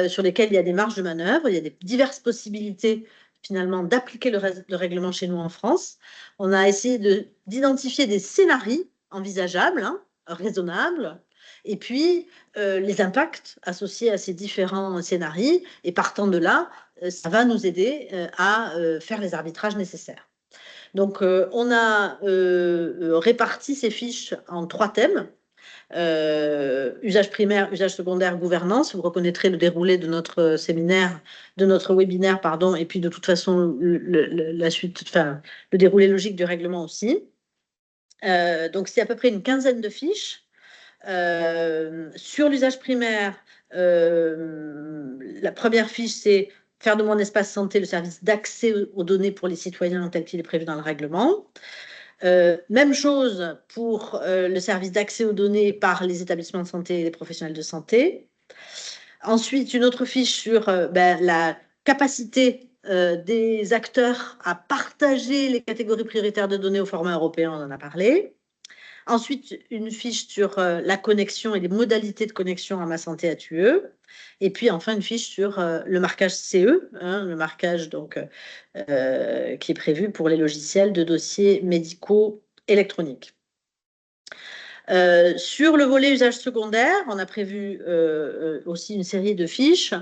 sur lesquelles il y a des marges de manœuvre, il y a des diverses possibilités finalement d'appliquer le règlement chez nous en France. On a essayé d'identifier des scénarios envisageables, hein, raisonnables, et puis les impacts associés à ces différents scénarios, et partant de là, ça va nous aider à faire les arbitrages nécessaires. Donc, on a réparti ces fiches en 3 thèmes. Usage primaire, usage secondaire, gouvernance. Vous reconnaîtrez le déroulé de notre séminaire, de notre webinaire, pardon, et puis de toute façon, la suite, enfin, le déroulé logique du règlement aussi. Donc, c'est à peu près une quinzaine de fiches. Sur l'usage primaire, la première fiche, c'est faire de mon espace santé le service d'accès aux données pour les citoyens tel qu'il est prévu dans le règlement. Même chose pour le service d'accès aux données par les établissements de santé et les professionnels de santé. Ensuite, une autre fiche sur la capacité des acteurs à partager les catégories prioritaires de données au format européen, on en a parlé. Ensuite, une fiche sur la connexion et les modalités de connexion à Ma Santé ATUE. Et puis, enfin, une fiche sur le marquage CE, hein, le marquage donc, qui est prévu pour les logiciels de dossiers médicaux électroniques. Sur le volet usage secondaire, on a prévu aussi une série de fiches.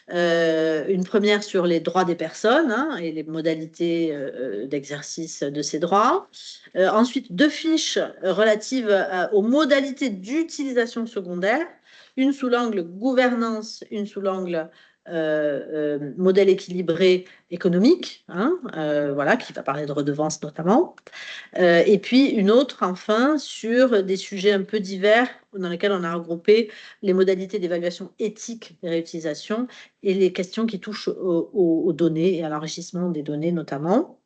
Une première sur les droits des personnes, hein, et les modalités d'exercice de ces droits. Ensuite, 2 fiches relatives aux modalités d'utilisation secondaire, une sous l'angle gouvernance, une sous l'angle modèle équilibré économique, hein, voilà, qui va parler de redevances notamment. Et puis une autre, enfin, sur des sujets un peu divers dans lesquels on a regroupé les modalités d'évaluation éthique des réutilisations et les questions qui touchent aux données et à l'enrichissement des données notamment.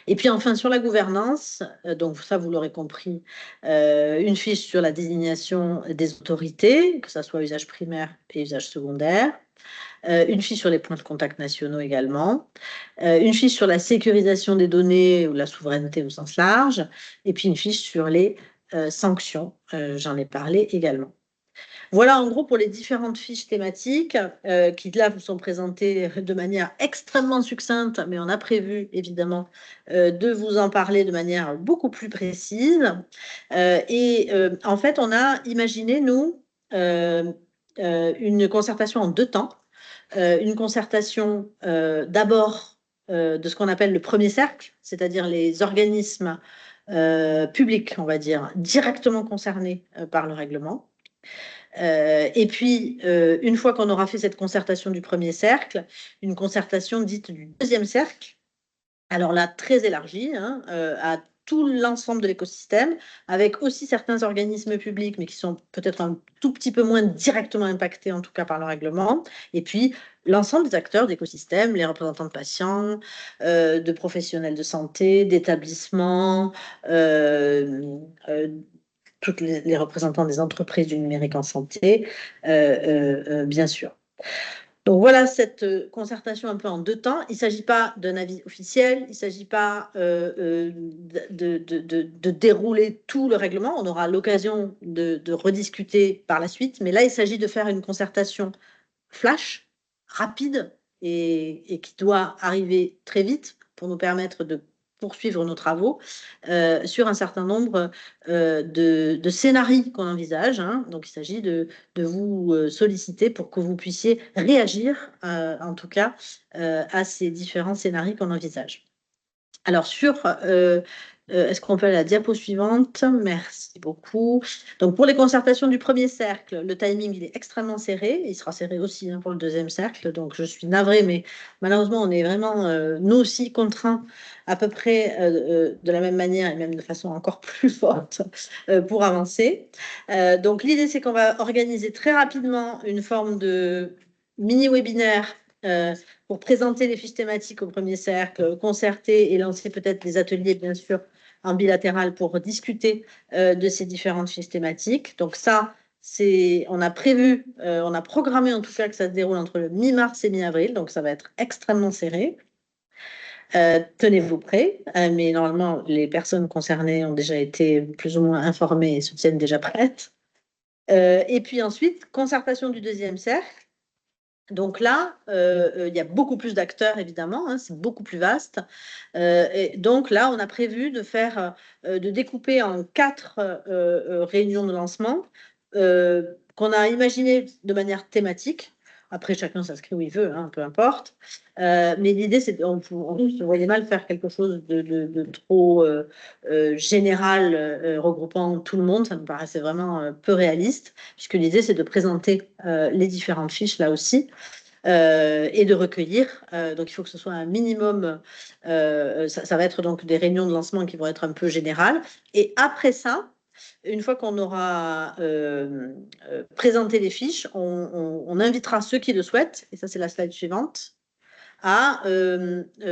Et puis enfin, sur la gouvernance, donc ça, vous l'aurez compris, une fiche sur la désignation des autorités, que ce soit usage primaire et usage secondaire. Une fiche sur les points de contact nationaux également, une fiche sur la sécurisation des données ou la souveraineté au sens large, et puis une fiche sur les sanctions, j'en ai parlé également. Voilà en gros pour les différentes fiches thématiques qui là vous sont présentées de manière extrêmement succincte, mais on a prévu évidemment de vous en parler de manière beaucoup plus précise. En fait, on a imaginé, nous, une concertation en 2 temps. une concertation d'abord de ce qu'on appelle le premier cercle, c'est-à-dire les organismes publics, on va dire, directement concernés par le règlement. Et puis, une fois qu'on aura fait cette concertation du premier cercle, une concertation dite du deuxième cercle, alors là, très élargie, hein, à tout l'ensemble de l'écosystème, avec aussi certains organismes publics, mais qui sont peut-être un tout petit peu moins directement impactés, en tout cas par le règlement, et puis l'ensemble des acteurs d'écosystème, les représentants de patients, de professionnels de santé, d'établissements, toutes les représentants des entreprises du numérique en santé, bien sûr. Donc voilà cette concertation un peu en 2 temps. Il ne s'agit pas d'un avis officiel, il ne s'agit pas de dérouler tout le règlement. On aura l'occasion de rediscuter par la suite, mais là, il s'agit de faire une concertation flash, rapide et qui doit arriver très vite pour nous permettre de poursuivre nos travaux sur un certain nombre de scénarios qu'on envisage, hein. Donc, il s'agit de vous solliciter pour que vous puissiez réagir, en tout cas, à ces différents scénarios qu'on envisage. Alors, est-ce qu'on peut aller à la diapo suivante? Merci beaucoup. Donc, pour les concertations du premier cercle, le timing, il est extrêmement serré. Il sera serré aussi, hein, pour le deuxième cercle. Donc, je suis navrée, mais malheureusement, on est vraiment, nous aussi, contraints à peu près de la même manière et même de façon encore plus forte pour avancer. Donc, l'idée, c'est qu'on va organiser très rapidement une forme de mini-webinaire pour présenter les fiches thématiques au premier cercle, concerter et lancer peut-être des ateliers, bien sûr, en bilatéral pour discuter de ces différentes fiches thématiques. Donc ça, on a prévu, on a programmé en tout cas que ça se déroule entre le mi-mars et mi-avril, donc ça va être extrêmement serré. Tenez-vous prêts, mais normalement, les personnes concernées ont déjà été plus ou moins informées et se tiennent déjà prêtes. Et puis ensuite, concertation du deuxième cercle. Donc là, il y a beaucoup plus d'acteurs, évidemment, hein, c'est beaucoup plus vaste. Et donc là, on a prévu de découper en 4 réunions de lancement qu'on a imaginées de manière thématique. Après, chacun s'inscrit où il veut, hein, peu importe. Mais l'idée, c'est on se voyait mal faire quelque chose de trop général, regroupant tout le monde. Ça me paraissait vraiment peu réaliste, puisque l'idée, c'est de présenter les différentes fiches là aussi. Et de recueillir. Donc, il faut que ce soit un minimum. Ça va être donc des réunions de lancement qui vont être un peu générales. Et après ça, une fois qu'on aura présenté les fiches, on invitera ceux qui le souhaitent, et ça c'est la slide suivante, à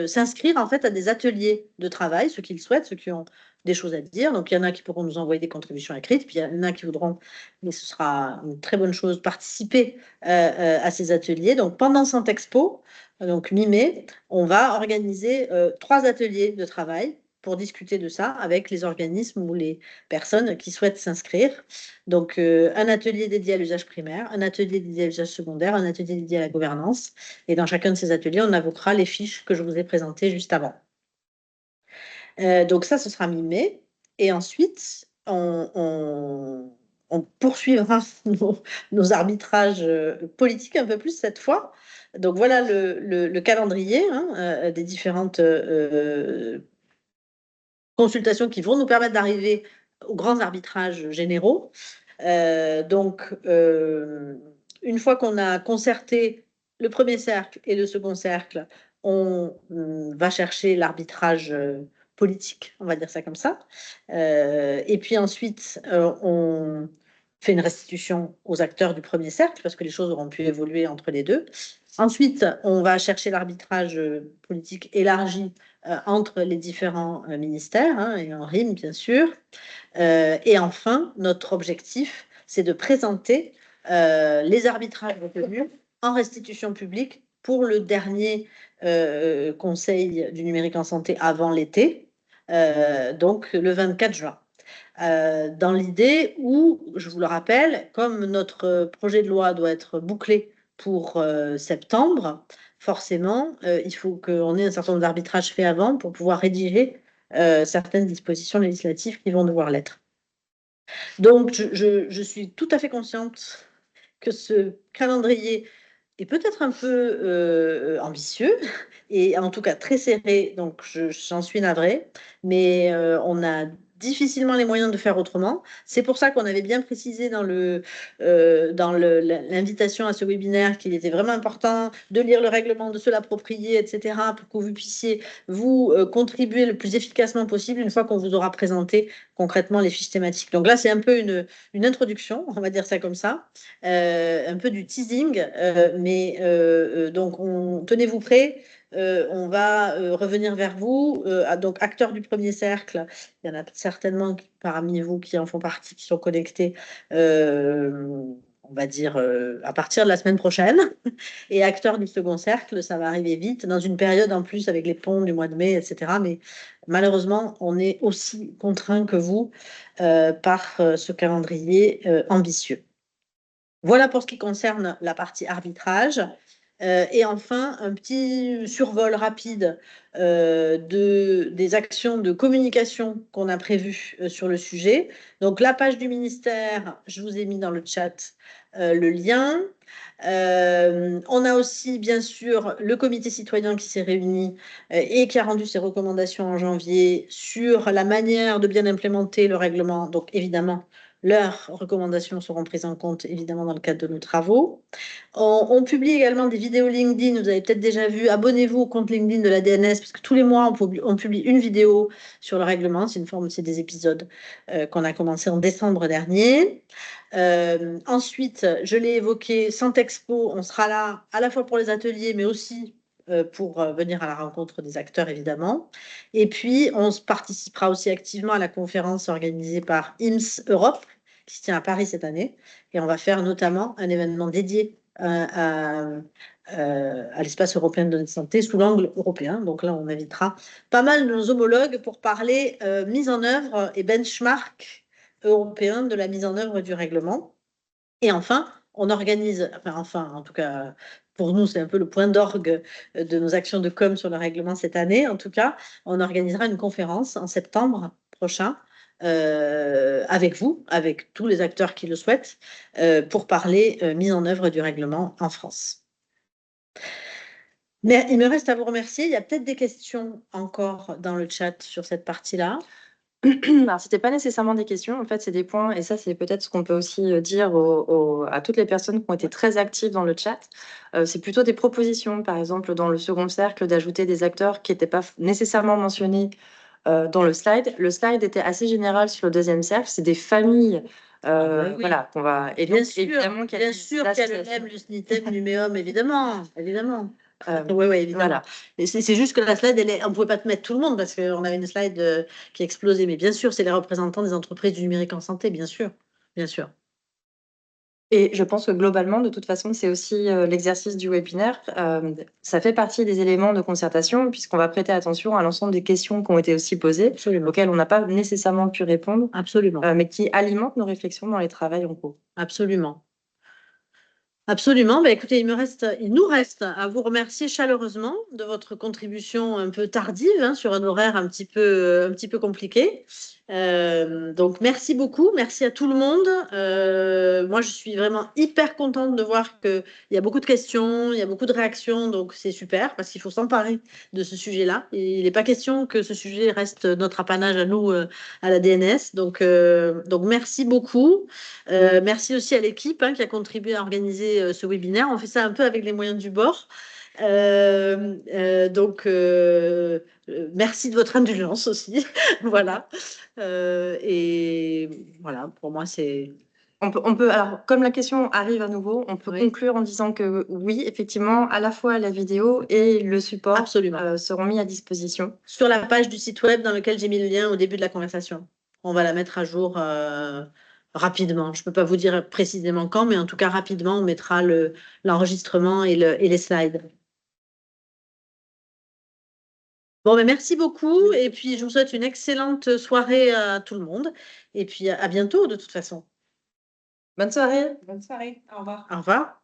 s'inscrire en fait à des ateliers de travail, ceux qui le souhaitent, ceux qui ont des choses à dire. Donc, il y en a qui pourront nous envoyer des contributions écrites, puis il y en a qui voudront, mais ce sera une très bonne chose, participer à ces ateliers. Donc, pendant Santexpo, donc mi-mai, on va organiser 3 ateliers de travail pour discuter de ça avec les organismes ou les personnes qui souhaitent s'inscrire. Donc, un atelier dédié à l'usage primaire, un atelier dédié à l'usage secondaire, un atelier dédié à la gouvernance. Et dans chacun de ces ateliers, on invoquera les fiches que je vous ai présentées juste avant. Donc ça, ce sera mi-mai. Et ensuite, on poursuivra nos arbitrages politiques un peu plus cette fois. Donc voilà le calendrier, hein, des différentes consultations qui vont nous permettre d'arriver aux grands arbitrages généraux. Donc, une fois qu'on a concerté le premier cercle et le second cercle, on va chercher l'arbitrage politique, on va dire ça comme ça. Et puis ensuite, on fait une restitution aux acteurs du premier cercle parce que les choses auront pu évoluer entre les deux. Ensuite, on va chercher l'arbitrage politique élargi entre les différents ministères, hein, et en rime, bien sûr. Et enfin, notre objectif, c'est de présenter les arbitrages retenus en restitution publique pour le dernier Conseil du numérique en santé avant l'été, donc le 24 juin. Dans l'idée où, je vous le rappelle, comme notre projet de loi doit être bouclé pour septembre, forcément, il faut qu'on ait un certain nombre d'arbitrages faits avant pour pouvoir rédiger certaines dispositions législatives qui vont devoir l'être. Donc, je suis tout à fait consciente que ce calendrier est peut-être un peu ambitieux et en tout cas très serré, donc j'en suis navrée, mais on a difficilement les moyens de faire autrement. C'est pour ça qu'on avait bien précisé dans l'invitation à ce webinaire qu'il était vraiment important de lire le règlement, de se l'approprier, etc., pour que vous puissiez vous contribuer le plus efficacement possible une fois qu'on vous aura présenté concrètement les fiches thématiques. Donc là, c'est un peu une introduction, on va dire ça comme ça, un peu du teasing, mais donc tenez-vous prêts. On va revenir vers vous. Donc, acteurs du premier cercle, il y en a certainement parmi vous qui en font partie, qui sont connectés, on va dire, à partir de la semaine prochaine. Et acteurs du second cercle, ça va arriver vite, dans une période en plus avec les ponts du mois de mai, etc. Mais malheureusement, on est aussi contraint que vous par ce calendrier ambitieux. Voilà pour ce qui concerne la partie arbitrage. Et enfin, un petit survol rapide des actions de communication qu'on a prévues sur le sujet. Donc, la page du ministère, je vous ai mis dans le chat le lien. On a aussi, bien sûr, le comité citoyen qui s'est réuni et qui a rendu ses recommandations en janvier sur la manière de bien implémenter le règlement. Donc, évidemment, leurs recommandations seront prises en compte, évidemment, dans le cadre de nos travaux. On publie également des vidéos LinkedIn, vous avez peut-être déjà vu. Abonnez-vous au compte LinkedIn de la DNS, parce que tous les mois, on publie une vidéo sur le règlement. C'est des épisodes qu'on a commencé en décembre dernier. Ensuite, je l'ai évoqué, Santexpo, on sera là à la fois pour les ateliers, mais aussi pour venir à la rencontre des acteurs, évidemment. Et puis, on participera aussi activement à la conférence organisée par IMSS Europe, qui se tient à Paris cette année. Et on va faire notamment un événement dédié à l'espace européen de données de santé sous l'angle européen. Donc là, on invitera pas mal de nos homologues pour parler mise en œuvre et benchmark européen de la mise en œuvre du règlement. Et enfin, on organise, en tout cas, pour nous, c'est un peu le point d'orgue de nos actions de com sur le règlement cette année. En tout cas, on organisera une conférence en septembre prochain avec vous, avec tous les acteurs qui le souhaitent, pour parler mise en œuvre du règlement en France. Mais il me reste à vous remercier. Il y a peut-être des questions encore dans le chat sur cette partie-là. Alors, c'était pas nécessairement des questions, en fait, c'est des points, et ça, c'est peut-être ce qu'on peut aussi dire à toutes les personnes qui ont été très actives dans le chat. C'est plutôt des propositions, par exemple, dans le second cercle, d'ajouter des acteurs qui n'étaient pas nécessairement mentionnés dans le slide. Le slide était assez général sur le deuxième cercle, c'est des familles. Oui. Voilà, qu'on va. Et bien donc, sûr, évidemment, bien sûr qu'il y a le NEM, le SNITEM, l'UMEOM, évidemment, évidemment. Oui, évidemment. Voilà. C'est juste que la slide, on ne pouvait pas te mettre tout le monde parce qu'on avait une slide qui explosait. Mais bien sûr, c'est les représentants des entreprises du numérique en santé, bien sûr. Bien sûr. Et je pense que globalement, de toute façon, c'est aussi l'exercice du webinaire. Ça fait partie des éléments de concertation, puisqu'on va prêter attention à l'ensemble des questions qui ont été aussi posées, Absolument. auxquelles on n'a pas nécessairement pu répondre. Absolument. Mais qui alimentent nos réflexions dans les travaux en cours. Absolument. Absolument. Écoutez, il nous reste à vous remercier chaleureusement de votre contribution un peu tardive sur un horaire un petit peu compliqué. Donc, merci beaucoup. Merci à tout le monde. Moi, je suis vraiment hyper contente de voir qu'il y a beaucoup de questions, il y a beaucoup de réactions. Donc, c'est super parce qu'il faut s'emparer de ce sujet-là. Il n'est pas question que ce sujet reste notre apanage à nous, à la DNS. Donc merci beaucoup. Merci aussi à l'équipe qui a contribué à organiser ce webinaire. On fait ça un peu avec les moyens du bord. Merci de votre indulgence aussi. Voilà. Et voilà, pour moi, c'est... Alors, comme la question arrive à nouveau, on peut Oui. conclure en disant que oui, effectivement, à la fois la vidéo et le support Absolument. seront mis à disposition. Sur la page du site web dans lequel j'ai mis le lien au début de la conversation. On va la mettre à jour rapidement. Je ne peux pas vous dire précisément quand, mais en tout cas, rapidement, on mettra l'enregistrement et les slides. Bon, merci beaucoup. Et puis, je vous souhaite une excellente soirée à tout le monde. Et puis, à bientôt, de toute façon. Bonne soirée. Bonne soirée. Au revoir. Au revoir.